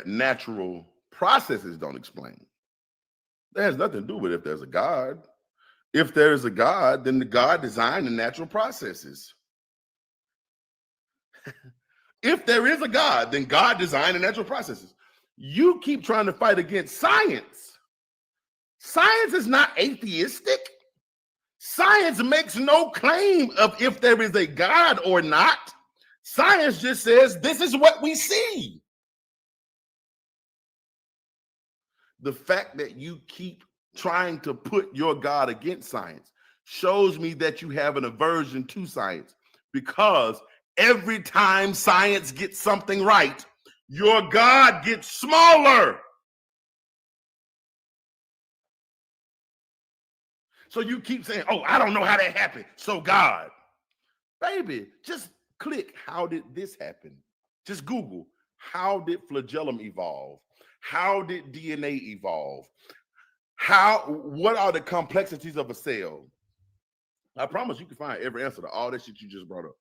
natural processes don't explain. That has nothing to do with if there's a God. If there is a God, then the God designed the natural processes. If there is a God, then God designed the natural processes. You keep trying to fight against science. Science is not atheistic. Science makes no claim of if there is a God or not. Science just says this is what we see. The fact that you keep trying to put your God against science shows me that you have an aversion to science, because every time science gets something right, your God gets smaller. So you keep saying, oh, I don't know how that happened. So God, baby, just click, how did this happen? Just Google, how did flagellum evolve? How did DNA evolve? What are the complexities of a cell? I promise you can find every answer to all that shit you just brought up.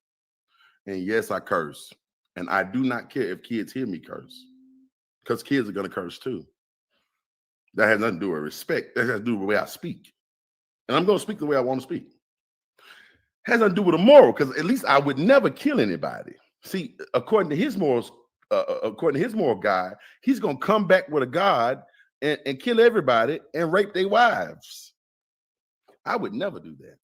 And yes, I curse. And I do not care if kids hear me curse, because kids are going to curse too. That has nothing to do with respect. That has to do with the way I speak. And I'm going to speak the way I want to speak. Has nothing to do with a moral, because at least I would never kill anybody. See, according to his morals, according to his moral guide, he's going to come back with a God and kill everybody and rape their wives. I would never do that.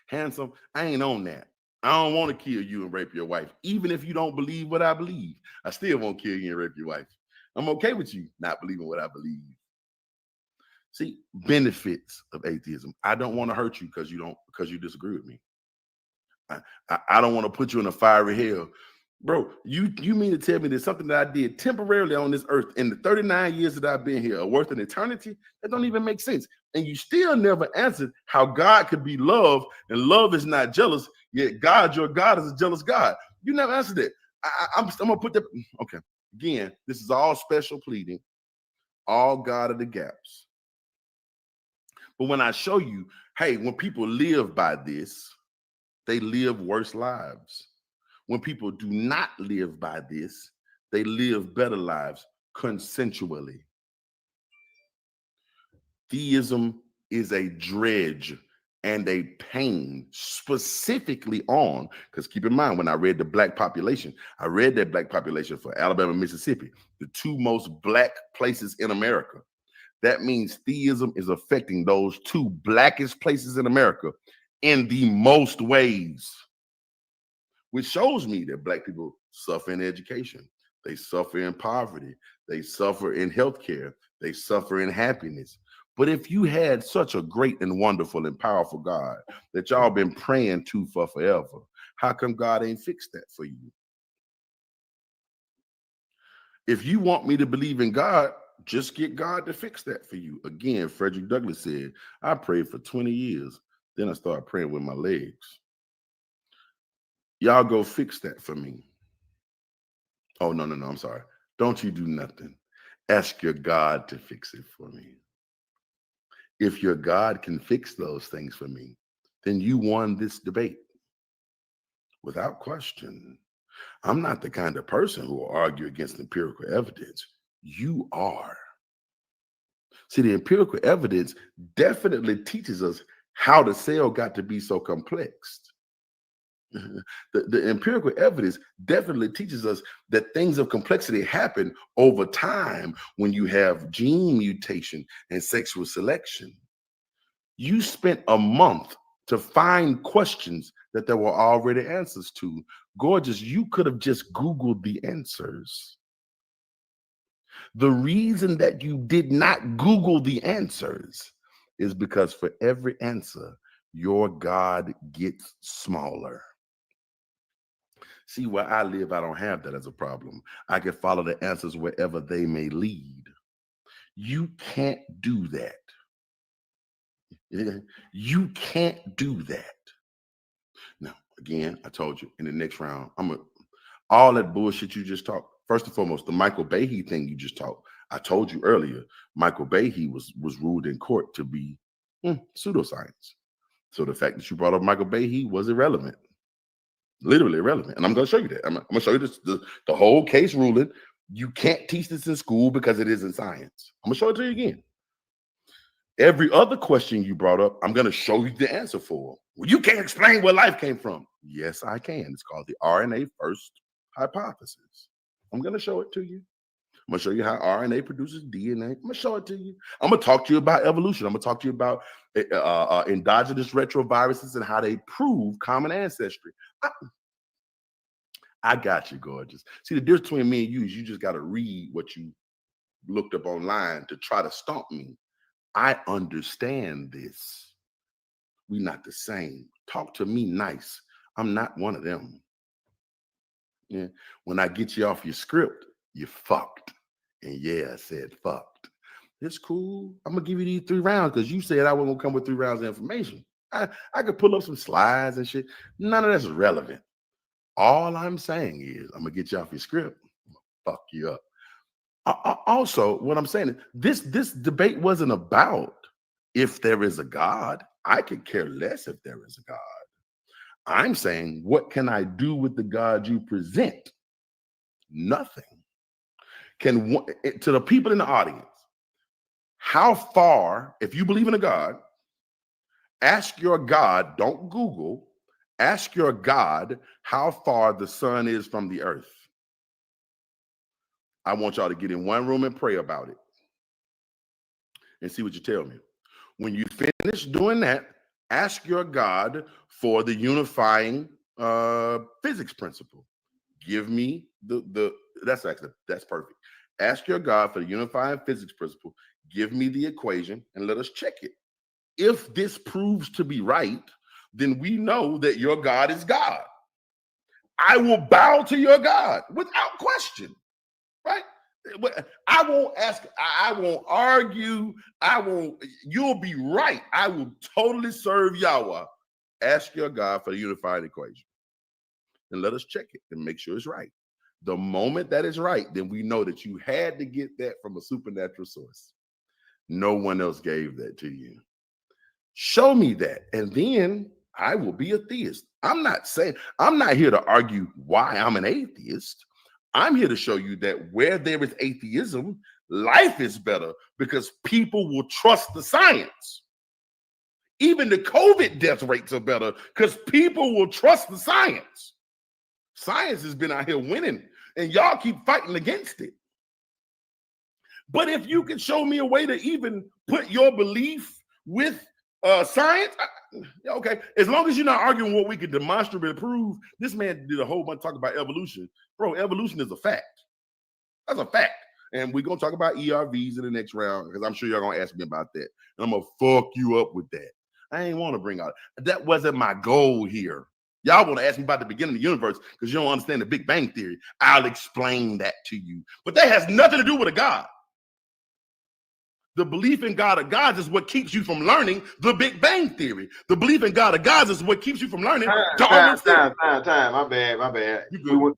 Handsome, I ain't on that. I don't want to kill you and rape your wife. Even if you don't believe what I believe, I still won't kill you and rape your wife. I'm okay with you not believing what I believe. See, benefits of atheism. I don't want to hurt you because you disagree with me. I don't want to put you in a fiery hell. Bro, you mean to tell me that something that I did temporarily on this earth in the 39 years that I've been here are worth an eternity? That don't even make sense. And you still never answered how God could be love, and love is not jealous, yet God, your God, is a jealous God. You never answered it. I'm going to put that. Okay. Again, this is all special pleading, all God of the gaps. But when I show you, hey, when people live by this, they live worse lives. When people do not live by this, they live better lives consensually. Theism is a dredge and a pain specifically on, because keep in mind, when I read the black population, I read that black population for Alabama, Mississippi, the two most black places in America. That means theism is affecting those two blackest places in America in the most ways, which shows me that black people suffer in education. They suffer in poverty. They suffer in healthcare. They suffer in happiness. But if you had such a great and wonderful and powerful God that y'all been praying to for forever, how come God ain't fixed that for you? If you want me to believe in God, just get God to fix that for you. Again, Frederick Douglass said, I prayed for 20 years. Then I started praying with my legs. Y'all go fix that for me. Oh, no, I'm sorry. Don't you do nothing. Ask your God to fix it for me. If your God can fix those things for me, then you won this debate. Without question. I'm not the kind of person who will argue against empirical evidence. You are. See, the empirical evidence definitely teaches us how the cell got to be so complex. The empirical evidence definitely teaches us that things of complexity happen over time when you have gene mutation and sexual selection. You spent a month to find questions that there were already answers to. Gorgeous, you could have just Googled the answers. The reason that you did not Google the answers is because for every answer, your God gets smaller. See, where I live, I don't have that as a problem. I can follow the answers wherever they may lead. You can't do that. You can't do that. Now, again, I told you in the next round, all that bullshit you just talked. First and foremost, the Michael Behe thing you just talked. I told you earlier, Michael Behe was ruled in court to be pseudoscience. So the fact that you brought up Michael Behe was irrelevant, literally irrelevant. And I'm going to show you that. I'm going to show you this, the whole case ruling. You can't teach this in school because it isn't science. I'm going to show it to you again. Every other question you brought up, I'm going to show you the answer for. Well, you can't explain where life came from. Yes, I can. It's called the RNA first hypothesis. I'm going to show it to you. I'm going to show you how RNA produces DNA. I'm going to show it to you. I'm going to talk to you about evolution. I'm going to talk to you about endogenous retroviruses and how they prove common ancestry. I got you, gorgeous. See, the difference between me and you is you just got to read what you looked up online to try to stomp me. I understand this. We're not the same. Talk to me nice. I'm not one of them. Yeah. When I get you off your script, you're fucked. And yeah, I said fucked. It's cool. I'm going to give you these 3 rounds because you said I wasn't going to come with 3 rounds of information. I could pull up some slides and shit. None of that's relevant. All I'm saying is I'm going to get you off your script. Fuck you up. Also, what I'm saying is this debate wasn't about if there is a God. I could care less if there is a God. I'm saying, what can I do with the God you present? Nothing. To the people in the audience, how far, if you believe in a God, ask your God, don't Google, ask your God how far the sun is from the earth. I want y'all to get in one room and pray about it and see what you tell me. When you finish doing that, ask your God for the unifying physics principle. Give me that's perfect. Ask your God for the unifying physics principle. Give me the equation and let us check it. If this proves to be right, then we know that your God is God. I will bow to your God without question. Right? I won't ask, I won't argue, you'll be right. I will totally serve Yahweh. Ask your God for the unified equation. And let us check it and make sure it's right. The moment that is right, then we know that you had to get that from a supernatural source. No one else gave that to you. Show me that, and then I will be a theist. I'm not here to argue why I'm an atheist. I'm here to show you that where there is atheism, life is better because people will trust the science. Even the COVID death rates are better because people will trust the science. Science has been out here winning, and y'all keep fighting against it. But if you can show me a way to even put your belief with science, okay, as long as you're not arguing what we can demonstrably prove. This man did a whole bunch of talk about evolution. Bro, evolution is a fact. That's a fact. And we're going to talk about ERVs in the next round because I'm sure y'all going to ask me about that. And I'm going to fuck you up with that. I ain't want to bring out, that wasn't my goal here. Y'all want to ask me about the beginning of the universe because you don't understand the Big Bang Theory. I'll explain that to you. But that has nothing to do with a God. The belief in God of gods is what keeps you from learning the Big Bang Theory. The belief in God of gods is what keeps you from learning Darwin's theory. Time. My bad.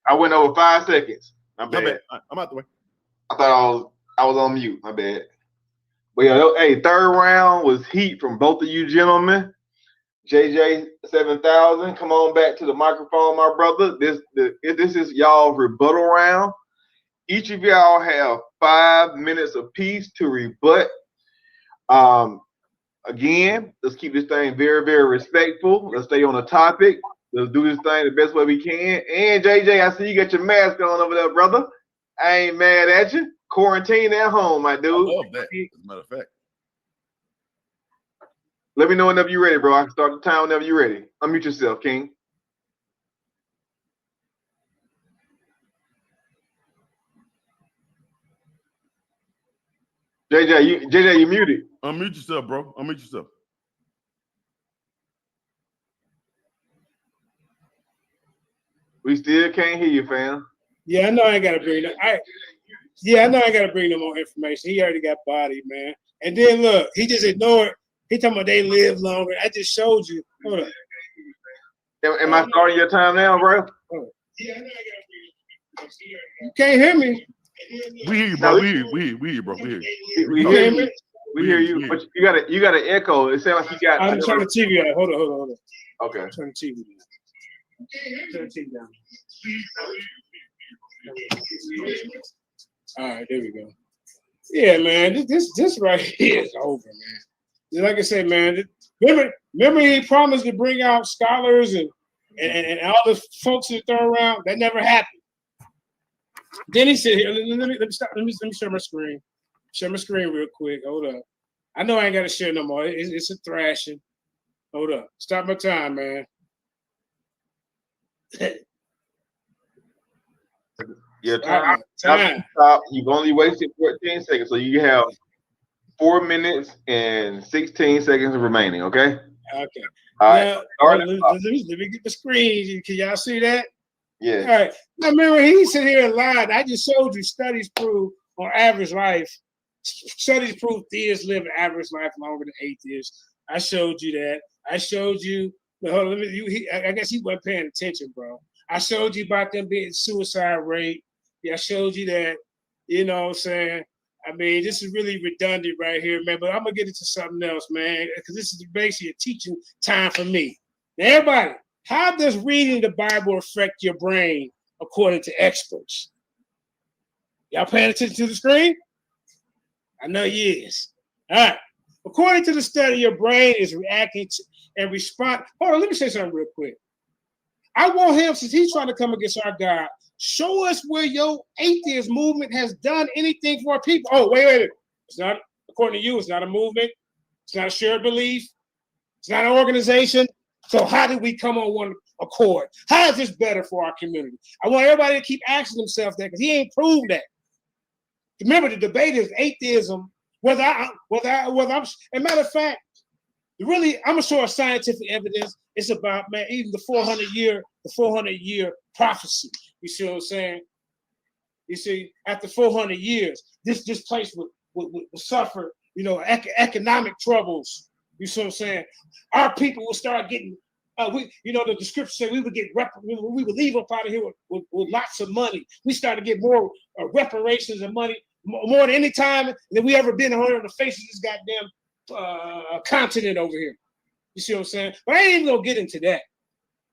I went over 5 seconds. My bad. I'm out the way. I thought I was on mute. My bad. But yeah, hey, 3rd round was heat from both of you gentlemen. JJ 7000, come on back to the microphone, my brother. This is y'all's rebuttal round. Each of y'all have 5 minutes apiece to rebut. Again, let's keep this thing very, very respectful. Let's stay on the topic. Let's do this thing the best way we can. And JJ, I see you got your mask on over there, brother. I ain't mad at you. Quarantine at home, my dude. I love that, as a matter of fact. Let me know whenever you're ready, bro. I can start the time whenever you're ready. Unmute yourself, King. JJ, you muted. Unmute yourself, bro. Unmute yourself. We still can't hear you, fam. Yeah, I know I ain't got to bring that. Yeah, I know I gotta bring no more information. He already got body, man. And then look, he just ignored. He talking about they live longer. I just showed you. Hold up. Am I starting your time now, bro? Yeah, I know I gotta bring. You can't hear me. We hear you, bro. We hear you, bro. We hear you. We hear you. We hear you, but you got an echo. It sounds like you got. I'm turning the TV on. Hold on. Okay. Turn the TV down. Turn the TV down. All right, there we go. Yeah, man, this right here is over, man. Like I said, man, remember he promised to bring out scholars and all the folks that throw around. That never happened. Then he said, "Here, let me stop. Let me share my screen. Share my screen real quick. Hold up. I know I ain't got to share no more. It's a thrashing. Hold up. Stop my time, man." Your time. Stop. You've only wasted 14 seconds, so you have 4 minutes and 16 seconds remaining. Okay. Okay. All right. Let me get the screen. Can y'all see that? Yeah. All right. Now remember, he sit here and lied. I just showed you studies prove on average life. Studies prove theists live an average life longer than atheists. I showed you that. I showed you. Hold on, I guess he wasn't paying attention, bro. I showed you about them being suicide rate. Yeah, I showed you that. You know what I'm saying? I mean, this is really redundant right here, man. But I'm gonna get into something else, man, because this is basically a teaching time for me. Now, everybody, how does reading the Bible affect your brain according to experts? Y'all paying attention to the screen? I know you is. All right. According to the study, your brain is reacting to and respond. Hold on, let me say something real quick. I want him, since he's trying to come against our God, show us where your atheist movement has done anything for our people. Oh, wait. It's not, according to you, it's not a movement. It's not a shared belief. It's not an organization. So how did we come on one accord? How is this better for our community? I want everybody to keep asking themselves that, because he ain't proved that. Remember, the debate is atheism. Whether I'm, as a matter of fact, really, I'm gonna show a scientific evidence. It's about, man, even the 400-year prophecy. You see what I'm saying? You see, after 400 years, this place would suffer, economic troubles. You see what I'm saying? Our people will start getting, the scripture said we would leave up out of here with lots of money. We started to get more reparations and money, more than any time that we ever been on the face of this goddamn continent over here. You see what I'm saying? But I ain't even gonna get into that.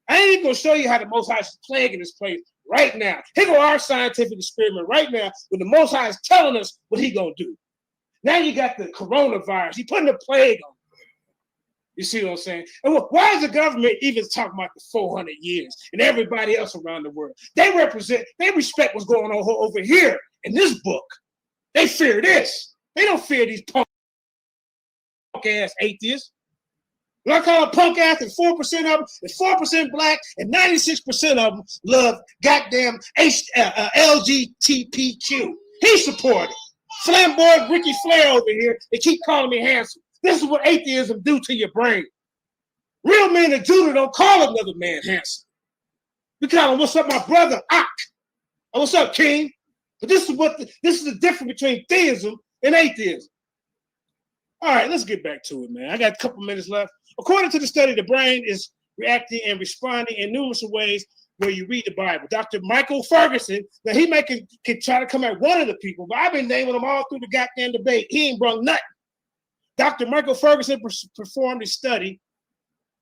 I ain't even gonna show you how the Most High is plaguing this place right now. Here go our scientific experiment right now, when the Most High is telling us what he gonna do. Now you got the coronavirus. He putting a plague on. You see what I'm saying? And why is the government even talking about the 400 years and everybody else around the world? They respect what's going on over here in this book. They fear this. They don't fear these punk ass atheists. When I call them punk ass, and 4% of them is 4% black, and 96% of them love goddamn LGBTQ. He supported. Flamboyant Ricky Flair over here, they keep calling me handsome. This is what atheism do to your brain. Real men of Judah don't call another man handsome. We call him, what's up, my brother, Ak? Oh, what's up, King? But this is the difference between theism and atheism. All right, let's get back to it, man. I got a couple minutes left. According to the study, the brain is reacting and responding in numerous ways where you read the Bible. Dr. Michael Ferguson, now he can try to come at one of the people, but I've been naming them all through the goddamn debate. He ain't brought nothing. Dr. Michael Ferguson performed a study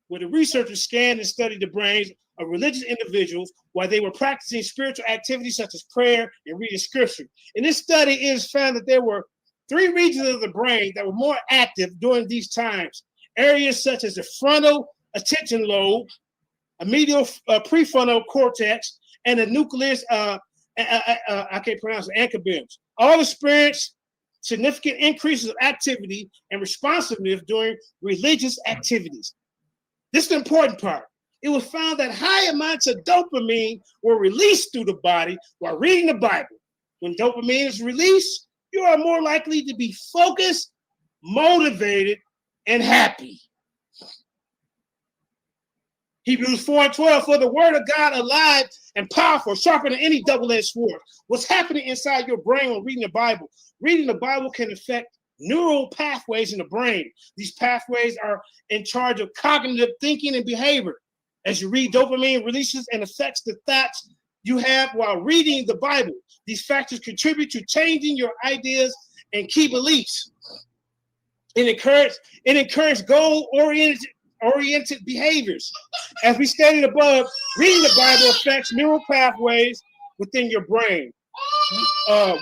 where the researchers scanned and studied the brains of religious individuals while they were practicing spiritual activities such as prayer and reading scripture. In this study, it is found that there were 3 regions of the brain that were more active during these times. Areas such as the frontal attention lobe, a medial prefrontal cortex, and the nucleus, I can't pronounce it, accumbens. All experienced significant increases of activity and responsiveness during religious activities. This is the important part. It was found that high amounts of dopamine were released through the body while reading the Bible. When dopamine is released, you are more likely to be focused, motivated, and happy. Hebrews 4:12, for the word of God alive and powerful, sharper than any double-edged sword. What's happening inside your brain when reading the Bible? Reading the Bible can affect neural pathways in the brain. These pathways are in charge of cognitive thinking and behavior. As you read, dopamine releases and affects the thoughts you have while reading the Bible. These factors contribute to changing your ideas and key beliefs. It encourages goal-oriented behaviors. As we stated above, reading the Bible affects neural pathways within your brain.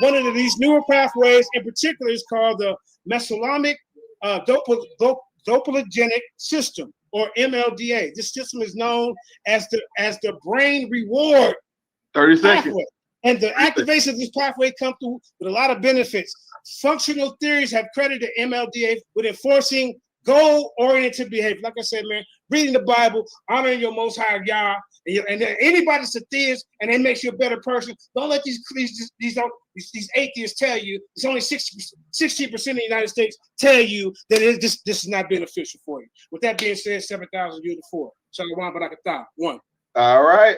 One of these neural pathways in particular is called the mesonomic dopaminergic system, or MLDA. This system is known as the brain reward 30 seconds. pathway. And the activation of this pathway comes through with a lot of benefits. Functional theories have credited MLDA with enforcing goal-oriented behavior. Like I said, man, reading the Bible, honoring your Most High Yah, and anybody that's a theist and it makes you a better person. Don't let these atheists tell you. It's only 60% of the United States tell you that this is not beneficial for you. With that being said, 7,000 years before. Shalom barakatah. One. All right.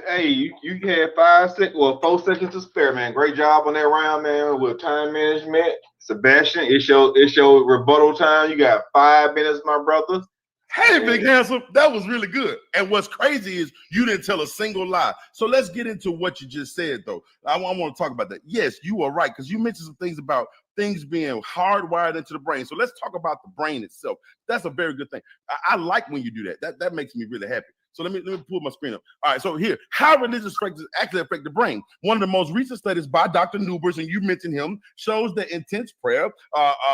Hey, you had 4 seconds to spare, man. Great job on that round, man, with time management. Sebastian, it's your rebuttal time. You got 5 minutes, my brother. Hey, Big Handsome, that was really good. And what's crazy is you didn't tell a single lie. So let's get into what you just said, though. I want to talk about that. Yes, you are right, because you mentioned some things about things being hardwired into the brain. So let's talk about the brain itself. That's a very good thing. I like when you do that. That makes me really happy. So let me pull my screen up. All right, so here, how religious practices actually affect the brain. One of the most recent studies by Dr. Newbers, and you mentioned him, shows that intense prayer,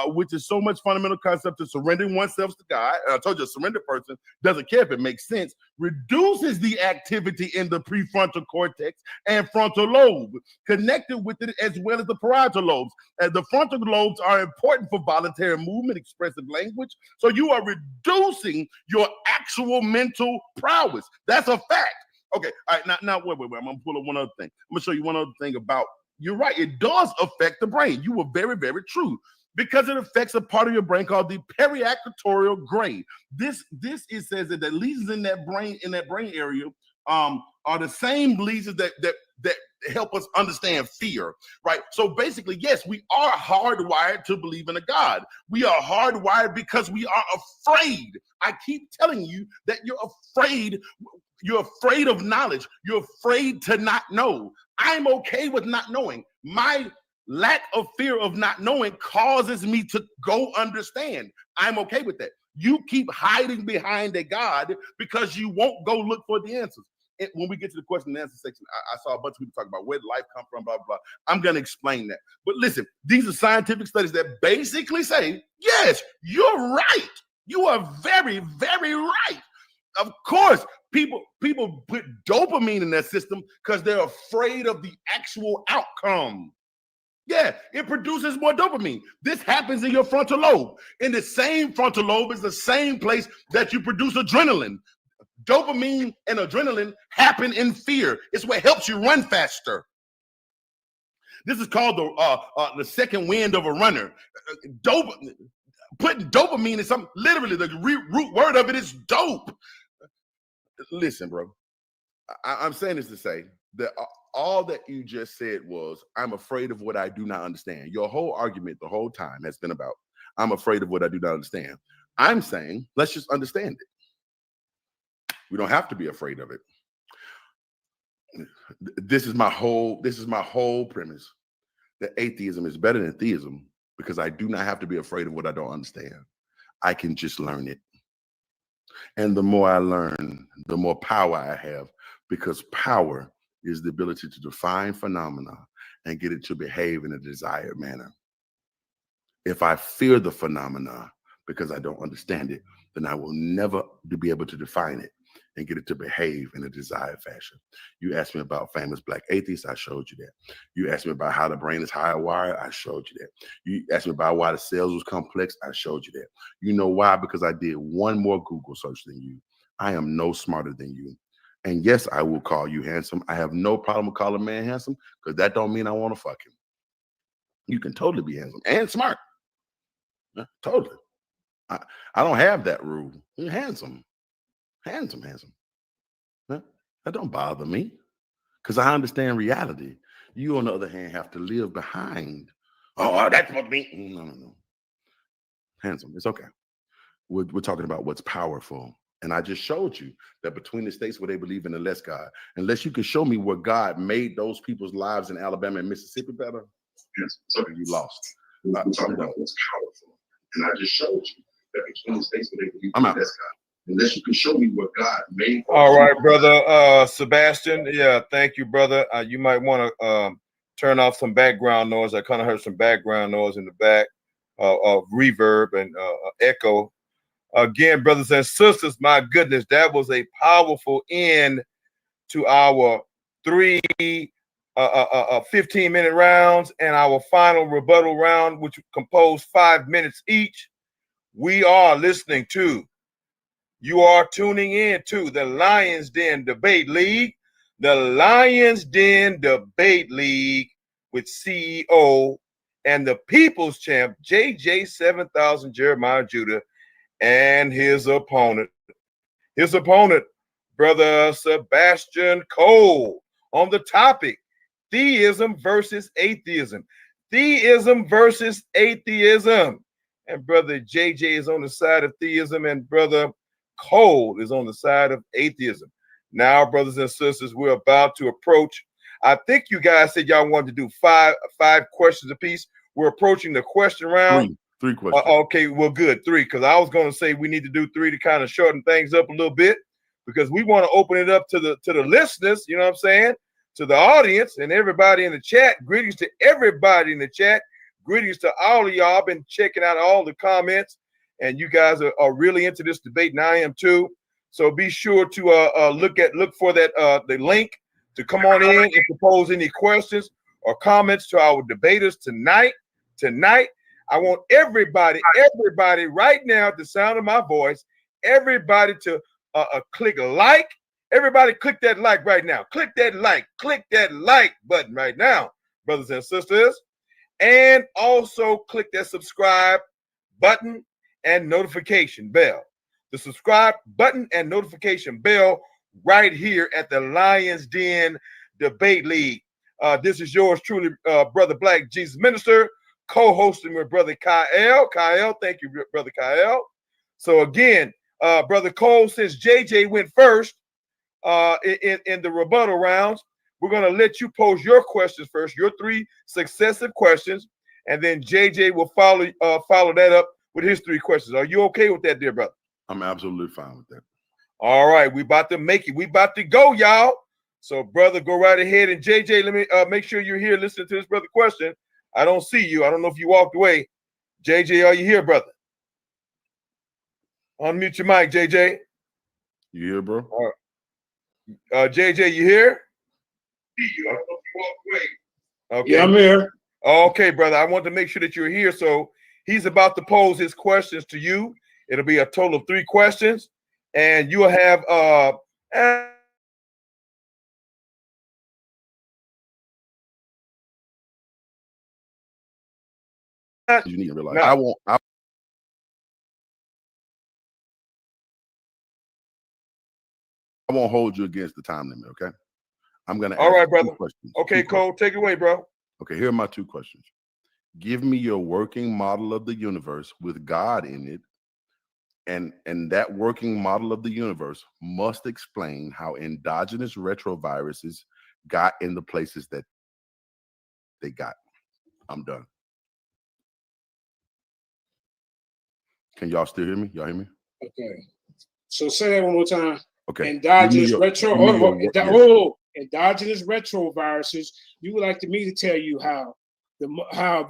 which is so much fundamental concept of surrendering oneself to God. I told you a surrendered person doesn't care if it makes sense, reduces the activity in the prefrontal cortex and frontal lobe, connected with it as well as the parietal lobes. And the frontal lobes are important for voluntary movement, expressive language. So you are reducing your actual mental prowess. That's a fact. Okay, all right, now wait. I'm gonna pull up one other thing. I'm gonna show you one other thing about, you're right, it does affect the brain. You were very, very true. Because it affects a part of your brain called the periaquatorial gray. This says that the lesions in that brain area are the same lesions that help us understand fear, right? So basically, yes, we are hardwired to believe in a God. We are hardwired because we are afraid. I keep telling you that you're afraid. You're afraid of knowledge. You're afraid to not know. I'm okay with not knowing. My lack of fear of not knowing causes me to go understand. I'm okay with that. You keep hiding behind a God because you won't go look for the answers. When we get to the question and answer section, I saw a bunch of people talk about where did life come from, blah, blah, blah. I'm going to explain that. But listen, these are scientific studies that basically say, yes, you're right. You are very, very right. Of course, people put dopamine in their system because they're afraid of the actual outcome. Yeah, it produces more dopamine. This happens in your frontal lobe. In the same frontal lobe is the same place that you produce adrenaline. Dopamine and adrenaline happen in fear. It's what helps you run faster. This is called the second wind of a runner. Putting dopamine in something, literally the root word of it is dope. Listen, bro, I'm saying this to say that all that you just said was, I'm afraid of what I do not understand. Your whole argument the whole time has been about, I'm afraid of what I do not understand. I'm saying, let's just understand it. We don't have to be afraid of it. This is my whole premise, that atheism is better than theism because I do not have to be afraid of what I don't understand. I can just learn it. And the more I learn, the more power I have, because power is the ability to define phenomena and get it to behave in a desired manner. If I fear the phenomena because I don't understand it, then I will never be able to define it and get it to behave in a desired fashion. You asked me about famous Black atheists, I showed you that. You asked me about how the brain is hardwired, I showed you that. You asked me about why the cells was complex, I showed you that. You know why? Because I did one more Google search than you. I am no smarter than you. And yes, I will call you handsome. I have no problem with calling a man handsome because that don't mean I want to fuck him. You can totally be handsome and smart. Yeah, totally. I don't have that rule. You're handsome. Handsome. That don't bother me. because I understand reality. You, on the other hand, have to live behind. Oh, that's what me. No. Handsome, it's okay. We're talking about what's powerful. And I just showed you that between the states where they believe in the less God, unless you can show me where God made those people's lives in Alabama and Mississippi better, yes, so you lost. We're talking about what's powerful. And I just showed you that between the states where they believe in the less God, unless you can show me what God made. All right, brother Sebastian. Yeah, thank you, brother. You might want to turn off some background noise. I kind of heard some background noise in the back of reverb and echo. Again, brothers and sisters, my goodness, that was a powerful end to our 3 15-minute rounds and our final rebuttal round, which composed 5 minutes each. We are listening to, you are tuning in to the Lions Den Debate League, the Lions Den Debate League with CEO and the People's Champ, JJ 7000 Jeremiah Judah, and his opponent, Brother Sebastian Cole, on the topic, theism versus atheism. Theism versus atheism. And Brother JJ is on the side of theism, and Brother Cole is on the side of atheism. Now, brothers and sisters, we're about to approach, I think you guys said y'all wanted to do five questions apiece. We're approaching the question round. Three questions. Okay, well, good. 3, because I was going to say we need to do 3 to kind of shorten things up a little bit, because we want to open it up to the listeners, you know what I'm saying, to the audience and everybody in the chat. Greetings to everybody in the chat. Greetings to all of y'all. I've been checking out all the comments, and you guys are really into this debate, and I am too. So be sure to look for that the link to come on in and propose any questions or comments to our debaters tonight. I want everybody right now at the sound of my voice, everybody to click like. Everybody click that like right now. Click that like button right now, brothers and sisters. And also click that subscribe button and notification bell. The subscribe button and notification bell right here at the Lions Den Debate League. This is yours truly, Brother Black Jesus Minister, co-hosting with Brother Kyle. Thank you, Brother Kyle. So again, Brother Cole, since JJ went first in the rebuttal rounds, we're going to let you pose your questions first, your 3 successive questions, and then JJ will follow that up with his 3 questions. Are you okay with that, dear brother? I'm absolutely fine with that. All right, we about to make it. We about to go, y'all. So, brother, go right ahead. And JJ, let me make sure you're here listening to this brother question. I don't see you. I don't know if you walked away. JJ, are you here, brother? Unmute your mic, JJ. You here, bro? All right. JJ, you here? I don't know if you walked away. Okay. Yeah, I'm here. Okay, brother. I want to make sure that you're here. So he's about to pose his questions to you. It'll be a total of 3 questions, and you'll have you need to realize I won't hold you against the time limit, okay? I'm gonna all ask right, brother. questions. Okay, Cole, take it away, bro. Okay, here are my 2 questions. Give me your working model of the universe with God in it, and that working model of the universe must explain how endogenous retroviruses got in the places that they got. I'm done. Can y'all still hear me? Y'all hear me? Okay. So say that one more time. Okay. Endogenous endogenous retroviruses. You would like me to tell you how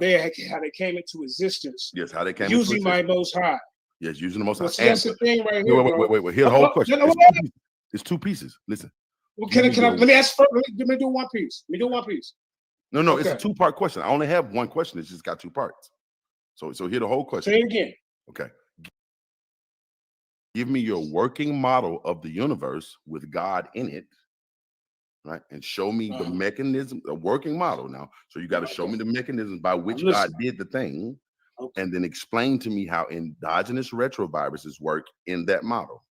they came into existence. Yes, how they came using into existence. my Most High. Yes, using the Most High. See, that's the thing right here. Wait. Hear the whole question. It's 2 pieces. Listen. Well, can I let me ask first? Let me do one piece. No, okay. It's a 2-part question. I only have 1 question. It's just got 2 parts. So hear the whole question. Say it again. Okay. Give me your working model of the universe with God in it, right? And show me the mechanism, a working model now. So you got to show me the mechanisms by which God did the thing, and then explain to me how endogenous retroviruses work in that model.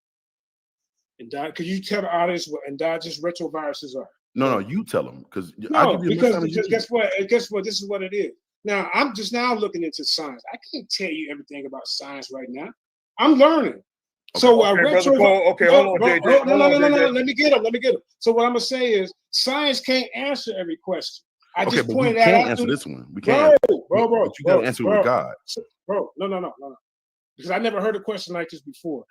Could you tell the audience what endogenous retroviruses are? No, you tell them because No, because guess what? Guess what? This is what it is. Now I'm just now looking into science. I can't tell you everything about science right now. I'm learning. Okay. So okay, retro. okay, hold on, JJ. No. Let me get him. So what I'm gonna say is, science can't answer every question. I just pointed that out. We can't answer this one. We can't. Bro. But you gotta answer with God. Bro, no. Because I never heard a question like this before.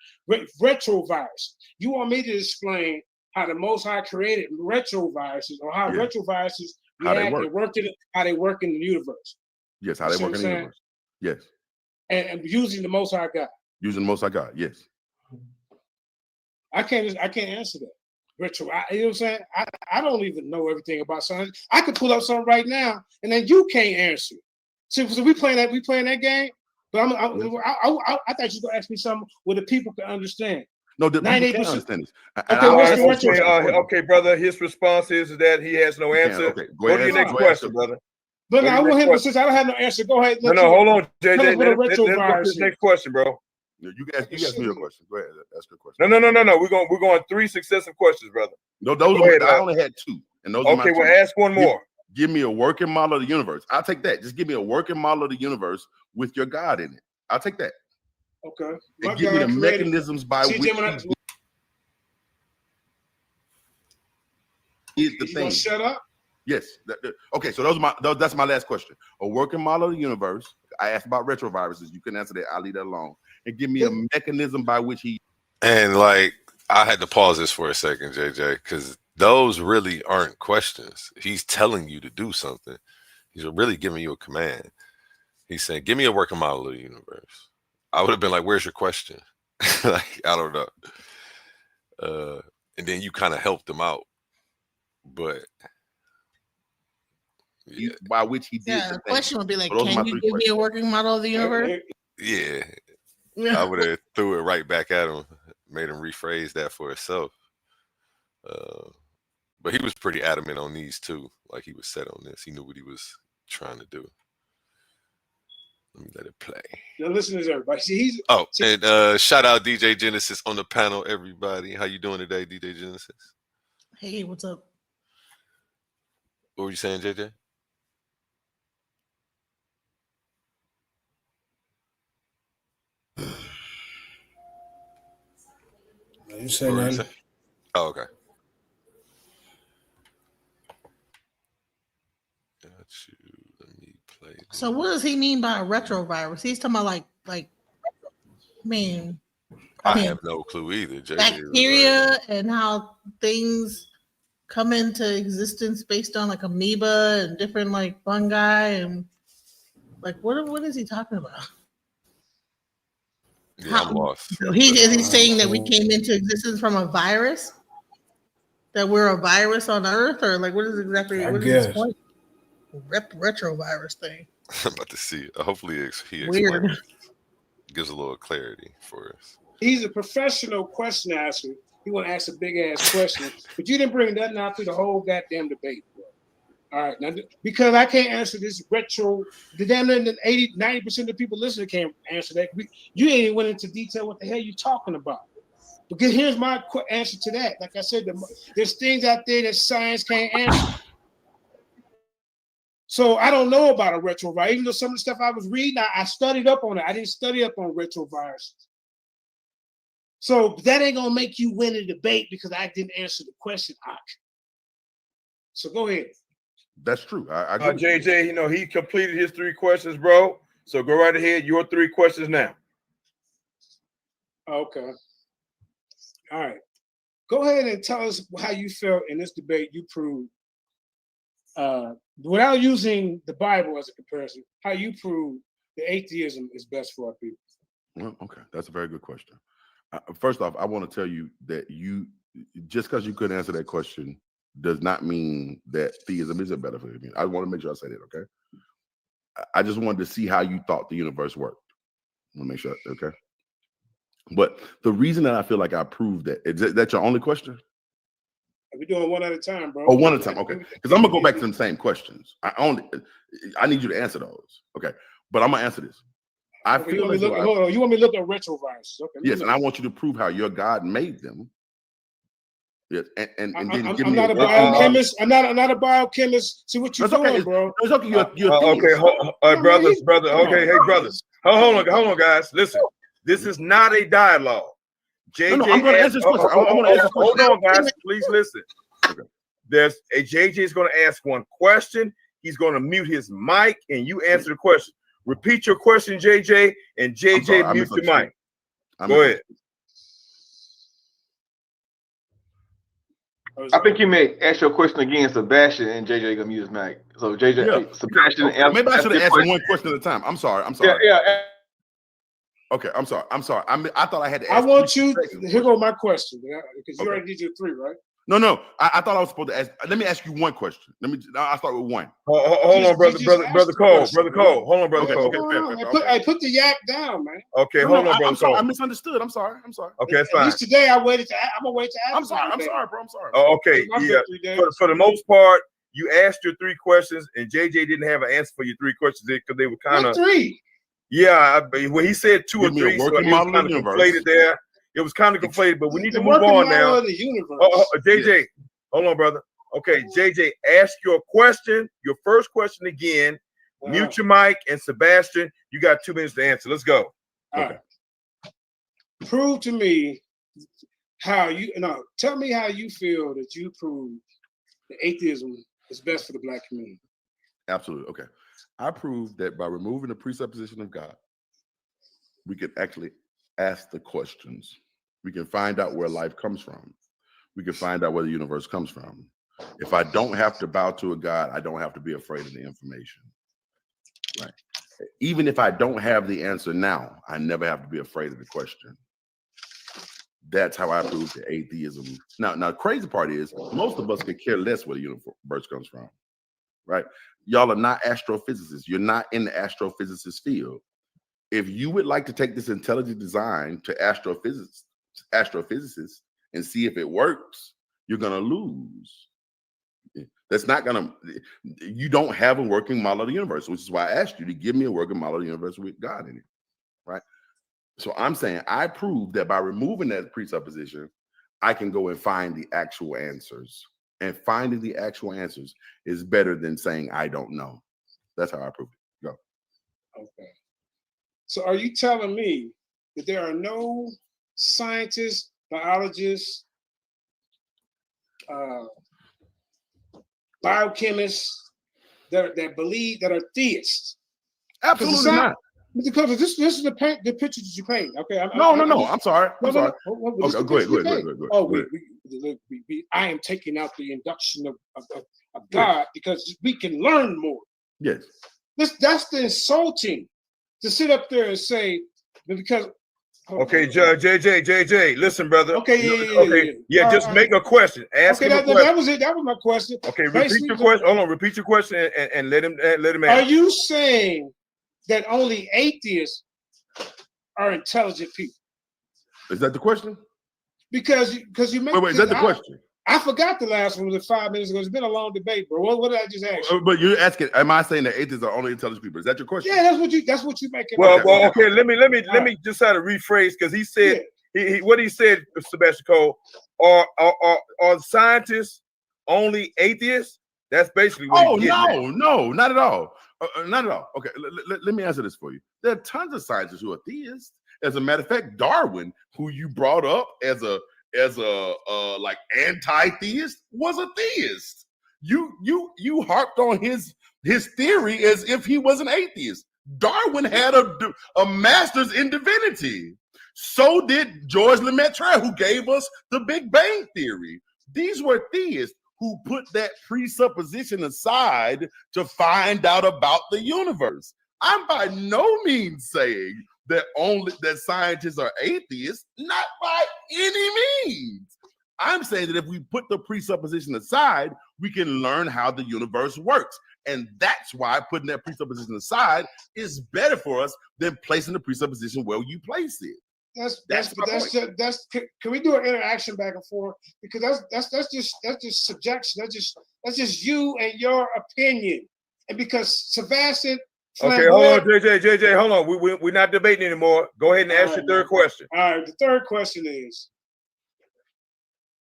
Retrovirus. You want me to explain how the Most High created retroviruses, or how retroviruses react and how they work in the universe? Yes, how they work in the universe. Yes. And using the Most High God. Using the Most High God. Yes. I can't answer that. You know what I'm saying? I don't even know everything about science. I could pull up something right now, and then you can't answer. So we playing that game. But I thought you were gonna ask me something where the people can understand. No, the people can't understand this. Okay, brother. His response is that he has no answer. Okay, go to your next question, brother. But I want him, since I don't have no answer, go ahead. No, hold on, JJ. Let's go to the next question, bro. You ask me your question. Go ahead. Ask your question. No. We're going 3 successive questions, brother. No, I only had 2, and those. Okay, well, ask one more. Give me a working model of the universe. I'll take that. Just give me a working model of the universe with your God in it. I'll take that. Okay. And give me the mechanisms by which is the thing. Shut up. Yes. Okay. So that's my last question. A working model of the universe. I asked about retroviruses. You couldn't answer that. I'll leave that alone. And give me a mechanism by which he. And like, I had to pause this for a second, JJ, because those really aren't questions. He's telling you to do something. He's really giving you a command. He's saying, give me a working model of the universe. I would have been like, where's your question? Like, I don't know. And then you kind of helped him out. But by which he did the question would be like, can you give me a working model of the universe? Yeah. I would have threw it right back at him, made him rephrase that for himself. But he was pretty adamant on these too. Like, he was set on this. He knew what he was trying to do. Let me let it play. Now listen to everybody. See, and shout out DJ Genesis on the panel, everybody. How you doing today, DJ Genesis? Hey, what's up? What were you saying, JJ? You say nothing. Oh, okay. Got you. Let me play. So what does he mean by a retrovirus? He's talking about I have no clue either. JJ, bacteria and how things come into existence based on like amoeba and different like fungi and like what is he talking about? Yeah, I'm lost. So is he saying that we came into existence from a virus? That we're a virus on Earth, or like what is exactly what is his point? Retrovirus thing. I'm about to see. Hopefully he weird. Gives a little clarity for us. He's a professional question asker. He want to ask a big ass question, but you didn't bring nothing out through the whole goddamn debate, bro. All right, now because I can't answer this retro, the damn 90% of the people listening can't answer that. You ain't even went into detail what the hell you talking about. Because here's my answer to that. Like I said, there's things out there that science can't answer. So I don't know about a retrovirus. Even though some of the stuff I was reading, I studied up on it. I didn't study up on retroviruses. So that ain't gonna make you win a debate because I didn't answer the question. So go ahead. That's true. I JJ, he completed his 3 questions, bro. So go right ahead. Your 3 questions now. Okay. All right. Go ahead and tell us how you felt in this debate. You proved, without using the Bible as a comparison, how you prove the atheism is best for our people. Well, okay. That's a very good question. First off, I want to tell you that just because you couldn't answer that question does not mean that theism isn't better for you. I want to make sure I say that, okay? I just wanted to see how you thought the universe worked. I want to make sure, okay? But the reason that I feel like I proved that, is that your only question? We're doing one at a time, bro. Oh, one at a time, okay. Because I'm going to go back to the same questions. I need you to answer those, okay? But I'm going to answer this. You want me to look at retroviruses? Okay. Yes, and I want you to prove how your God made them. Yes, and I'm then give me not a biochemist. I'm not a biochemist. See what you're doing, bro. It's okay. You're okay, brothers. Okay, hey, brothers. Hold on, guys. Listen, this is not a dialogue. JJ, no, I'm going to answer this question. I'm going to answer this question. Hold on, guys. Please listen. Okay. JJ is going to ask one question. He's going to mute his mic, and you answer the question. Repeat your question, JJ, and JJ mute your mic. Go ahead. I think you may ask your question again, Sebastian, and JJ gonna mute his mic. So JJ, Sebastian, maybe I should have asked one question at a time. I'm sorry. Yeah. Okay, I'm sorry. I thought I had to ask. I want you. Here go my question, because you already did your 3, right? No. I thought I was supposed to ask. Let me ask you one question. I'll start with one. Hold on, brother Cole. Brother Cole. Hold on, brother Cole. Okay, put the yak down, man. Okay, hold on, brother Cole. I misunderstood. I'm sorry. Okay, that's fine. At least today I'm gonna wait to ask. I'm sorry, bro. I'm sorry. Oh, okay. Yeah. For the most part, you asked your 3 questions, and JJ didn't have an answer for your 3 questions because they were kind of 3. Yeah, when he said 2 or 3, so it was kind of conflated there. It was kind of conflated, but we need to move on now. JJ, hold on, brother. Okay, JJ, ask your question, your first question again. Mute your mic, and Sebastian, you got 2 minutes to answer. Let's go. All right. Prove to me tell me how you feel that you proved that atheism is best for the Black community. Absolutely. Okay. I proved that by removing the presupposition of God, we can actually ask the questions. We can find out where life comes from. We can find out where the universe comes from. If I don't have to bow to a God, I don't have to be afraid of the information. Right. Even if I don't have the answer now, I never have to be afraid of the question. That's how I prove the atheism. Now, the crazy part is most of us could care less where the universe comes from. Right? Y'all are not astrophysicists. You're not in the astrophysicist field. If you would like to take this intelligent design to astrophysicists and see if it works, you're going to lose. That's not going to, you don't have a working model of the universe, which is why I asked you to give me a working model of the universe with God in it, right? So I'm saying I proved that by removing that presupposition, I can go and find the actual answers. And finding the actual answers is better than saying, I don't know. That's how I proved it. Go. Okay. So are you telling me that there are no scientists, biologists, biochemists that believe, that are theists? Absolutely not. Because this is the picture that you paint. Okay. No. I'm sorry. I'm sorry. Okay, go ahead. Oh, I am taking out the induction of God because we can learn more. Yes. That's the insulting to sit up there and say, because. Okay, JJ, listen, brother. Okay, yeah. Just make a question. Ask him a question. That was it. That was my question. Okay, repeat your question. Hold on, repeat your question and let him answer. Are you saying that only atheists are intelligent people? Is that the question? Because you make. Wait, is that the question? I forgot the last one was 5 minutes ago. It's been a long debate, bro. What did I just ask you? But you're asking, am I saying that atheists are only intelligent people? Is that your question? Yeah, that's what you making. Well, okay. Let me just try to rephrase, because he said what he said, Sebastian Cole. Are scientists only atheists? That's basically what. No, not at all. Not at all. Okay, let me answer this for you. There are tons of scientists who are theists. As a matter of fact, Darwin, who you brought up as a like anti-theist, was a theist. You harped on his theory as if he was an atheist. Darwin had a master's in divinity. So did George Lemaitre, who gave us the Big Bang Theory. These were theists who put that presupposition aside to find out about the universe. I'm by no means saying that scientists are atheists, not by any means. I'm saying that if we put the presupposition aside, we can learn how the universe works. And that's why putting that presupposition aside is better for us than placing the presupposition where you place it. Can we do an interaction back and forth? Because that's just subjection. That's just you and your opinion. And because Sebastian. Okay, hold on, JJ, hold on. We're not debating anymore. Go ahead and ask your third question. All right, the third question is,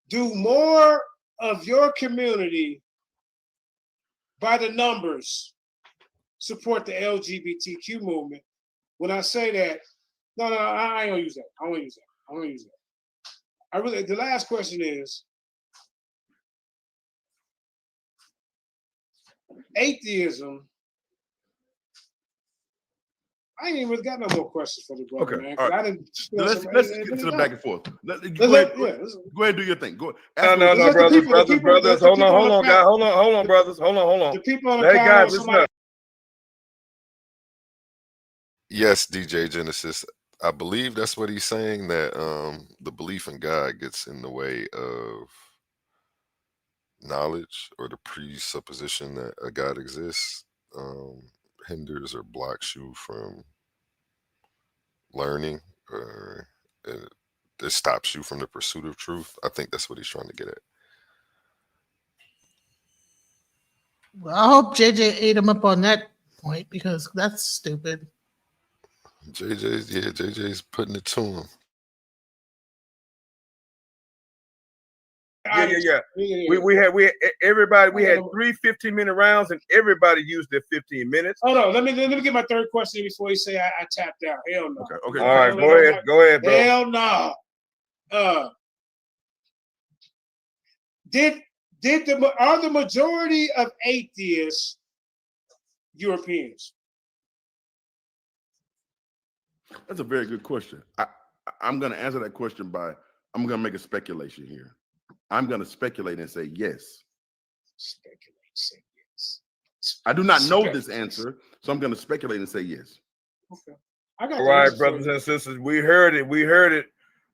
do more of your community by the numbers support the LGBTQ movement? When I say that, no, I ain't gonna use that. I don't use that. The last question is, atheism. I ain't even got no more questions for the brother, man. All right. I didn't. Let's get to the back and forth. Go ahead and do your thing. Go. No, brothers. Hold on, guys. Hold on, brothers. Hold on. The people on the panel, somebody. Yes, DJ Genesis. I believe that's what he's saying, that the belief in God gets in the way of knowledge, or the presupposition that a God exists hinders or blocks you from learning, or it stops you from the pursuit of truth. I think that's what he's trying to get at. Well, I hope JJ ate him up on that point, because that's stupid. JJ's putting it to him. Yeah. We had everybody. We had 3 15-minute rounds, and everybody used their 15 minutes. Hold on, let me get my third question before you say I tapped out. Hell no. Okay. All right, go ahead, bro. Hell no. Are the majority of atheists Europeans? That's a very good question. I'm going to answer that question by, I'm going to make a speculation here. I'm going to speculate and say yes. Say yes. I do not know this answer, so I'm going to speculate and say yes. Okay. All right, brothers and sisters, we heard it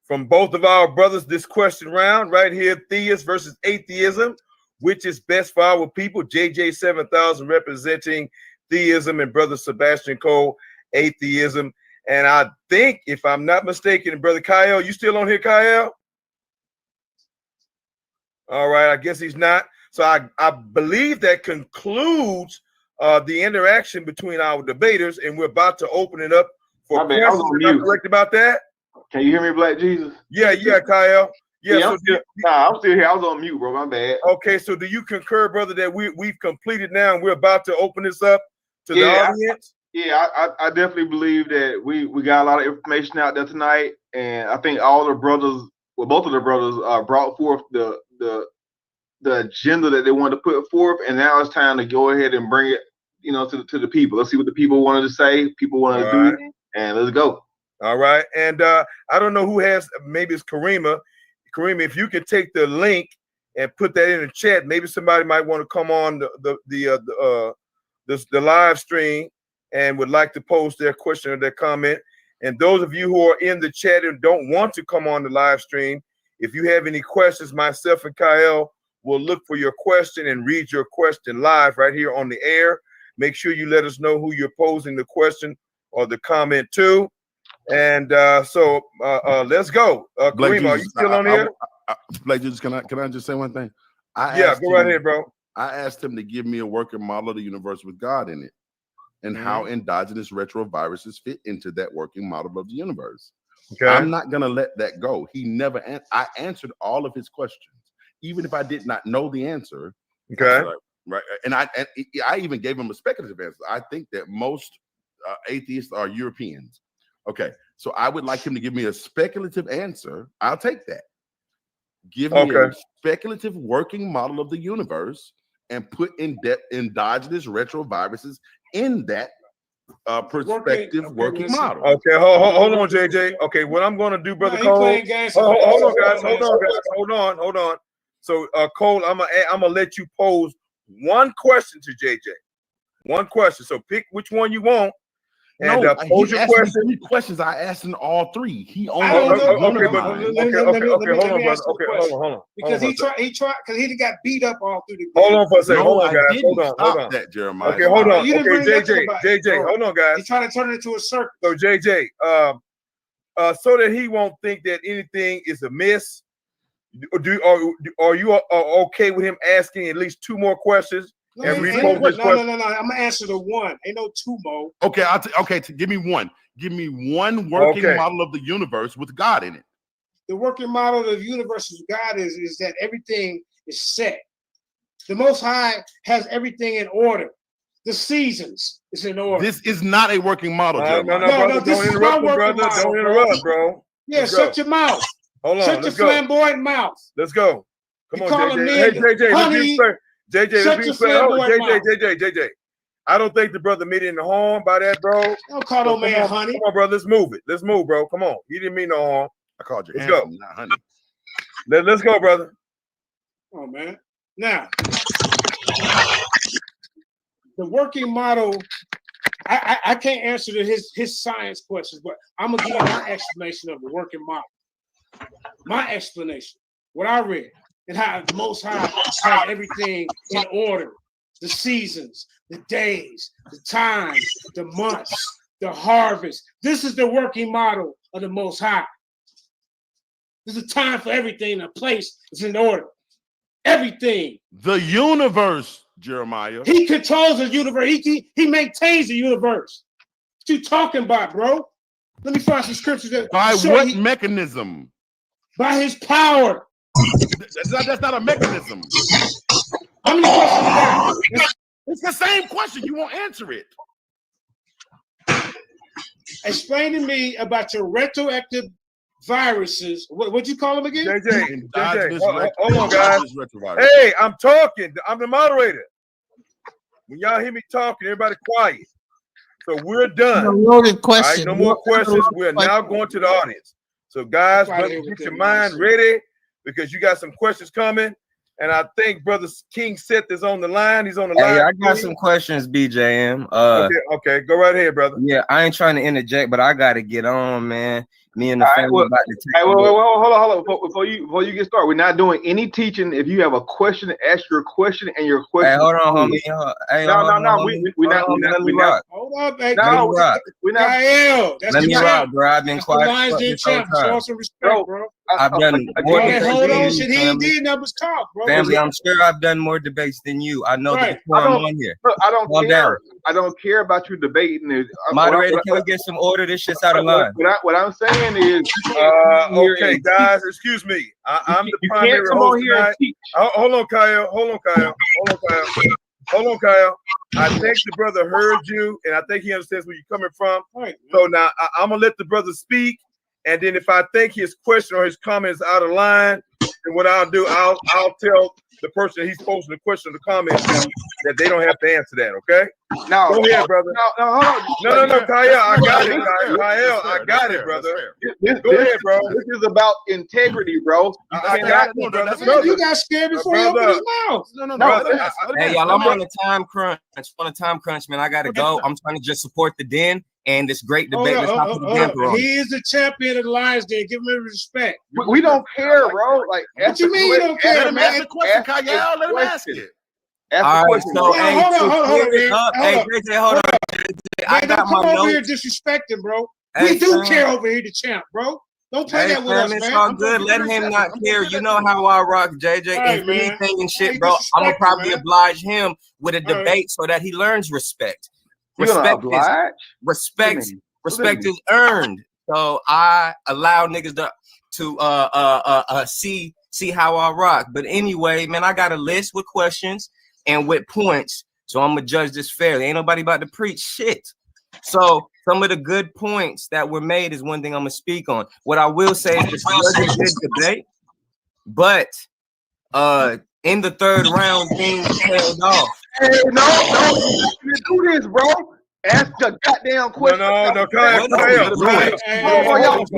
from both of our brothers. This question round right here: theist versus atheism. Which is best for our people? JJ 7000 representing theism, and brother Sebastian Cole atheism. And I think, if I'm not mistaken, brother Kyle, you still on here, Kyle? All right, I guess he's not. So I believe that concludes the interaction between our debaters, and we're about to open it up for questions. I was on mute. Correct about that? Can you hear me, Black Jesus? Yeah, Kyle. Yeah, I'm still here. I was on mute, bro. My bad. Okay, so do you concur, brother, that we've completed now, and we're about to open this up to the audience? I definitely believe that we got a lot of information out there tonight, and I think all the brothers, well, both of the brothers, brought forth the agenda that they wanted to put forth, and now it's time to go ahead and bring it, to the people. Let's see what the people wanted to say, people wanted to do, and let's go. All right, and I don't know who has, maybe it's Karima. Karima, if you could take the link and put that in the chat, maybe somebody might want to come on the live stream and would like to post their question or their comment. And those of you who are in the chat and don't want to come on the live stream, if you have any questions, myself and Kyle will look for your question and read your question live right here on the air. Make sure you let us know who you're posing the question or the comment to. And so let's go. Kareem, are you still on here? Blake Jesus, can I just say one thing? Go right ahead, bro. I asked him to give me a working model of the universe with God in it, and how endogenous retroviruses fit into that working model of the universe. Okay. I'm not gonna let that go. He never I answered all of his questions, even if I did not know the answer. Okay. Right. And I even gave him a speculative answer. I think that most atheists are Europeans. Okay, so I would like him to give me a speculative answer. I'll take that. Give me a speculative working model of the universe and put endogenous retroviruses in that perspective working model. Okay, hold on, JJ. Okay, what I'm going to do, brother Cole. Hold on, guys. Hold on. So, Cole, I'm gonna let you pose one question to JJ. One question. So pick which one you want. And pose your question. 3 questions. I asked him all 3. He only hold on, brother. Hold on. Because he tried because he got beat up all through the game. Hold on for a second. Hold on, guys. Hold on. That, Jeremiah. Okay, hold on. Okay, JJ. Hold on, guys. He's trying to turn it into a circle. So JJ, so that he won't think that anything is amiss. Are you okay with him asking at least 2 more questions? No, I'm gonna answer the one. Ain't no 2 more. Okay, give me one. Give me one working model of the universe with God in it. The working model of the universe of God is that everything is set. The Most High has everything in order. The seasons is in order. This is not a working model, No, Jeremiah. brother, this don't is interrupt my me, working brother. model, Don't interrupt, bro. Yeah, Let's shut go. your mouth. Hold on, Shut your let's go. flamboyant mouth. Let's go. Come You on, calling JJ. me Hey, JJ, let's honey, be fair. JJ, shut let's be your fair. Oh, flamboyant mouth. JJ. I don't think the brother meant in the harm by that, bro. Don't call no man honey. Come on, bro. Let's move it. Let's move, bro. Come on. He didn't mean no harm. I called you Let's handsome, go. not honey. Let's go, brother. Oh, man. Now, the working model, I can't answer his science questions, but I'm going to give you my explanation of the working model. My explanation, what I read, and how the Most High has everything in order. The seasons, the days, the times, the months, the harvest. This is the working model of the Most High. There's a time for everything, a place is in order. Everything. The universe, Jeremiah. He controls the universe. He maintains the universe. What you talking about, bro? Let me find some scriptures that By what mechanism? By his power. That's not a mechanism. How many questions you got? It's the same question. You won't answer it. Explain to me about your retroactive viruses. What'd you call them again? JJ, hold on, guys. Hey, I'm talking. I'm the moderator. When y'all hear me talking, everybody quiet. So we're done. A loaded question. All right, no more questions. We're now going to the audience. So, guys, get your mind ready because you got some questions coming. And I think Brother King Seth is on the line. He's on the line. Yeah, I got some questions, BJM. Okay, go right ahead, brother. Yeah, I ain't trying to interject, but I got to get on, man. Me and the family about to take hold on. Before you get started, we're not doing any teaching. If you have a question, ask your question and your question. Hey, hold on, homie. Hey, no. We're not. Hold up, hey. No, we're not. Kyle, that's let me champ. rock, bro. I've been That's quiet. The Lions Den champ. Show some respect, bro. I've done more debates hold than on, you, shit. He ain't did nothing but talk, bro. family, I'm sure I've done more debates than you. I know Right. the I'm on here. Look, I don't Calm care. down. I don't care about you debating. Moderator, can we get some order? This shit's out of line. What I'm saying is, okay, guys, excuse me. I'm the primary host tonight. Hold on, Kyle. I think the brother heard you, and I think he understands where you're coming from. Right. So now I'm gonna let the brother speak, and then if I think his question or his comment is out of line, then what I'll do, I'll tell the person he's posting the question or the comment that they don't have to answer that. Okay? No, go ahead, brother. No, Kyle, I got it, Kyle. I got it, brother. Go ahead, bro. This is about integrity, bro. You got scared before you opened his mouth. No. Hey, y'all, I'm on a time crunch. Man. I gotta go. I'm trying to just support the den and this great debate. He is the champion of the Lions Den. Give him respect. We don't care, bro. Like, what you mean you don't care, man? Ask the question, Kyle. Let him ask it. All right, so hey, hold on, hey, JJ, hold on. I got my come over notes. here disrespecting, bro. Hey, we do fam. care over here, the champ, bro. Don't play that with us, It's man. all good. Let him not care. You know how I rock, JJ. Right, if man. anything and shit, bro, I'm gonna probably oblige him with a debate so that he learns respect. Respect is earned. So I allow niggas to see how I rock. But anyway, man, I got a list with questions and with points. So I'm gonna judge this fairly. Ain't nobody about to preach shit. So some of the good points that were made is one thing I'm gonna speak on. What I will say is this was a good debate, but in the third round, things tailed off. Hey, no, you do this, bro. Ask the goddamn question. No, Kyle.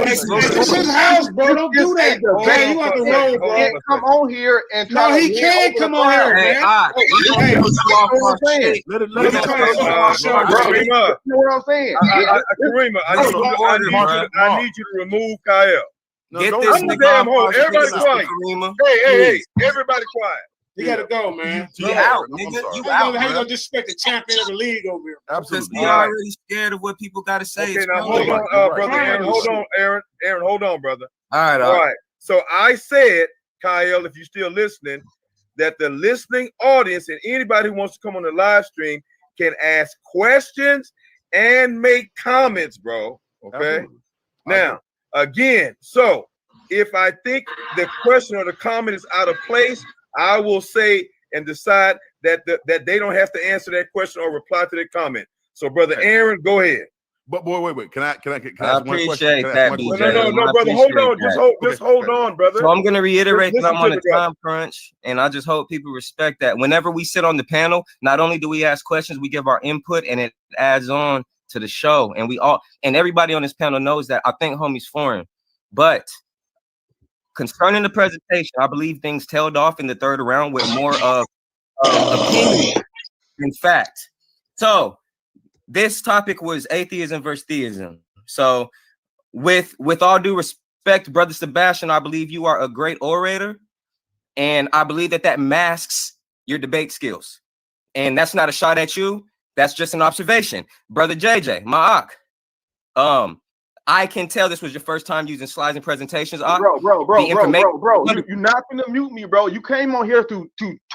It's his house, bro. Don't do that. Hey, you on the road, bro. Can't come on here and no, he can't come on here, man. You know what I'm saying? Karima, I need you to remove Kyle. Get I'm this the damn hole. Everybody quiet. Hey, everybody quiet. You gotta go, man. You out, nigga. You out. How you gonna disrespect the champion of the league over here? Absolutely. Because we already scared of what people gotta say. Okay, now hold on, brother Aaron. Hold on, Aaron. Aaron, hold on, brother. All right. So I said, Kyle, if you're still listening, that the listening audience and anybody who wants to come on the live stream can ask questions and make comments, bro. Okay. Now, again, so If I think the question or the comment is out of place, I will say and decide that that they don't have to answer that question or reply to the comment. So, brother Aaron, go ahead. But boy, wait. Can I ask one question? Appreciate Can I that, ask one BJ. question? No, brother. Hold on. Just hold on, brother. So I'm going to reiterate that I'm on a the brother. time crunch, and I just hope people respect that. Whenever we sit on the panel, not only do we ask questions, we give our input, and it adds on to the show. And everybody on this panel knows that. I think homie's foreign. But concerning the presentation, I believe things tailed off in the third round with more of opinion than fact. So this topic was atheism versus theism. So with all due respect, brother Sebastian, I believe you are a great orator, and I believe that masks your debate skills. And that's not a shot at you. That's just an observation. Brother JJ, my Ak, I can tell this was your first time using slides and presentations. Bro. You're not gonna mute me, bro. You came on here to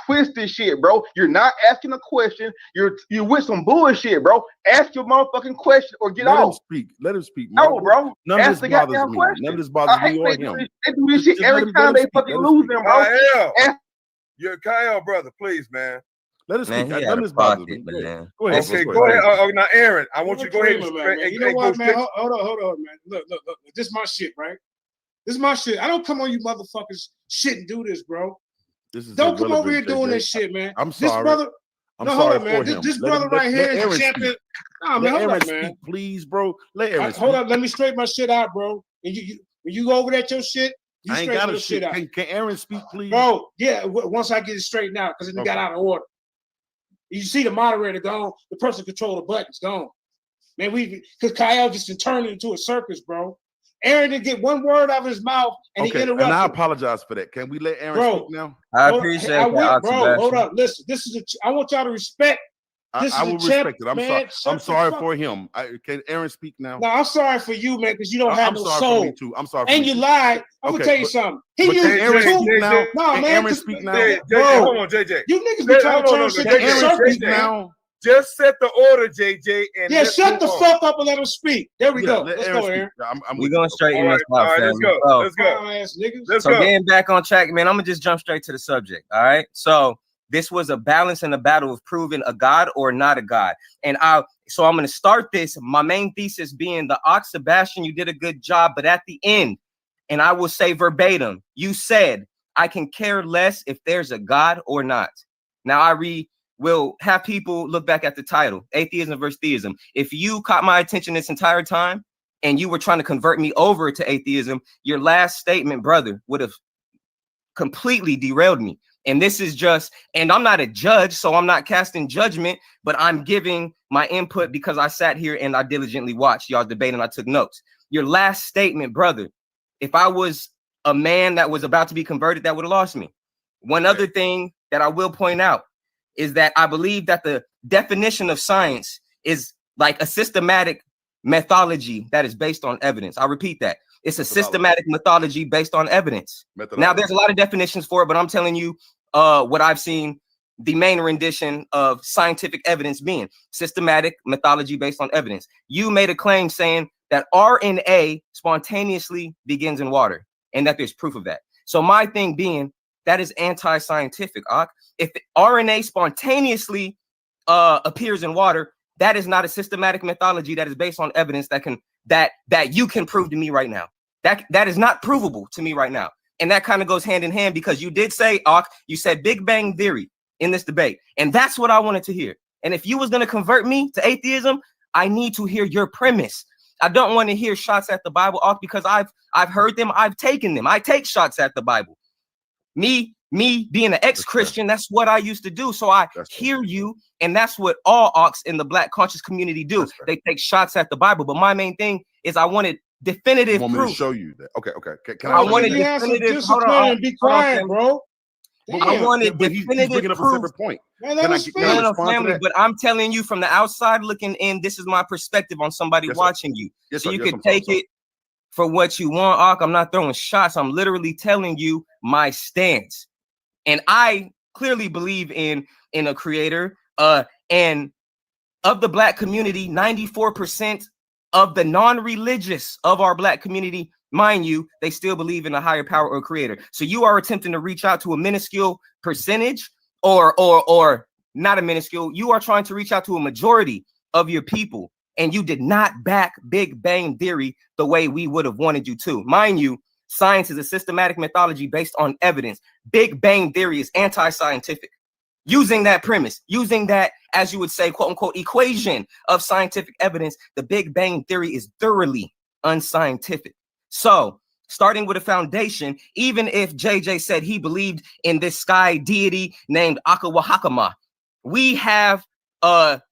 twist this shit, bro. You're not asking a question. You're with some bullshit, bro. Ask your motherfucking question or get Let off. him speak. Let him speak. No, bro. None of Ask this the bothers goddamn me. question. None of this bothers me or They him. do this shit every time they fucking lose them, bro. You're Kyle, brother. Please, man. Let us speak. Man, None of this bothers me. man. Go ahead. Okay, go ahead. Now, Aaron, I want you to go ahead and you know what, man? Hold on, man. Look. This is my shit, right? This is my shit. I don't come on you motherfuckers shit and do this, bro. Don't come over here doing this shit, man. I'm sorry. This brother, I'm sorry for him. This brother right here is the champion. Nah, man, hold up, man. Please, bro. Let Aaron hold up. Let me straighten my shit out, bro. And you go over that your shit. You I ain't straighten got your shit out. Can Aaron speak, please? Bro, yeah. Once I get it straightened out, because it got out of order. You see the moderator gone, the person control the buttons gone. Man, because Kyle just turned it into a circus, bro. Aaron didn't get one word out of his mouth, and he interrupted. And I apologize for that. Can we let Aaron speak now? I appreciate that, bro. Hold up, listen. This is I want y'all to respect. I will respect it. I'm sorry for him. Can Aaron speak now? No, I'm sorry for you, man, because you don't have no soul. For me too. I'm sorry. For and me you too. lied. I'm gonna tell you something. He used Aaron speak now. No, man. Aaron speak now. JJ, hold on, JJ. You niggas be trying to turn shit into Aaron circus speak now. Just set the order, JJ. And shut the fuck up and let him speak. There we go. Let's go, Aaron. We're gonna straighten this out, Let's go. So getting back on track, man, I'm gonna just jump straight to the subject. All right. So this was a balance and a battle of proving a god or not a god. And I'm gonna start this. My main thesis being the Ox Sebastian, you did a good job, but at the end, and I will say verbatim, you said, I can care less if there's a God or not. Now we'll have people look back at the title, atheism versus theism. If you caught my attention this entire time and you were trying to convert me over to atheism, your last statement, brother, would have completely derailed me. And this is just, and I'm not a judge, so I'm not casting judgment, but I'm giving my input because I sat here and I diligently watched y'all debate and I took notes. Your last statement, brother, if I was a man that was about to be converted, that would have lost me. One other thing that I will point out is that I believe that the definition of science is like a systematic methodology that is based on evidence. I repeat that. It's a systematic methodology based on evidence. Now, there's a lot of definitions for it, but I'm telling you what I've seen the main rendition of scientific evidence being systematic methodology based on evidence. You made a claim saying that RNA spontaneously begins in water and that there's proof of that. So my thing being, that is anti-scientific. If RNA spontaneously appears in water, that is not a systematic methodology that is based on evidence that you can prove to me right now. That is not provable to me right now. And that kind of goes hand in hand because you did say, you said Big Bang Theory in this debate. And that's what I wanted to hear. And if you was going to convert me to atheism, I need to hear your premise. I don't want to hear shots at the Bible, because I've heard them. I've taken them. I take shots at the Bible. Me being an ex-Christian, that's what I used to do. So I hear you, and that's what all Ox in the Black conscious community do. They take shots at the Bible. But my main thing is I wanted definitive proof. Want me to show you that? Okay. Can I wanted definitive. Hold on, be quiet, bro. I wanted definitive he's bringing up proof. a separate point. Man, can I respond to that? But I'm telling you from the outside looking in, this is my perspective on somebody watching you. So you can take it for what you want, Ak. I'm not throwing shots. I'm literally telling you my stance. And I clearly believe in a creator. And of the Black community, 94% of the non-religious of our Black community mind you, they still believe in a higher power or creator. So you are attempting to reach out to a minuscule percentage, or not a minuscule. You are trying to reach out to a majority of your people, and you did not back Big Bang Theory the way we would have wanted you to. Mind you, science is a systematic methodology based on evidence. Big Bang Theory is anti-scientific. Using that premise, using that, as you would say, quote unquote, equation of scientific evidence, the Big Bang Theory is thoroughly unscientific. So, starting with a foundation, even if JJ said he believed in this sky deity named Akawahakama, we have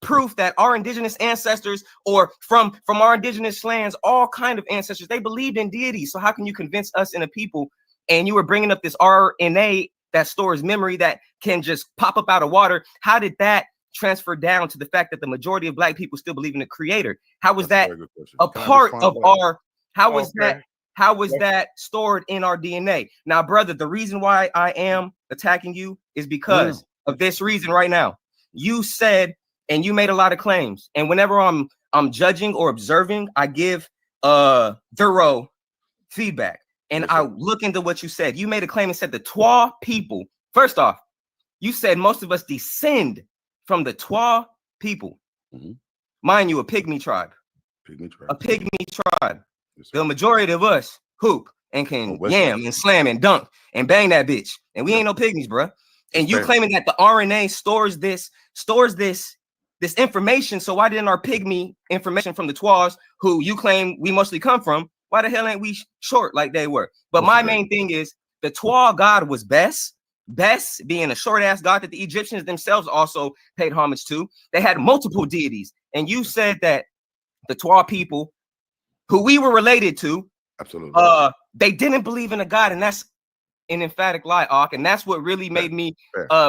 proof that our indigenous ancestors, or from our indigenous lands, all kind of ancestors, they believed in deities. So how can you convince us in a people? And you were bringing up this RNA that stores memory that can just pop up out of water. How did that transfer down to the fact that the majority of Black people still believe in the creator? How was that a part of our, how was that stored in our DNA? Now, brother, the reason why I am attacking you is because of this reason right now. You said, and you made a lot of claims, and whenever I'm judging or observing, I give thorough feedback. And I look into what you said. You made a claim and said the Twa people. First off, you said most of us descend from the Twa people. Mind you, a pygmy tribe. A pygmy tribe. The majority of us hoop and can yam and slam and dunk and bang that bitch. And we ain't no pygmies, bro. And you claiming that the RNA stores this information. So why didn't our pygmy information from the Twas, who you claim we mostly come from, why the hell ain't we short like they were? But my main thing is the Twa god was Bes. Bes being a short ass god that the Egyptians themselves also paid homage to. They had multiple deities. And you said that the Twa people, who we were related to, absolutely, they didn't believe in a god, and that's an emphatic lie, Ark. And that's what really made me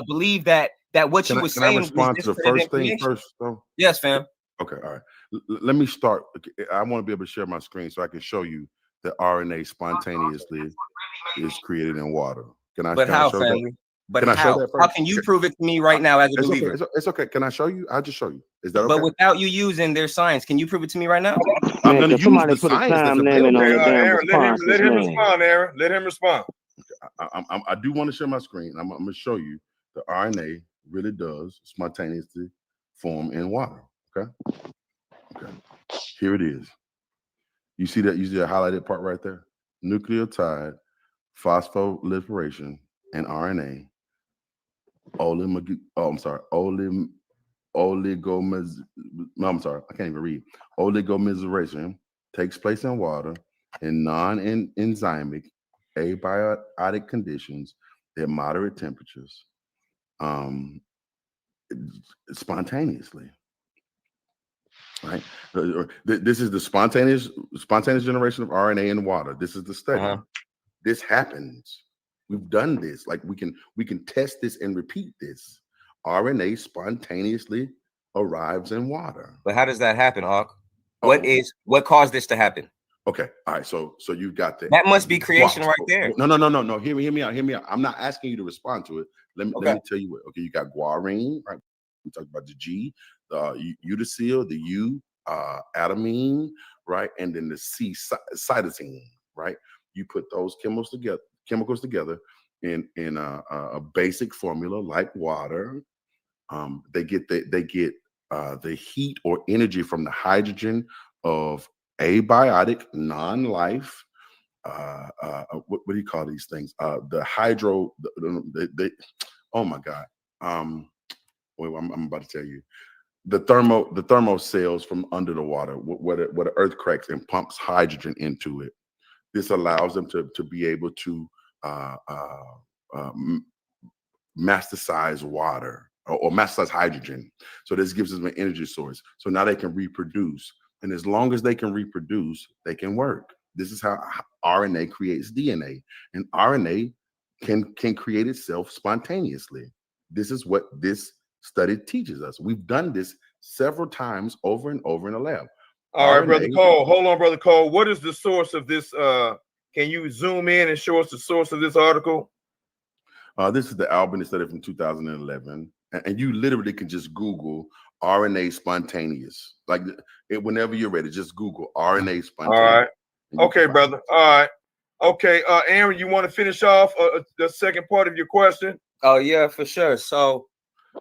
believe that what you were saying. Can I respond to the first thing first, though? Yes, fam. Okay, all right. Let me start. I want to be able to share my screen so I can show you that RNA spontaneously is created in water. Can I? But can how, I show family? That? But can how? I show that How can you prove it to me right now as a believer? Okay. It's okay. Can I show you? I'll just show you. Is that okay? But without you using their science, can you prove it to me right now? I'm going to use the science that's available. Aaron, let him respond, Aaron. Let him respond. I do want to share my screen. I'm going to show you the RNA really does spontaneously form in water. Okay. Here it is. You see that? You see that highlighted part right there? Nucleotide, phosphorylisation, and RNA. Oligomerization takes place in water in non-enzymic abiotic conditions at moderate temperatures, spontaneously. Right. This is the spontaneous generation of RNA in water. This is the study. This happens. We've done this. Like we can test this and repeat this. RNA spontaneously arrives in water. But how does that happen, Hawk? What caused this to happen? Okay. All right. So you got that. That must be creation right there. No. Hear me out. I'm not asking you to respond to it. Let me tell you what. Okay, you got guarine, right? We talked about the G, the uracil, the U, adenine, right? And then the C, cytosine, right? You put those chemicals together in a basic formula like water. They get the heat or energy from the hydrogen of abiotic non-life. What do you call these things? The hydro. Oh my God. Wait, I'm about to tell you. The thermo cells from under the water, where the earth cracks and pumps hydrogen into it. This allows them to be able to masticize water or masticize hydrogen. So this gives them an energy source. So now they can reproduce. And as long as they can reproduce, they can work. This is how RNA creates DNA. And RNA can create itself spontaneously. This is what this study teaches us. We've done this several times over and over in the lab. All right, Brother Cole. Hold on, Brother Cole. What is the source of this? Can you zoom in and show us the source of this article? This is the Albany study from 2011. And you literally can just Google RNA spontaneous. Like whenever you're ready, just Google RNA spontaneous. All right. Okay, brother. All right. Okay, Aaron, you want to finish off the second part of your question? Oh yeah, for sure. So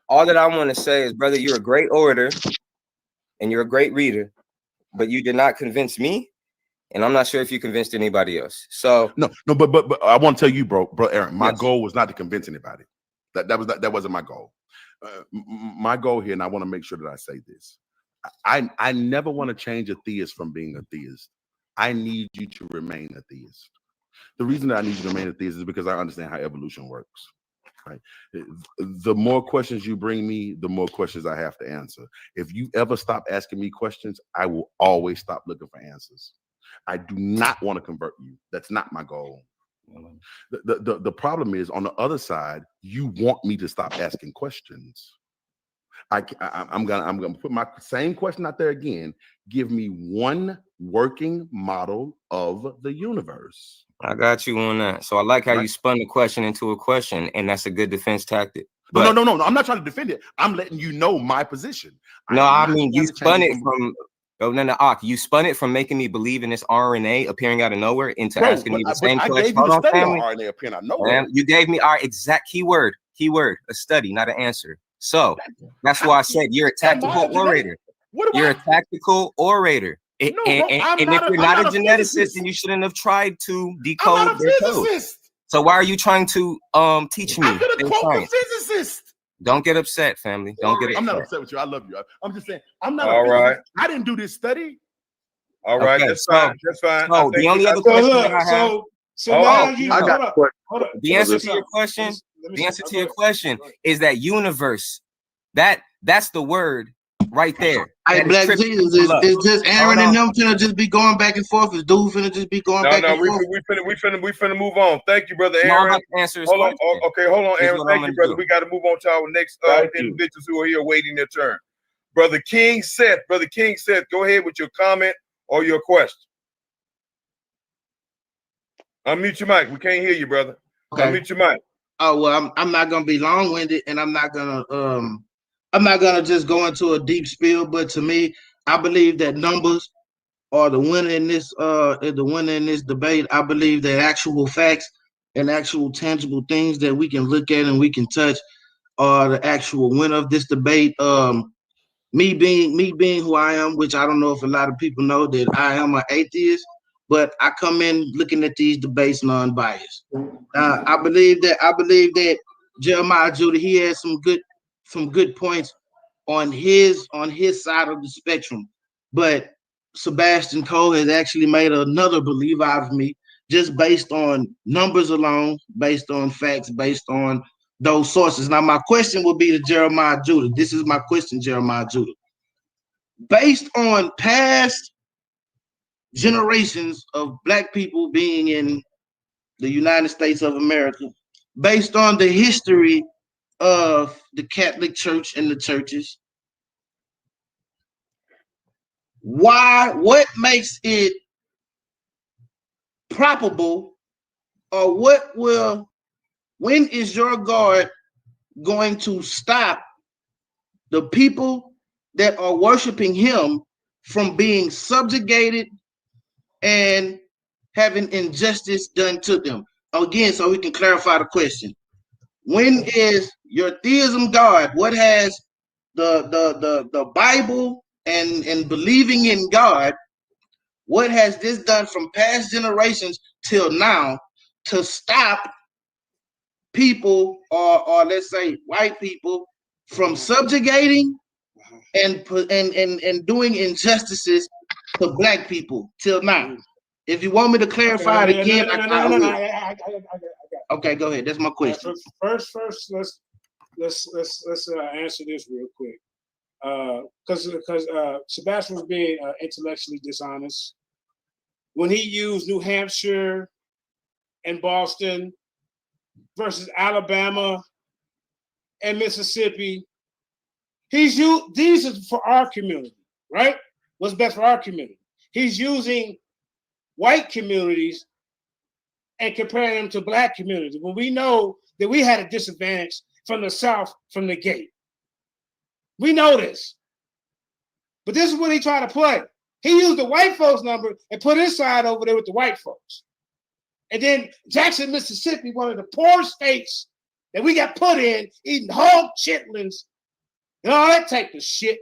all that I want to say is, brother, you're a great orator and you're a great reader, but you did not convince me, and I'm not sure if you convinced anybody else. So no, but I want to tell you, bro, Aaron, my yes. goal was not to convince anybody. That wasn't my goal. My goal here, and I want to make sure that I say this. I never want to change a theist from being a theist. I need you to remain a theist. The reason that I need you to remain a theist is because I understand how evolution works. Right? The more questions you bring me, the more questions I have to answer. If you ever stop asking me questions, I will always stop looking for answers. I do not want to convert you. That's not my goal. The problem is, on the other side, you want me to stop asking questions. I'm gonna put my same question out there again. Give me one working model of the universe. I got you on that. So I like how you spun the question into a question, and that's a good defense tactic. But no. I'm not trying to defend it. I'm letting you know my position. No, I mean, you spun it from you spun it from making me believe in this RNA appearing out of nowhere into asking me the same question. I gave you the study on RNA appearing out of nowhere. You gave me our exact keyword, a study, not an answer. So that's why I said you're a tactical orator. You're a tactical orator. And if you're not a geneticist, then you shouldn't have tried to decode their code. So why are you trying to teach me? I'm gonna quote the physicist. Don't get upset, family. Don't get upset. I'm not upset with you. I love you. I'm just saying, I'm not all right. I didn't do this study. All right, that's fine. That's fine. So the only other question that I have. So now you hold up. The answer to your question. The answer to your question is that universe. That's the word right there. Hey, Black Jesus, is just Aaron and them finna just be going back and forth? Is dude finna just be going back and forth? We finna move on. Thank you, brother Aaron. Hold on, Aaron. Thank you, brother. We got to move on to our next individuals who are here waiting their turn. Brother King Seth, go ahead with your comment or your question. Unmute your mic. We can't hear you, brother. Okay. Unmute your mic. Oh well, I'm not gonna be long-winded, and I'm not gonna just go into a deep spiel. But to me, I believe that numbers are the winner in this debate. I believe that actual facts and actual tangible things that we can look at and we can touch are the actual winner of this debate. Me being who I am, which I don't know if a lot of people know that I am an atheist, but I come in looking at these debates non-biased. I believe that Jeremiah Judah, he has some good points on his side of the spectrum, but Sebastian Cole has actually made another believer out of me, just based on numbers alone, based on facts, based on those sources. Now, my question will be to Jeremiah Judah. This is my question, Jeremiah Judah. Based on past generations of Black people being in the United States of America, based on the history of the Catholic Church and the churches, what makes it probable, or when is your God going to stop the people that are worshiping him from being subjugated and having injustice done to them? Again, so we can clarify the question. When is your theism God, what has the Bible and believing in God, what has this done from past generations till now to stop people, or let's say white people, from subjugating and doing injustices to Black people till now? If you want me to clarify it again, I okay, go ahead. That's my question. First, let's answer this real quick. Because Sebastian was being intellectually dishonest when he used New Hampshire and Boston versus Alabama and Mississippi. These are for our community, right? What's best for our community? He's using white communities and comparing them to Black communities when we know that we had a disadvantage from the South from the gate. We know this. But this is what he tried to play. He used the white folks number and put his side over there with the white folks. And then Jackson, Mississippi, one of the poor states that we got put in, eating hog chitlins and all that type of shit.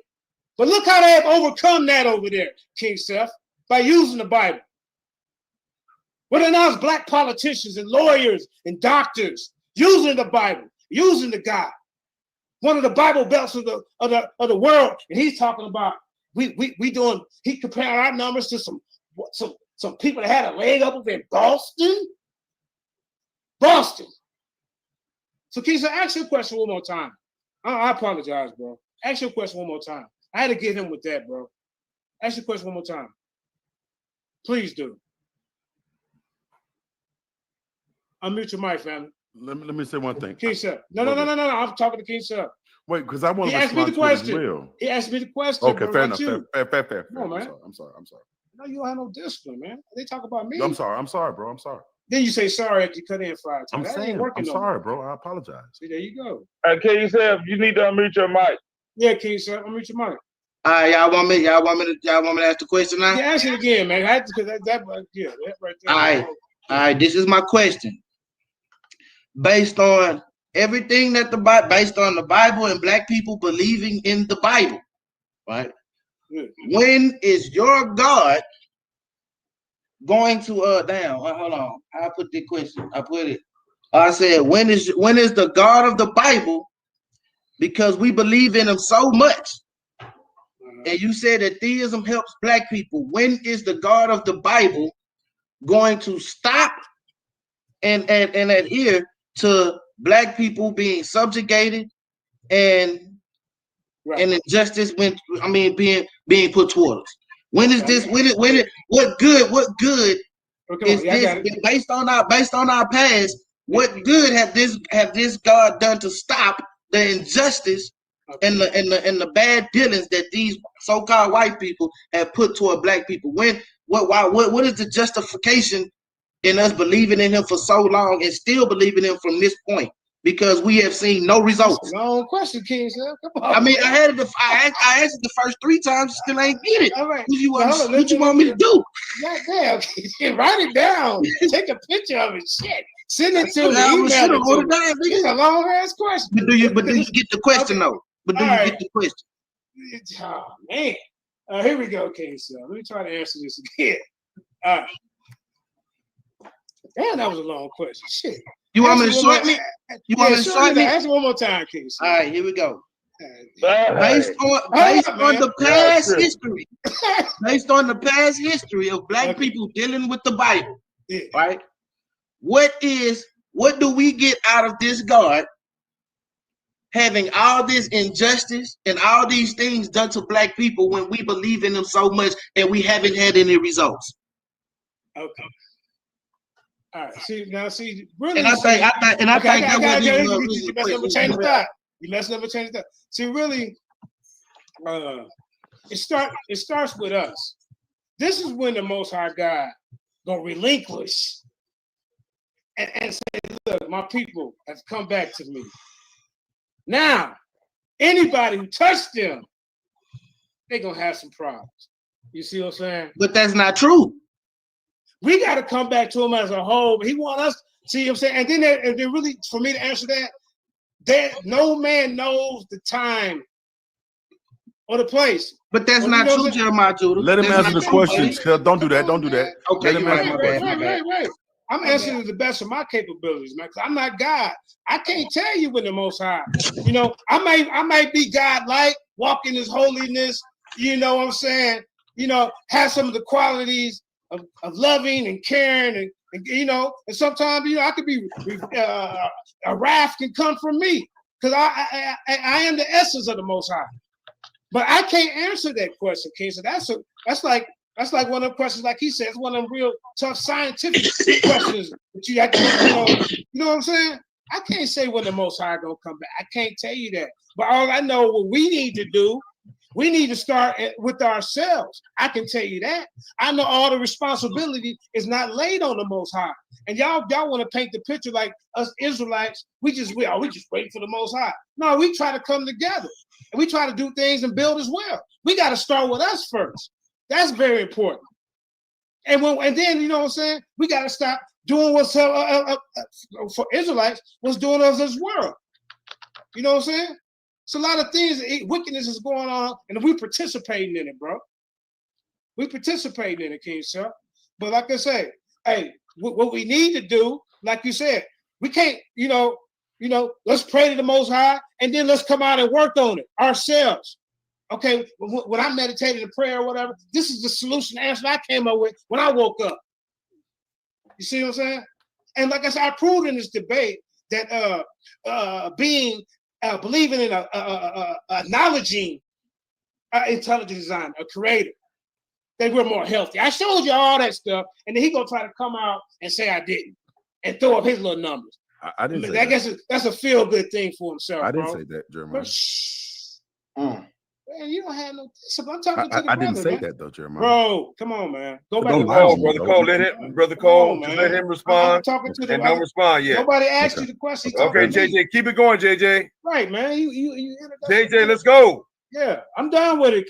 But look how they have overcome that over there, King Seth, by using the Bible. What are now black politicians and lawyers and doctors using the Bible, using the God, one of the Bible belts of the world, and he's talking about he comparing our numbers to some people that had a leg up in Boston. So King Seth, ask your question one more time. I apologize, bro. Ask your question one more time. I had to get him with that, bro. Ask your question one more time. Please do. Unmute your mic, family. Let me say one thing. King Seth. No. I'm talking to King Seth. Wait, because I want to respond to the question. Well. He asked me the question. Okay, fair enough. Fair. Come on, man. I'm sorry. No, you don't have no discipline, man. They talk about me. I'm sorry, bro. I'm sorry. Then you say sorry after you cut in 5 times. I'm that saying, ain't working I'm no sorry, more. bro. I apologize. See, there you go. King Seth, you need to unmute your mic. Yeah, King Seth, unmute your mic. Y'all want me to ask the question now? Yeah, ask it again, man. I had to, because that right there. All right. This is my question. Based on everything that based on the Bible and black people believing in the Bible, right? Good. When is your God going to hold on. I put the question. I said, when is the God of the Bible? Because we believe in him so much. And you said that theism helps black people. When is the God of the Bible going to stop and adhere to black people being subjugated and injustice being put toward us? When is this? What good is this based on our past? What good have this God done to stop the injustice and the bad dealings that these so-called white people have put toward black people? What is the justification in us believing in him for so long and still believing in him from this point? Because we have seen no results. Long question, King Seth. Come on. I mean, I asked it the first 3 times, still ain't get it. All right. What you want me to do? Goddamn, write it down. Take a picture of it. Shit. Send it to me. Email it to me. It's a long ass question. But do you get the question though? But do you get the question? Oh man. Here we go, King Seth. Let me try to answer this again. All right. Damn, that was a long question. Shit. You want me to shorten it? You want me to shorten it? Ask one more time, King Seth. All right, here we go. Based on the past history, based on the past history of black people dealing with the Bible, right? What do we get out of this God having all this injustice and all these things done to black people when we believe in them so much and we haven't had any results? Okay. All right. See, really. And I think that wasn't even a reason. You messed up a chain of thought. You messed up a chain of thought. See, really, it starts with us. This is when the Most High God gonna relinquish and say, "Look, my people have come back to me. Now, anybody who touched them, they're gonna have some problems." You see what I'm saying? But that's not true. We got to come back to him as a whole. But he want us, see what I'm saying? And then really, for me to answer that no man knows the time or the place. But that's not true, Jeremiah Judah. Let him answer the question. Don't do that. Don't do that. Okay, let him answer the question. Right. I'm answering to the best of my capabilities, man, because I'm not God. I can't tell you when the Most High. You know, I might be God-like, walk in his holiness, you know what I'm saying? You know, have some of the qualities of loving and caring and you know, and sometimes, you know, I could be a wrath can come from me because I am the essence of the Most High. But I can't answer that question, King. So that's like one of the questions, like he said, it's one of them real tough scientific questions that you have to, you know what I'm saying? I can't say when the Most High gonna come back. I can't tell you that. But all I know, what we need to do, we need to start with ourselves. I can tell you that. I know all the responsibility is not laid on the Most High. And y'all want to paint the picture like us Israelites, we just waiting for the Most High. No, we try to come together and we try to do things and build as well. We got to start with us first. That's very important. And then you know what I'm saying? We got to stop doing what's for Israelites, what's doing us as world. You know what I'm saying? It's a lot of things, wickedness is going on, and we participating in it, bro. We participating in it, King Sir. But like I say, hey, what we need to do, like you said, we can't, let's pray to the Most High, and then let's come out and work on it ourselves. Okay, when I meditated in prayer or whatever, this is the solution answer I came up with when I woke up. You see what I'm saying? And like I said, I proved in this debate that believing in acknowledging intelligent design, a creator, that we're more healthy. I showed you all that stuff, and then he gonna try to come out and say I didn't, and throw up his little numbers. I didn't say that. I guess that's a feel good thing for himself. I didn't bro. say that, Jeremiah. Man, you don't have no. I'm talking to the brother, I didn't say man. that though, Jeremiah. Bro, come on, man. Go back to Brother Cole. Let him, Brother Cole, just let him respond. I'm talking to the and don't respond yet. Nobody asked you the question. Okay, JJ, keep it going, JJ. Right, man. You JJ, let's go. Yeah, I'm done with it,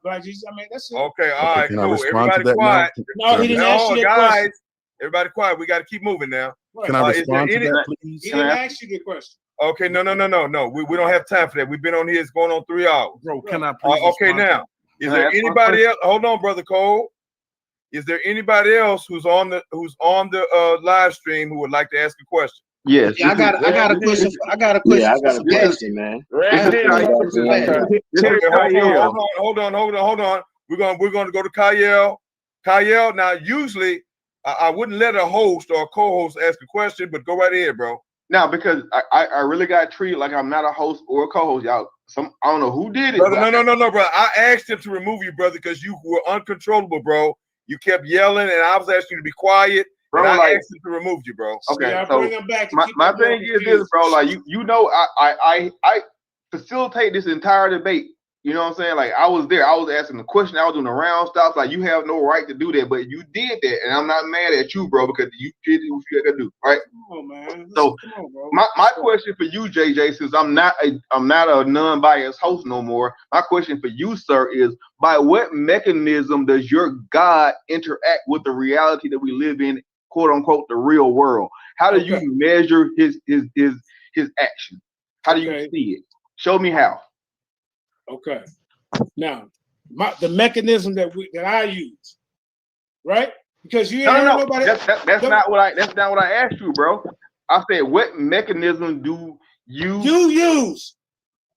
Black Jesus. I mean, that's it. Okay, all right, Can cool. I respond to Everybody that quiet. No, he didn't ask you that guys. question. Everybody quiet. We got to keep moving now. Right. Can I respond to that, please? He didn't ask you the question. Okay, no. We don't have time for that. We've been on here. It's going on 3 hours. Bro, can I please? Okay, now, is there anybody else? Hold on, Brother Cole. Is there anybody else who's on the live stream who would like to ask a question? Yes. Yeah, I got a question. I got a question. Yeah, I got a question, man. Hold on. We're gonna go to Kyle. Kyle, now usually I wouldn't let a host or a co-host ask a question, but go right ahead, bro. Now, because I really got treated like I'm not a host or a co-host, y'all. I don't know who did it. Brother, no, bro. I asked him to remove you, brother, because you were uncontrollable, bro. You kept yelling, and I was asking you to be quiet. Bro, and I asked him to remove you, bro. Okay, so my thing is this, bro. Like I facilitate this entire debate. You know what I'm saying? Like I was there. I was asking the question. I was doing the round stops. Like you have no right to do that, but you did that, and I'm not mad at you, bro, because you did what you had to do, right? Come on, man. So my question for you, JJ, since I'm not a non-biased host no more, my question for you, sir, is by what mechanism does your God interact with the reality that we live in, quote unquote, the real world? How do you measure his action? How do you see it? Show me how. Okay. Now, the mechanism that I use, right? Because you ain't heard nobody. That's not what I asked you, bro. I said, what mechanism do you use?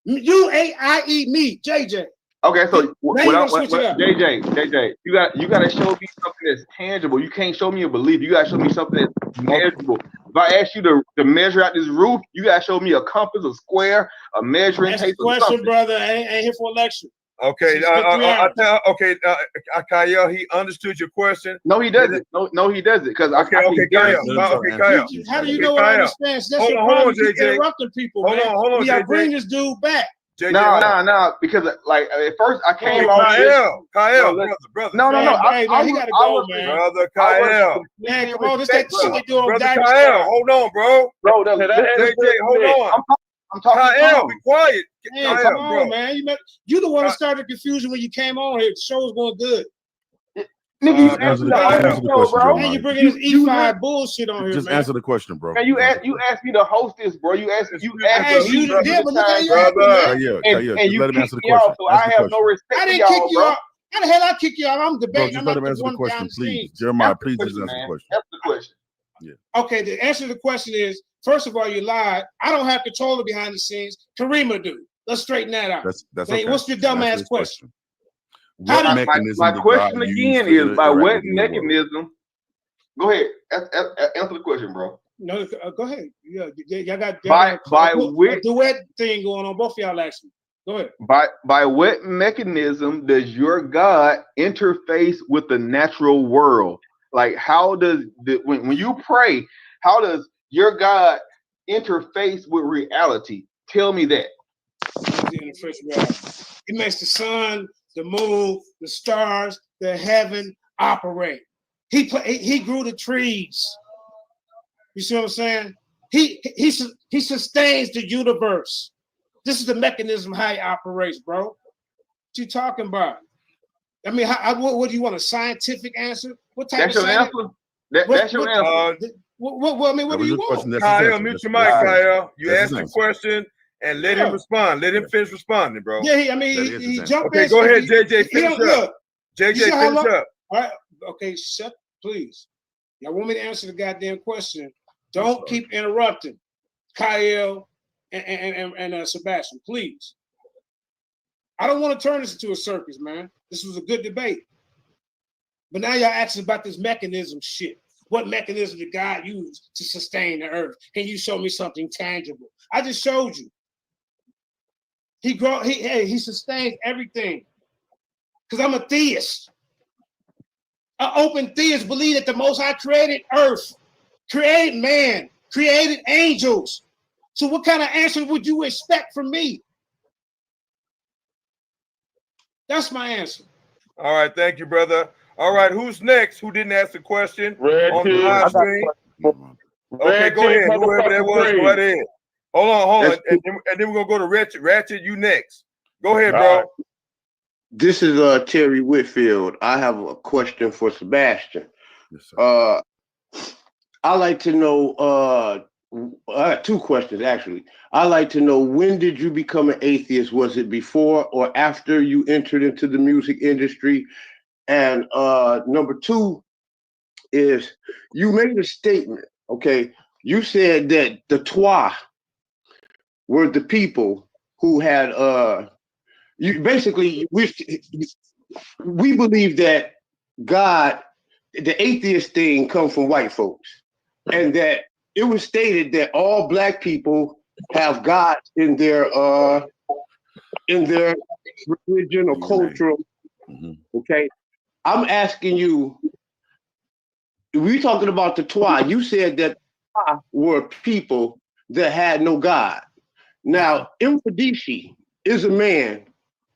You AIE me, JJ. Okay, so JJ, you got to show me something that's tangible. You can't show me a belief. You got to show me something that's measurable. If I ask you to measure out this roof, you got to show me a compass, a square, a measuring tape. Question, brother. I ain't here for a lecture. Okay, Kyle, he understood your question. No, he doesn't. No, he doesn't. Because Kyle. How do you know what I understand? That's your problem. You keep interrupting people, man. Hold on, JJ. Bring this dude back. No, because like at first I came Kyle, brother. No. He gotta go, man. Brother Kyle. Man, come on, this that shit they do on Brother Kyle, hold on, bro. JJ, hold on. I'm talking. Kyle, be quiet. Man, come on, man. You the one that started the confusion when you came on here. The show was going good. Nigga, you answer the question, bro. Man, you bringing this E5 bullshit on here, Just man. answer the question, bro. Man, you asked me to host this, bro. You asked me to did, but look at you, and you let him answer the question. So I have no respect. I didn't kick you out. How the hell I kick you out? I'm debating. Just let him answer the question, please. Jeremiah, please just answer the question. That's the question. Yeah. Okay, the answer to the question is, first of all, you lied. I don't have control of behind the scenes. Karima do. Let's straighten that out. That's okay. What's your dumbass question? My question again is by what mechanism? Go ahead. Answer the question, bro. No, go ahead. Yeah, y'all got by which duet thing going on. Both of y'all actually. Go ahead. By what mechanism does your God interface with the natural world? Like, how does when you pray, how does your God interface with reality? Tell me that. He makes the sun, the moon, the stars, the heaven operate. He grew the trees. You see what I'm saying? He sustains the universe. This is the mechanism how he operates, bro. What you talking about? I mean, what do you want? A scientific answer? What type That's of your science? answer. That's your answer. What I mean, what That do was you his question. want? That's his Kyle, answer. mute your That's mic, his answer. Kyle. You That's his asked the answer. question and let him respond. Let him finish responding, bro. Yeah, I mean, That is he his answer. jumped Okay, in. go so ahead, he- JJ. he Finish don't- up. look, JJ, you see how finish long- up. All right, okay, shut, please. Y'all want me to answer the goddamn question? Don't keep interrupting, Kyle and Sebastian, please. I don't want to turn this into a circus, man. This was a good debate. But now y'all asking about this mechanism shit. What mechanism did God use to sustain the earth? Can you show me something tangible? I just showed you. He sustains everything. Because I'm a theist. An open theist believe that the Most High created earth, created man, created angels. So what kind of answer would you expect from me? That's my answer. All right, thank you, brother. All right, who's next? Who didn't ask the question Red on the team. live I got a stream? question. Okay, Red go team, ahead. Whoever that motherfucking was, go green. right ahead. Hold on. That's And then we're gonna go to Ratchet. Ratchet, you next. Go ahead, All bro. right. This is Terry Whitfield. I have a question for Sebastian. Yes, sir. I like to know. I got two questions actually. I like to know, when did you become an atheist? Was it before or after you entered into the music industry? And number two is, you made a statement. Okay, you said that the Twa were the people who had you basically, we believe that God, the atheist thing, come from white folks, and that it was stated that all black people have God in their religion or cultural. Okay, I'm asking you, we talking about the Twa. You said that Twa were people that had no God. Now, Mfadishi is a man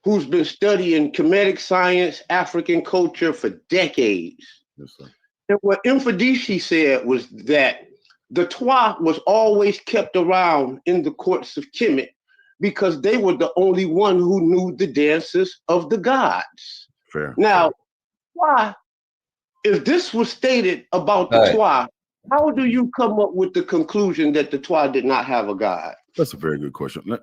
who's been studying Kemetic science, African culture for decades. Yes, sir. And what Mfadishi said was that the Twa was always kept around in the courts of Kemet because they were the only one who knew the dances of the gods. Fair. Now, why, if this was stated about the Twa, how do you come up with the conclusion that the Twa did not have a god? That's a very good question. Let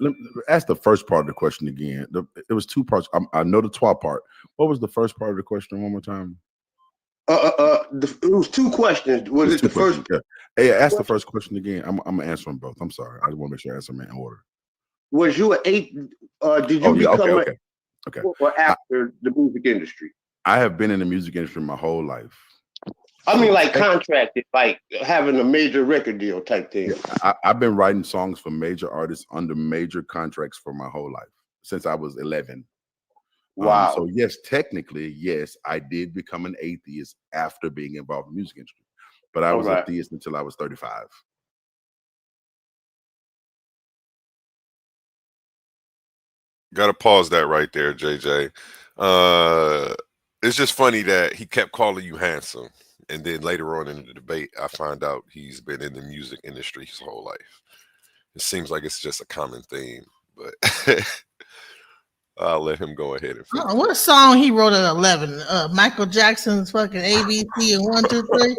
ask the first part of the question again. It was two parts. I know the Twa part. What was the first part of the question one more time? It was two questions. Was it the first? Yeah. Hey, ask the first question again. I'm gonna answer them both. I'm sorry. I just want to make sure I answer them in order. Was you an eight? Did you become okay. Or after the music industry? I have been in the music industry my whole life. I mean, like contracted, like having a major record deal type thing. I've been writing songs for major artists under major contracts for my whole life since I was 11. Wow. So yes, technically, yes, I did become an atheist after being involved in the music industry, but I was a theist until I was 35. Gotta pause that right there, JJ. It's just funny that he kept calling you handsome. And then later on in the debate, I find out he's been in the music industry his whole life. It seems like it's just a common theme, but I'll let him go ahead and finish. What song he wrote at 11? Michael Jackson's fucking ABC and 1, 2, 3.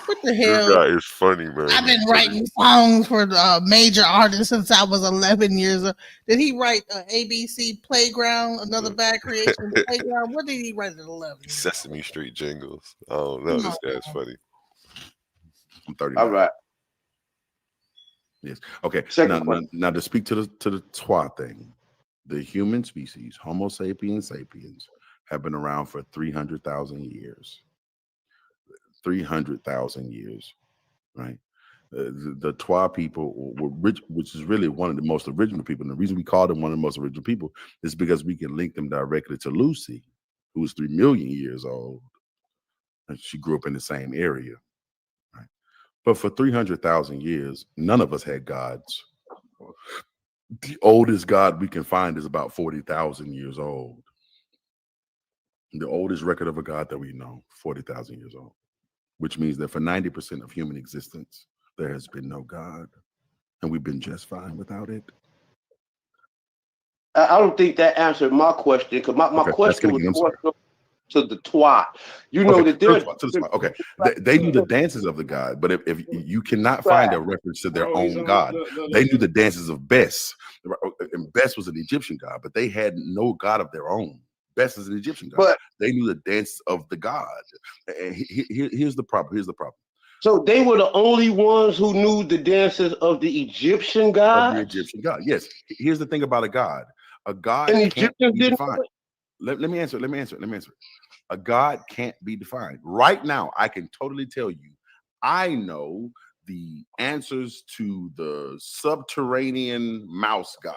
What the hell? This guy is funny, man. I've been writing songs for major artists since I was 11 years old. Did he write ABC Playground, Another Bad Creation Playground? What did he write at 11? Sesame Street jingles. I don't know. This guy's funny. I'm 39. All right. Yes. Okay. Now to speak to the Twa thing, the human species, Homo sapiens sapiens, have been around for 300,000 years. 300,000 years, right? The Twa people were rich, which is really one of the most original people. And the reason we call them one of the most original people is because we can link them directly to Lucy, who was 3 million years old. And she grew up in the same area, right? But for 300,000 years, none of us had gods. The oldest god we can find is about 40,000 years old. The oldest record of a god that we know, 40,000 years old, which means that for 90% of human existence, there has been no God, and we've been just fine without it. I don't think that answered my question because my Okay, question was I'm sorry. more so to the Twa. You know Okay, that there's okay. They knew the dances of the god, but if you cannot find a reference to their own god, they knew the dances of Bes. And Bes was an Egyptian god, but they had no god of their own. Bes is an Egyptian god. But they knew the dance of the god. And here's the problem. Here's the problem. So they were the only ones who knew the dances of the Egyptian god. Of the Egyptian god. Yes. Here's the thing about a god. A god And can't Egyptians be didn't defined. Let me answer. A god can't be defined. Right now, I can totally tell you, I know the answers to the subterranean mouse god.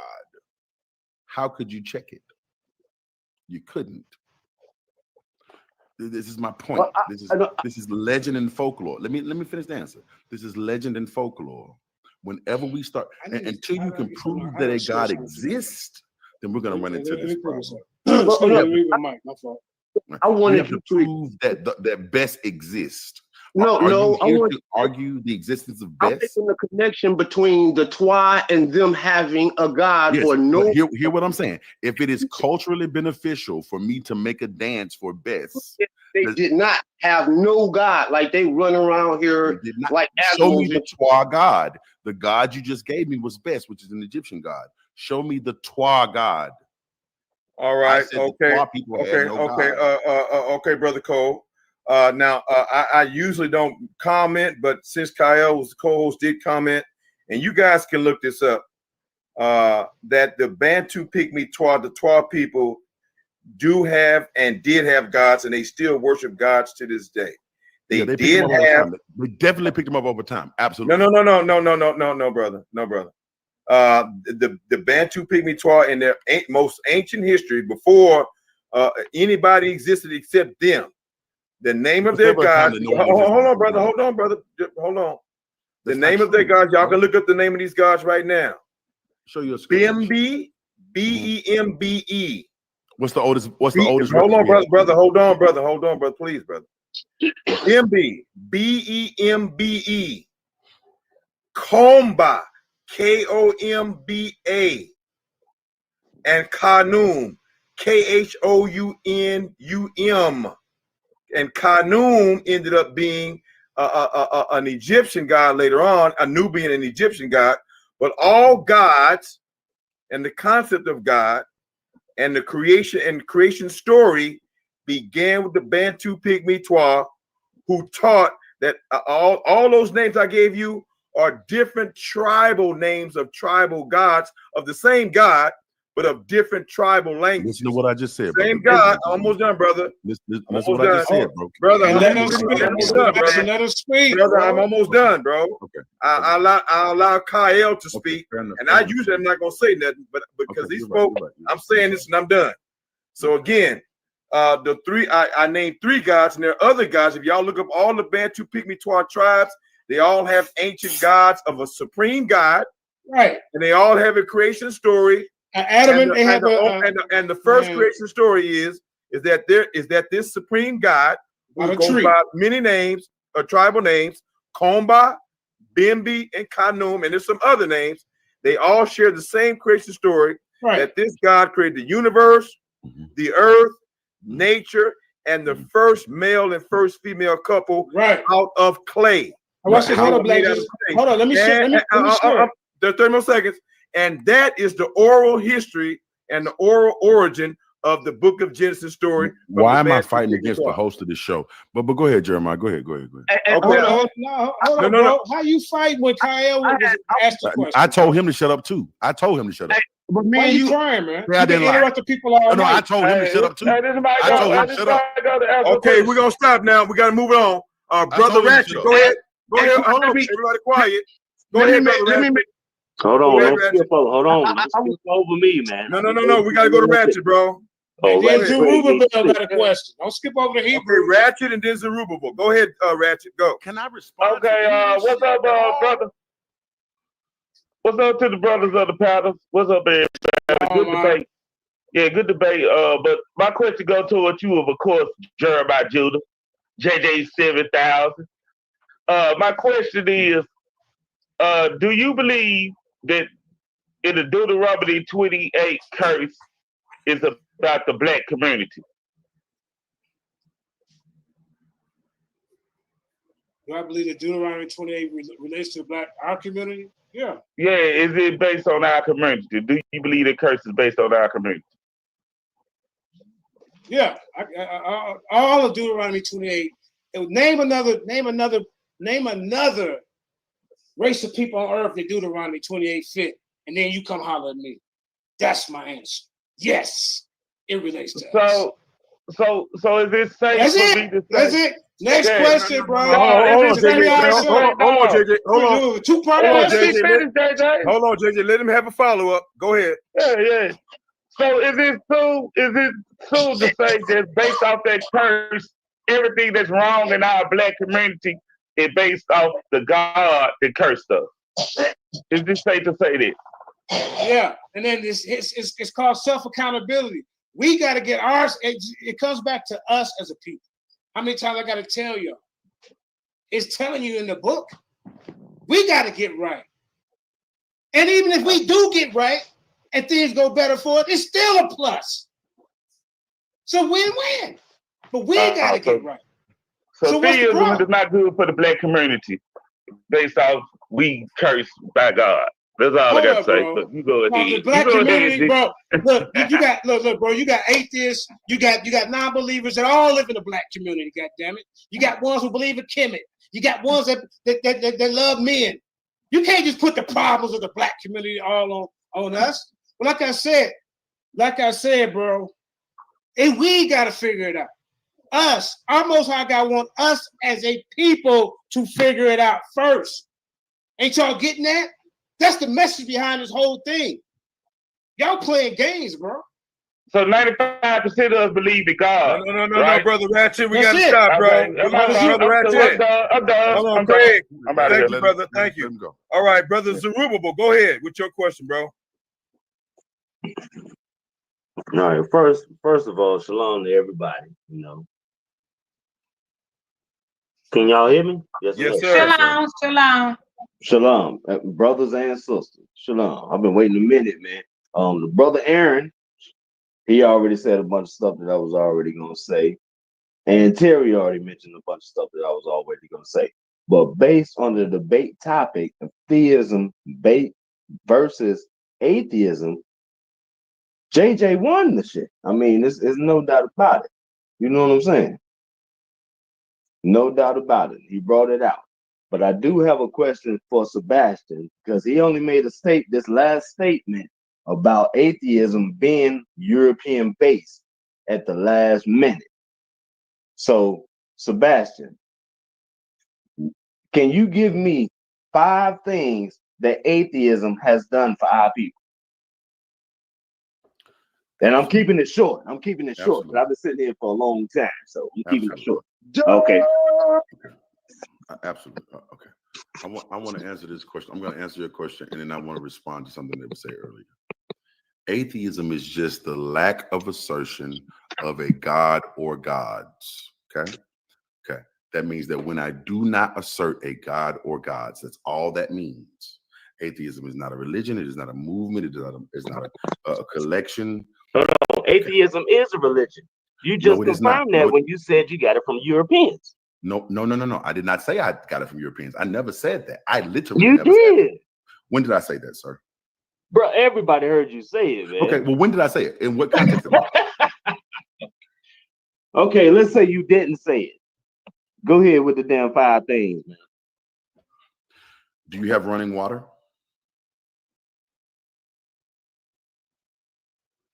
How could you check it? You couldn't. This is my point. Well, this is legend and folklore. Let me finish the answer. This is legend and folklore. Whenever we start, until you can prove that a god exists, then we're going to run into this problem. I wanted to prove that Bes exists. No, I want to argue the existence of Bes. I'm making the connection between the Twa and them having a god or no. Hear what I'm saying. If it is culturally beneficial for me to make a dance for Bes, they did not have no god. Like they run around here like show me the Twa god. The god you just gave me was Bes, which is an Egyptian god. Show me the Twa god. All right. Okay. Okay, Brother Cole. Now, I usually don't comment, but since Kyle was the co-host, did comment, and you guys can look this up, that the Bantu Pygmy Twa, the Twa people, do have and did have gods, and they still worship gods to this day. They definitely picked them up over time. Absolutely. No, brother. No, brother. The Bantu Pygmy Twa in their most ancient history, before anybody existed except them, the name of their god. Hold on, brother. Hold on. The name of their god. Y'all can look up the name of these gods right now. Show you a Bembe, Bembe. What's the oldest? Hold on, brother. Hold on, brother. Please, brother. Bembe, Bembe. Komba, Komba, and Khanum, Khounum. And Khanum ended up being an Egyptian god later on, a Nubian and Egyptian god. But all gods and the concept of God and the creation story began with the Bantu Pygmy Twa, who taught that all those names I gave you are different tribal names of tribal gods of the same God, but of different tribal languages. Listen to what I just said. Same God. Almost done, brother. Listen what I just said, bro. Brother, let us speak. Brother, I'm almost done, bro. Okay. I allow Kyle to speak, and I usually am not gonna say nothing, but because he spoke, I'm saying this and I'm done. So again, the three I named three gods, and there are other gods. If y'all look up all the Bantu Pygmy Twa tribes, they all have ancient gods of a supreme God, right? And they all have a creation story. Adam and the first creation story is that this supreme God who goes by many names or tribal names, Komba, Bembe, and Khanum, and there's some other names. They all share the same creation story, that this God created the universe, the earth, nature, and the first male and first female couple out of clay. Hold on, Black. Hold on, let me share. There's 30 more seconds. And that is the oral history and the oral origin of the book of Genesis story. Why am I fighting against the host of this show? But go ahead, Jeremiah. Go ahead. Hold on, bro. How you fight when Kyle was asked the question? I told him to shut up too. But why you crying, man? I didn't interrupt the people all night. I told him to shut up too. I told him to shut up. Okay, we're gonna stop now. We gotta move it on. Brother Ratchet, go ahead. Hold on, everybody quiet. Go ahead, Brother Ratchet. Hold on, don't skip over me, man. No. We gotta go to Ratchet, bro. And then Zerubbabel got a question. Don't skip over the Hebrew. Okay, Ratchet and then Zerubbabel. Go ahead, Ratchet. Go. Can I respond? Okay, what's up, brother? What's up to the brothers of the paddles? What's up, man? Good debate. Yeah, good debate. But my question goes towards you, of course, Jeremiah Judah, JJ 7000. My question is, do you believe that in the Deuteronomy 28 curse is about the black community? Do I believe that Deuteronomy 28 relates to our community? Yeah. Yeah, is it based on our community? Do you believe the curse is based on our community? Yeah. All of Deuteronomy 28. Name another race of people on earth that Deuteronomy 28 fit, and then you come holler at me. That's my answer. Yes, it relates to us. So is it safe That's for it. me to say? That's it. Next question, bro. Hold on, JJ. Hold on, JJ. Hold on. Two-part Hold on, answer. JJ. Hold on, JJ. Let him have a follow-up. Go ahead. Yeah. So is it true to say that based off that curse, everything that's wrong in our black community is based off the God that cursed us? Is this safe to say that? Yeah, and then it's called self-accountability. We got to get ours. It comes back to us as a people. How many times I got to tell you? It's telling you in the book. We got to get right. And even if we do get right and things go better for it, it's still a plus. So win-win. But we got to get right. So what's the theism problem? is not good for the black community based off we cursed by God. That's all I got to say. But you go ahead. The black community, bro. Look, bro. You got atheists. You got non-believers that all live in the black community. God damn it. You got ones who believe in Kemet. You got ones that love men. You can't just put the problems of the black community all on us. But like I said, bro, we got to figure it out. Us, our Most High God want us as a people to figure it out first. Ain't y'all getting that? That's the message behind this whole thing. Y'all playing games, bro. So 95% of us believe in God. No, right? Brother Ratchet. We That's got to it. stop, bro. Okay. Brother Ratchet. I'm done. Hold on, I'm Craig. done. I'm out of Thank here. you, brother. Thank you. All right, brother Zerubbabel, go ahead with your question, bro. All right. First of all, shalom to everybody. Can y'all hear me? Yes, sir. Shalom, brothers and sisters. Shalom. I've been waiting a minute, man. The brother Aaron, he already said a bunch of stuff that I was already gonna say, and Terry already mentioned a bunch of stuff that I was already gonna say. But based on the debate topic of theism versus atheism, JJ won the shit. I mean, there's no doubt about it. You know what I'm saying? No doubt about it. He brought it out. But I do have a question for Sebastian, because he only made this last statement about atheism being European based at the last minute. So, Sebastian, can you give me 5 things that atheism has done for our people? And I'm keeping it short. Because I've been sitting here for a long time, so I'm keeping it short. Okay. Absolutely. Okay. I want to answer this question. I'm going to answer your question, and then I want to respond to something that was said earlier. Atheism is just the lack of assertion of a God or gods. Okay. That means that when I do not assert a God or gods, that's all that means. Atheism is not a religion. It is not a movement. It's not a collection. No. Atheism is a religion. You just confirmed that when you said you got it from Europeans. No. I did not say I got it from Europeans. I never said that. I literally never did. Said that. When did I say that, sir? Bro, everybody heard you say it, man. Okay, well, when did I say it? In what context? Okay, let's say you didn't say it. Go ahead with the damn 5 things, man. Do you have running water?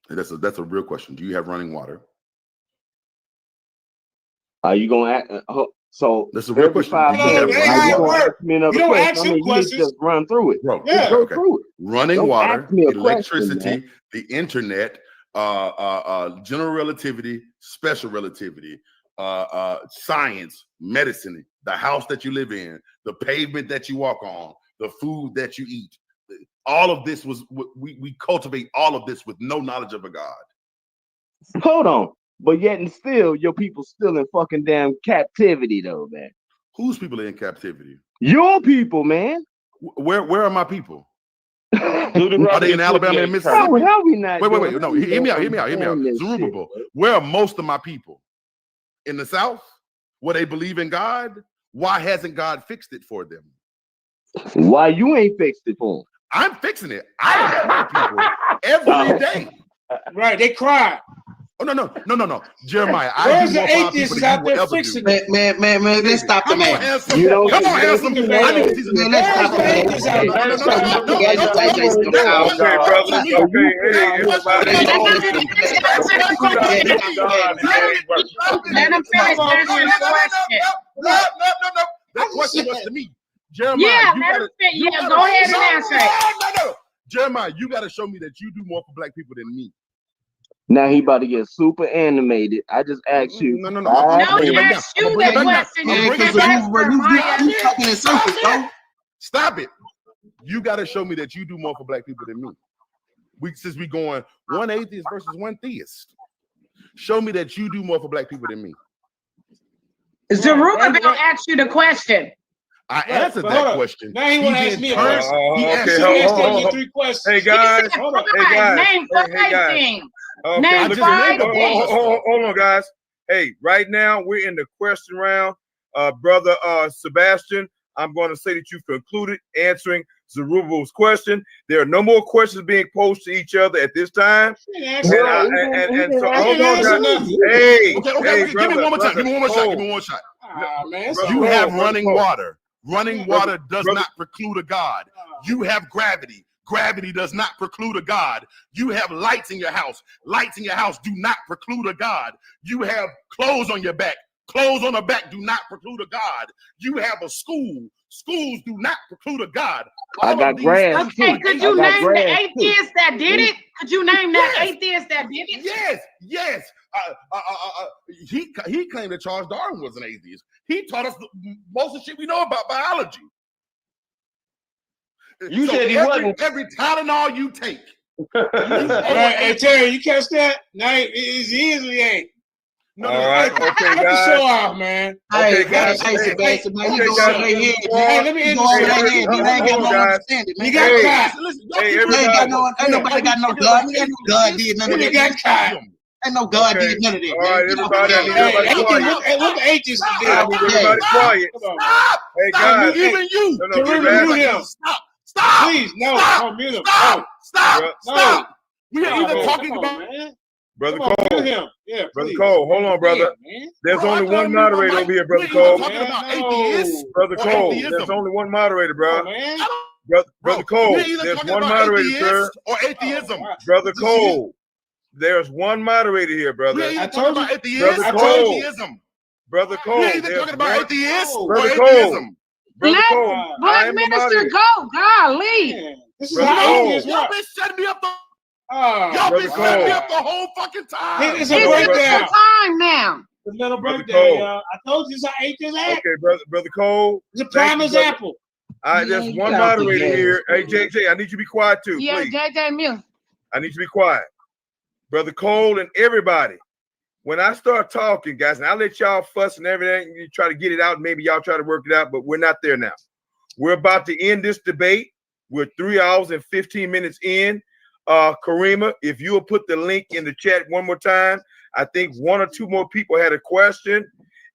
That's a real question. Do you have running water? Are you gonna act? So that's a real question. You don't ask him questions. You just run through it, bro. Yeah, go through it. Running Don't water, electricity, question, the internet, general relativity, special relativity, science, medicine, the house that you live in, the pavement that you walk on, the food that you eat. All of this was we cultivate all of this with no knowledge of a God. Hold on. But yet and still, your people still in fucking damn captivity, though, man. Whose people are in captivity? Your people, man. Where are my people? Are they in Alabama and Mississippi? How we not? Wait. No, hear me out. Zerubbabel, where are most of my people? In the South, where they believe in God? Why hasn't God fixed it for them? Why you ain't fixed it for them? I'm fixing it. I have people every day. Right, they cry. Oh no. Jeremiah, Where's I the do more atheists out there fixing it? Man, let's stop the man. You don't. Come on, handsome. I need to see some. Let's stop the man. Okay, brother. Okay, hey, everybody. Let him finish answering the question. No. That question was to me. Jeremiah, Yeah, you let gotta, him fit. Yeah, go ahead and answer it. No. Jeremiah, you got to show me that you do more for black people than me. Now he about to get super animated. I just asked you. No. No, ask you the question. You can't ask Jeremiah. Stop it. You got to show me that you do more for black people than me. Since we going one atheist versus one theist. Show me that you do more for black people than me. Zerubbabel asked you the question. I answered that question. Now he want to ask me a question. Okay, asked you 3 questions. Hey guys, Name 5 things. Name 5 things. Hold on, guys. Hey, right now we're in the question round. Brother Sebastian, I'm going to say that you've concluded answering Zerubbabel's question. There are no more questions being posed to each other at this time. And so, hold on, guys. Hey, give me one more time. Give me one shot. You have running water. Running water does not preclude a God. You have gravity. Gravity does not preclude a God. You have lights in your house. Lights in your house do not preclude a God. You have clothes on your back. Clothes on the back do not preclude a God. You have a school. Schools do not preclude a God. I got grass. Okay, could you name the atheist that did it? Could you name that atheist that did Yes. it? He claimed that Charles Darwin was an atheist. He taught us most of the shit we know about biology. You said he wasn't. Every Tylenol you take. Hey, Terry, you catch that? No, he easily ain't. No, all right, okay, guys. guys. Show off, man. Okay, guys. Hey, Sebastian, man, Okay, you go guys. over their head. Hey, let me You go over their head. You ain't got no understanding, man. You got caught. Hey, Ain't nobody got no God. Ain't no God did none of You that. got caught. Ain't no God did none of that. All right, everybody, I need everybody quiet. Hey, what the atheist did? I need everybody quiet. Hey, guys. Even you. Mute him. Stop. Please, no. Mute him. Stop. We are either talking about. Brother Come on, Cole. mute him. Yeah, Brother please. Cole, hold on, brother. There's only one moderator over here, Brother Cole. Brother Cole, there's only one moderator, bro. Brother Cole, there's one moderator, sir. Or atheism. Brother Cole, there's one moderator here, brother. I told you, atheism. Brother Cole. Atheism. Brother Cole, We're either talking about atheist or Brother atheism. Brother Let Cole, I Black am the Minister moderator. go. Golly. This is Brother how Cole. atheists Y'all work. been setting me up the. Oh, Y'all Brother been setting me Cole. up the whole fucking time. It's It's a breakdown. the time now. It's a little Brother breakdown, Cole. y'all. I told you it's how atheists act. Okay, brother Cole. It's a prime Thank you, brother. example. All right, there's one get out the moderator gas. here. Hey, JJ, I need you to be quiet too, Yeah, please. JJ Muse. I need you to be quiet. Brother Cole and everybody, when I start talking, guys, and I'll let y'all fuss and everything, you try to get it out, maybe y'all try to work it out, but we're not there now. We're about to end this debate. We're 3 hours and 15 minutes in. Karima, if you will put the link in the chat one more time, I think 1 or 2 more people had a question,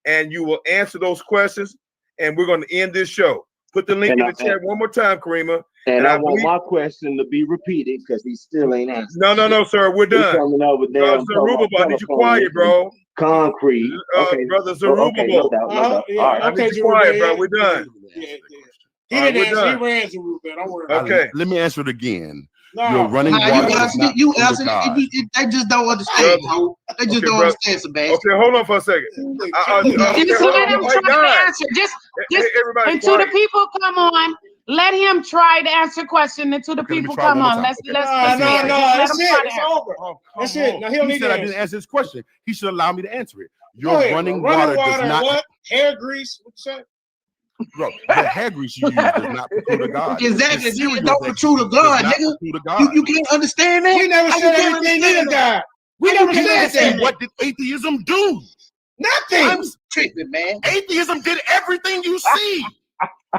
and you will answer those questions, and we're going to end this show. Put the link in the chat one more time, Karima. And I want my question to be repeated because he still ain't answered. No, sir, we're done. Coming over there. Zerubbabel, I need you quiet, bro. Concrete. Okay. Brother Zerubbabel. Okay, no doubt. All right. I need you quiet, bro. We're done. He didn't answer. He ran Zerubbabel. Don't worry. Okay. Let me answer it again. No. You're running water. You answered it. They just don't understand. They just don't understand, Sebastian. Okay, hold on for a second. Just let him try to answer. Just everybody until the quiet. people come on. Let him try to answer question until the people come on. Let's No, that's it. It's over. That's it. Now he'll He need said to I didn't answer his question. He should allow me to answer it. Go Your ahead, running bro. water does not. What? Hair grease? What you say? Bro, the hair grease you use does not preclude a God. Exactly. The You cereal don't that preclude you a use does God, not nigga. preclude a God. You can't understand that. We never How you said can't everything understand needed that? God. We never You said can't say that. what did atheism do? Nothing. I'm tripping, man. Atheism did everything you see.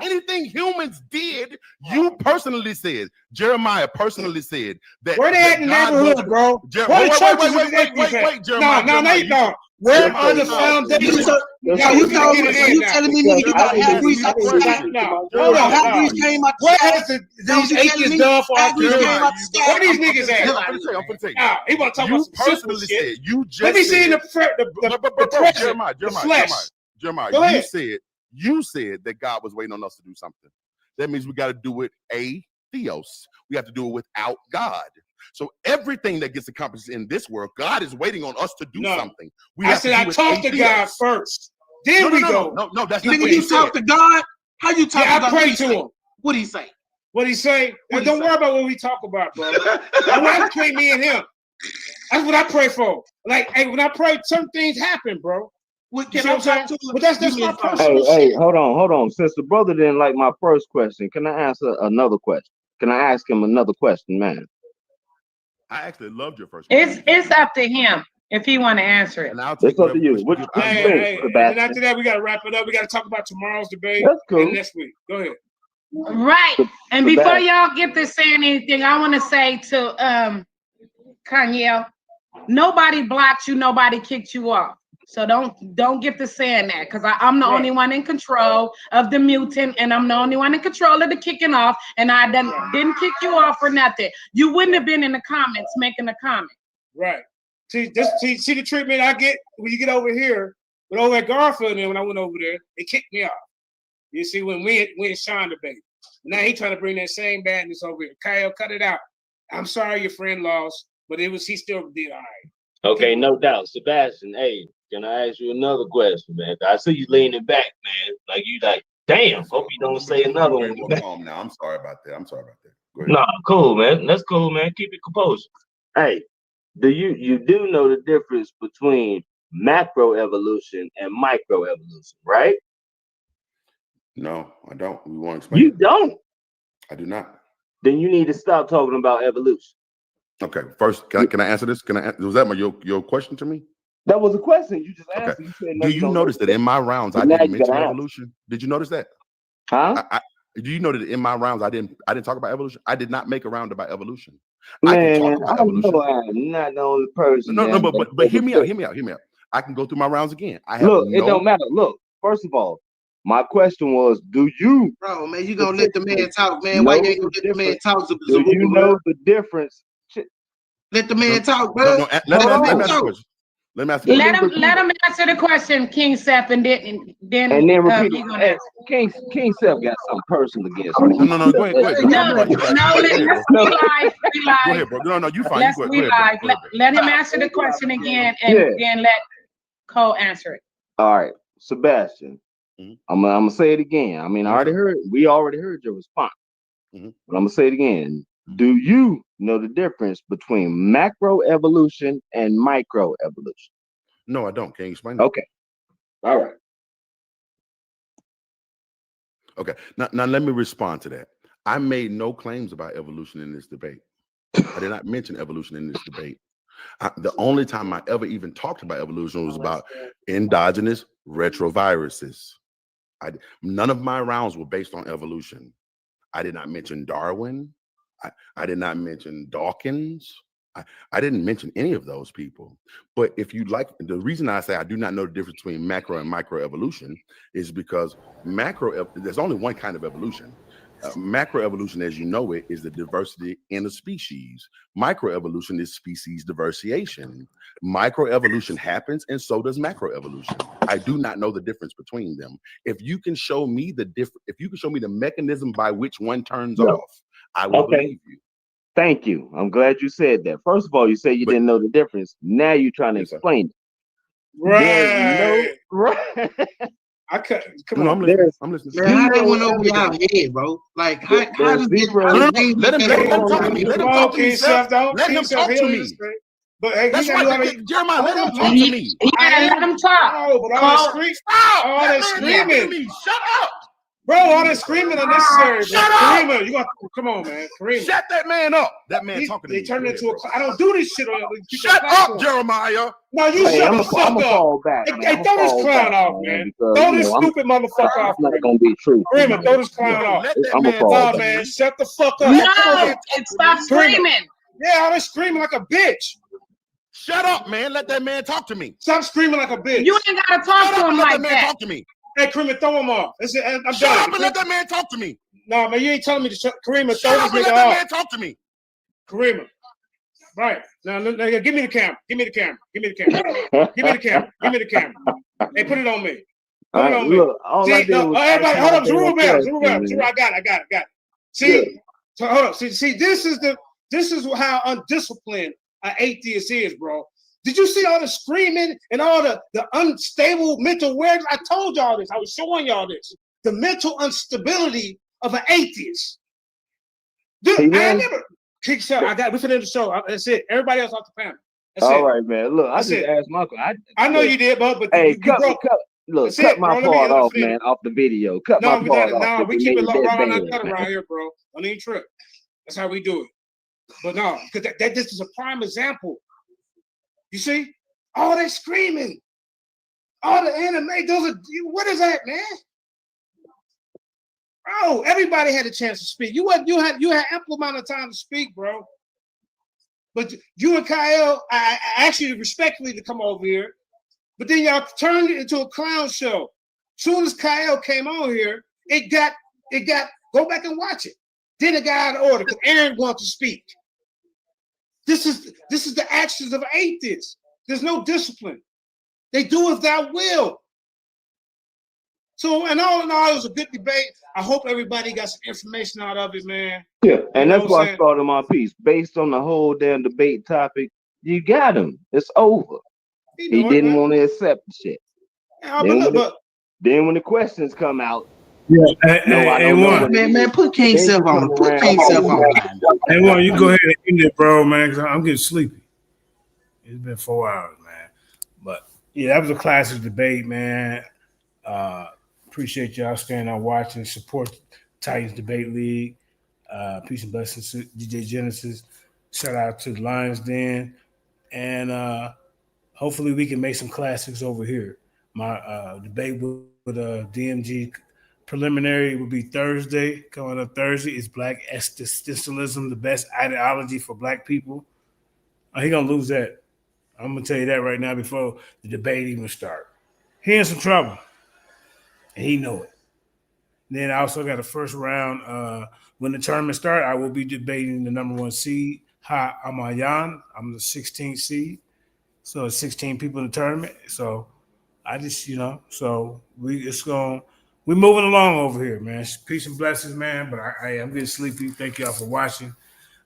Anything humans did, you personally said. Jeremiah personally said that. Where they at in the neighborhood, bro? Where the churches Wait, Jeremiah. No. Where are the foundations? Now you telling me nigga you got half Greece? Hold on, half Greece came out. What has these atheists done for our community? Where these niggas at? I'm gonna tell you. He want to talk about some simple shit. You just let me see in the present, the flesh. Jeremiah, you said that God was waiting on us to do something. That means we got to do it theos. We have to do it without God. So everything that gets accomplished in this world, God is waiting on us to do something. I said I talk to God first. Then we go. No, that's not what you talk to God. How you talk to God? I pray to him. What he say? What he say? Don't worry about what we talk about, bro. I want between me and him. That's what I pray for. Like, hey, when I pray, some things happen, bro. But that's my personal shit. Hey, hold on. Since the brother didn't like my first question, can I answer another question? Can I ask him another question, man? I actually loved your first question. It's up to him if he want to answer it. And I'll take it's up to you. And after that, we got to wrap it up. We got to talk about tomorrow's debate and next week. Go ahead. Right. And before y'all get to saying anything, I want to say to Kanye, nobody blocked you, nobody kicked you off. So don't get to saying that, because I'm the only one in control of the mutant, and I'm the only one in control of the kicking off, and I didn't kick you off for nothing. You wouldn't have been in the comments making a comment. Right. See the treatment I get when you get over here, but over at Garfield, and when I went over there, they kicked me off. You see, when we and Sean debate. Now he trying to bring that same badness over here. Kyle, cut it out. I'm sorry your friend lost, but he still did all right. Okay, no doubt. Sebastian, hey, can I ask you another question, man? I see you leaning back, man. Like you damn, hope you don't say another one. Now, I'm sorry about that. Go ahead. No, cool, man. That's cool, man. Keep it composed. Hey, you do know the difference between macro evolution and micro evolution, right? No, I don't. We want to explain. You don't? I do not. Then you need to stop talking about evolution. Okay, first, can I answer this? Was that your question to me? That was a question you just asked. Okay. You said, no, do you notice that in my rounds I didn't mention evolution? Did you notice that? Huh? Do you know that in my rounds I didn't talk about evolution? I did not make a round about evolution. Man, I can talk about evolution. know I'm not the only person. No, but hear me out. I can go through my rounds again. It don't matter. Look, first of all, my question was, do you? Bro, man, you gonna let the man talk, man? Why you ain't gonna let the man talk? Do you know the difference? Let the man talk, bro. Let me ask you. Let him answer the question, King Seth, and then repeat it. Hey, King Seth got something personal against me. No, go ahead. Let's be live. Go ahead, bro. No, you fine. Let's be live. Let him answer the question again, and then let Cole answer it. All right, Sebastian. I'm gonna say it again. I mean, we already heard your response, but I'm gonna say it again. Do you know the difference between macro evolution and micro evolution? No, I don't. Can you explain that? Okay. All right. Okay. Now let me respond to that. I made no claims about evolution in this debate. I did not mention evolution in this debate. The only time I ever even talked about evolution was about endogenous retroviruses. None of my rounds were based on evolution. I did not mention Darwin. I did not mention Dawkins. I didn't mention any of those people. But if you like, the reason I say I do not know the difference between macro and micro evolution is because there's only one kind of evolution. Macroevolution, as you know it, is the diversity in a species. Microevolution is species diversification. Microevolution happens, and so does macroevolution. I do not know the difference between them. If you can show me the mechanism by which one turns off, I will believe you. Thank you. I'm glad you said that. First of all, you said you didn't know the difference. Now you're trying to explain it. Right. Right. I cut. Come on, I'm listening. Man, how that went over y'all head, bro? Like, how does this? Let him talk to me. Let him talk to me, Seth. Let him talk to me. But hey, that's right, Jeremiah. Let him talk to me. Yeah, let him talk. Oh, but all that screaming. Shut up. Bro, all that screaming unnecessary. Shut bro. up! Karima, you got come on, man. Karima. Shut that man up. That man talking to me. They turn Go into ahead, I don't do this shit on Shut up, Jeremiah. No, you Hey, shut I'm the gonna fuck up. fall back, Hey, man. hey, I'm throw gonna this fall clown back, off, man, man. because Throw you this know stupid motherfucker off. I'm not gonna be truthful. Karima, Man. throw this clown off. Let that I'm gonna man fall Nah, back. man, shut the fuck up. No, stop screaming. Yeah, all that screaming like a bitch. Shut up, man. Let that man talk to me. Stop screaming like a bitch. You ain't gotta talk Shut to up him and let like that man that. talk to me. Hey, Karima, throw him off. I'm Shut done. up and let that man talk to me. No, man, you ain't telling me to shut. Karima, Shut throw up this and let nigga that off. man talk to me. Karima. Right. Now, give me the camera. Give me the camera. Give me the camera. Give me the camera. Give me the camera. Hey, put it on me. Put it on me. Look, all I See, did no, was everybody, ask hold my up, Zerubbabel, damn Zerubbabel, question, Zerubbabel, I got it. See, so hold up. See, this is how undisciplined an atheist is, bro. Did you see all the screaming and all the unstable mental awareness? I told y'all this. I was showing y'all this. The mental instability of an atheist. Dude, I never. We finna end the show. That's it. Everybody else off the panel. That's all it. right, man. Look, That's I just it. asked my question. I know you did, but hey, you cut broke. Look, That's cut it, my bro. part off, man, off the video. Cut my part off. No, we keep it that raw and bad, uncut man. around here, bro. Don't even trip. That's how we do it. But no, because this is a prime example. You see, all that screaming, all the anime. What is that, man? Bro, everybody had a chance to speak. You had ample amount of time to speak, bro. But you and Kyle, I asked you respectfully to come over here, but then y'all turned it into a clown show. Soon as Kyle came on here, it got. Go back and watch it. Then it got out of order because Aaron wanted to speak. This is the actions of atheists. There's no discipline. They do as thou will. So, and all in all, it was a good debate. I hope everybody got some information out of it, man. Yeah, and You know that's what why I'm I saying? started my piece. Based on the whole damn debate topic, you got him. It's over. He didn't want to accept the shit. Then when the questions come out, no, I don't know what it is. Man, put King Then Self you on. come Put around King and Self say, on. Hey, one, you go ahead and end it, bro, man, because I'm getting sleepy. It's been 4 hours, man. But yeah, that was a classic debate, man. Appreciate y'all staying on watching. Support Titans Debate League. Peace and blessings to DJ Genesis. Shout out to the Lions Den. And hopefully we can make some classics over here. My debate with DMG preliminary will be Thursday. Coming up Thursday is Black Existentialism, the best ideology for Black people. He gonna lose that. I'm gonna tell you that right now before the debate even start. He in some trouble, and he know it. Then I also got a first round. When the tournament start, I will be debating the number 1 seed, Ha Amayan. I'm the 16th seed, so 16 people in the tournament. So I just, so we're moving along over here, man. Peace and blessings, man. But I'm getting sleepy. Thank y'all for watching.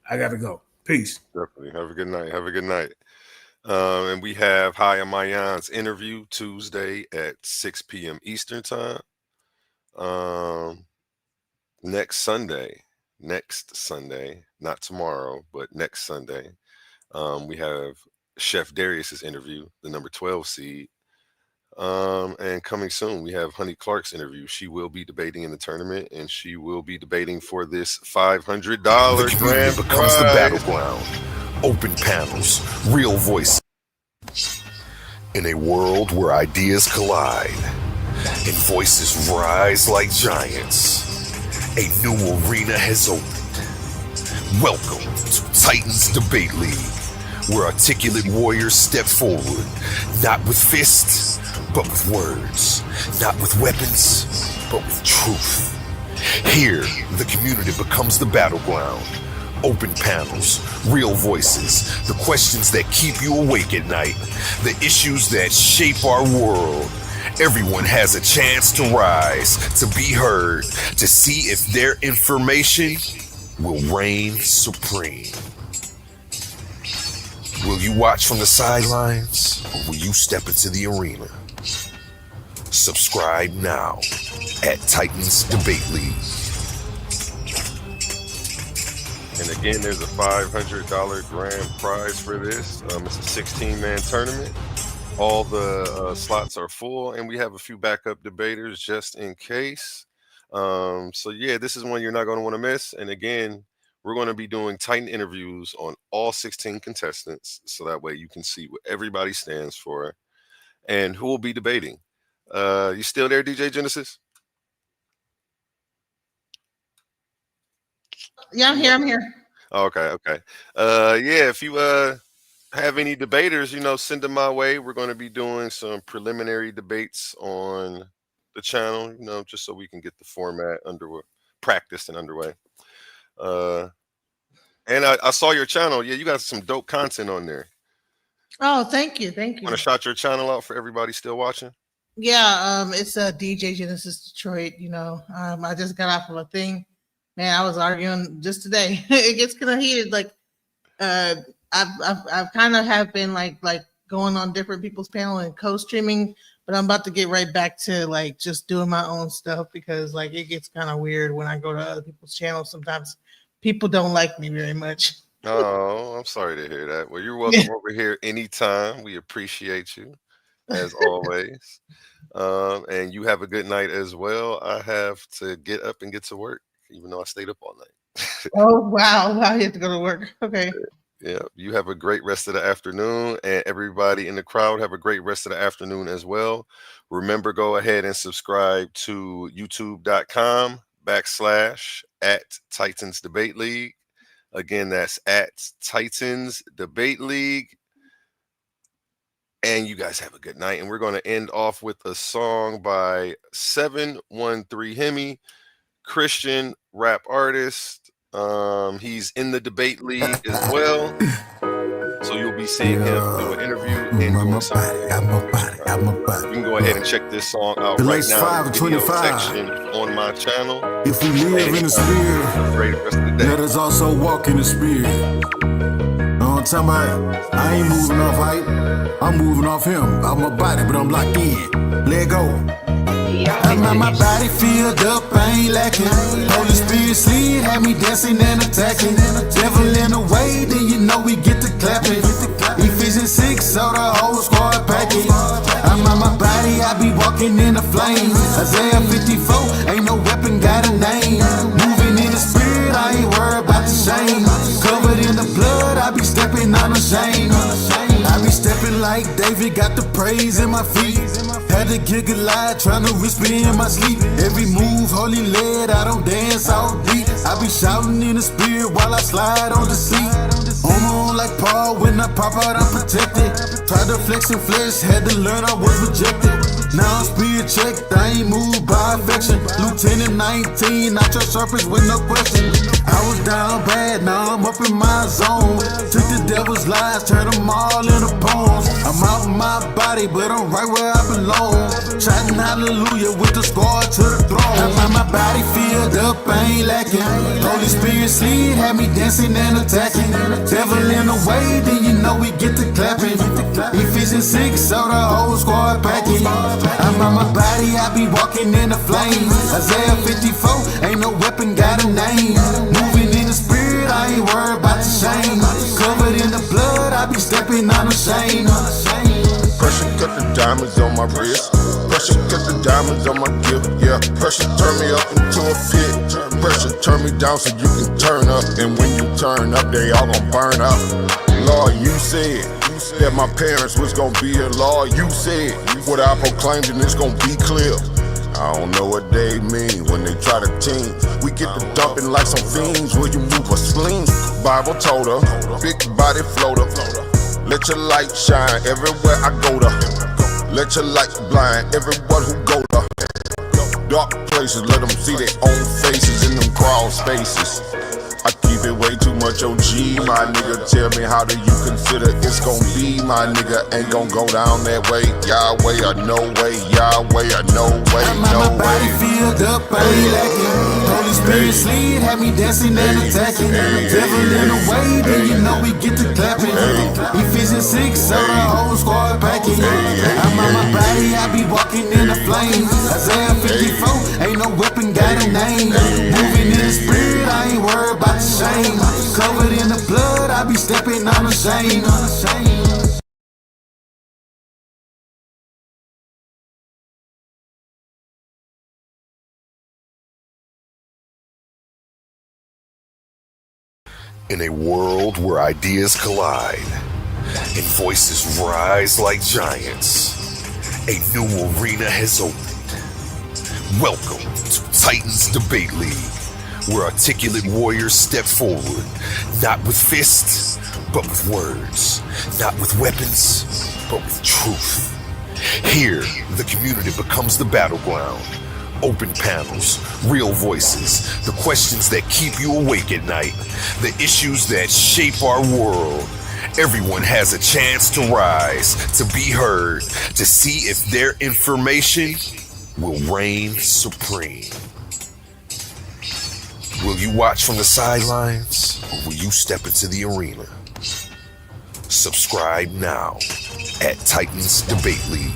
I gotta go. Peace. Definitely. Have a good night. Have a good night. And we have Haya Mayan's interview Tuesday at 6 p.m. Eastern time. Next Sunday, not tomorrow, but next Sunday, we have Chef Darius's interview, the number 12 seed. And coming soon, we have Honey Clark's interview. She will be debating in the tournament, and she will be debating for this $500 The community grand becomes prize. the battleground. Open panels, real voice. In a world where ideas collide and voices rise like giants, a new arena has opened. Welcome to Titans Debate League, where articulate warriors step forward, not with fists, but with words, not with weapons, but with truth. Here, the community becomes the battleground. Open panels, real voices, the questions that keep you awake at night, the issues that shape our world. Everyone has a chance to rise, to be heard, to see if their information will reign supreme. Will you watch from the sidelines, or will you step into the arena? Subscribe now at Titans Debate League. And again, there's a $500 grand prize for this. It's a 16-man tournament. All the slots are full, and we have a few backup debaters just in case. So yeah, this is one you're not going to want to miss. And again, we're going to be doing Titan interviews on all 16 contestants, so that way you can see what everybody stands for and who will be debating. You still there, DJ Genesis? Yeah, I'm here. I'm here. Okay, okay. Yeah, if you have any debaters, send them my way. We're going to be doing some preliminary debates on the channel, just so we can get the format practiced and underway. And I saw your channel. Yeah, you got some dope content on there. Oh, thank you. Thank you. Want to shout your channel out for everybody still watching? Yeah, it's DJ Genesis Detroit. I just got off of a thing. Man, I was arguing just today. It gets kind of heated. Like, I've kind of have been like going on different people's panel and co-streaming, but I'm about to get right back to like just doing my own stuff because like it gets kind of weird when I go to other people's channels. Sometimes people don't like me very much. Oh, I'm sorry to hear that. Well, you're welcome over here anytime. We appreciate you as always. And you have a good night as well. I have to get up and get to work, even though I stayed up all night. Oh, wow. You have to go to work. Okay. Yeah. You have a great rest of the afternoon, and everybody in the crowd have a great rest of the afternoon as well. Remember, go ahead and subscribe to youtube.com/ @Titans Debate League. Again, that's @Titans Debate League. And you guys have a good night. And we're going to end off with a song by 713 Hemi, Christian rap artist. He's in the debate league as well. So you'll be seeing him do an interview and doing something. You can go ahead and check this song out right now in the video section on my channel. If we live in the spirit, let us also walk in the spirit. I'm talking about, I ain't moving off height, I'm moving off him. I'm a body, but I'm locked in. Let go. My body filled up, I ain't lacking. Holy Spirit slid, had me dancing and attacking. Devil in the way, then you know we get to clapping. Ephesians 6, so the whole squad packing. I'm on my body, I be walking in the flames. Isaiah 54, ain't no weapon got a name. Moving in the spirit, I ain't worried about the shame. Covered in the blood, I be stepping unashamed. I be stepping like David, got the praise in my feet. Had to get Goliath, trying to whisper in my sleep. Every move, holy led, I don't dance all deep. I be shouting in the spirit while I slide on the seat. On like Paul, when I pop out, I'm protected. Tried to flex and flesh, had to learn I was rejected. Now I'm spirit checked, I ain't moved by affection. Lieutenant 19, not your surface with no question. I was down bad, now I'm up in my zone. Took the devil's lies, turned them all into poems. I'm out in my body, but I'm right where I belong. Shouting hallelujah with the squad to the throne. My body filled up, I ain't lacking. Holy Spirit slid, had me dancing and attacking. Devil in the way, then you know we get to clapping. Ephesians 6, so the whole squad packing. I'm on my body, I be walking in the flames. Isaiah 54, ain't no weapon got a name. Moving in the spirit, I ain't worried about the shame. Covered in the blood, I be stepping unashamed. Pressure cut the diamonds on my wrist. Pressure cut the diamonds on my gift. Yeah, pressure turn me up into a pit. Pressure turn me down so you can turn up. And when you turn up, they all gon' burn up. Lord, you said that my parents was gon' be here. Lord, you said what I proclaimed and it's gon' be clear. I don't know what they mean when they try to team. We get to dumping like some fiends. Will you move a sling? Bible told her, big body floater. Let your light shine everywhere I go to. Let your light blind everyone who go to. Dark places, let them see their own faces in them crawl spaces. I keep it way too much OG, my nigga. Tell me, how do you consider it's gon' be? My nigga ain't gon' go down that way. Yahweh or no way, Yahweh or no way, no way. My body filled up, I ain't lacking. Holy Spirit slid, had me dancing and attacking. Devil in the way, then you know we get to clapping. Ephesians 6, so the whole squad packing. I'm on my body, I be walking in the flames. Isaiah 54, ain't no weapon got a name. Moving in the spirit, I ain't worried about the shame. Covered in the blood, I be stepping unashamed. In a world where ideas collide and voices rise like giants, a new arena has opened. Welcome to Titans Debate League, where articulate warriors step forward, not with fists, but with words, not with weapons, but with truth. Here, the community becomes the battleground. Open panels, real voices, the questions that keep you awake at night, the issues that shape our world. Everyone has a chance to rise, to be heard, to see if their information will reign supreme. Will you watch from the sidelines, or will you step into the arena? Subscribe now at Titans Debate League.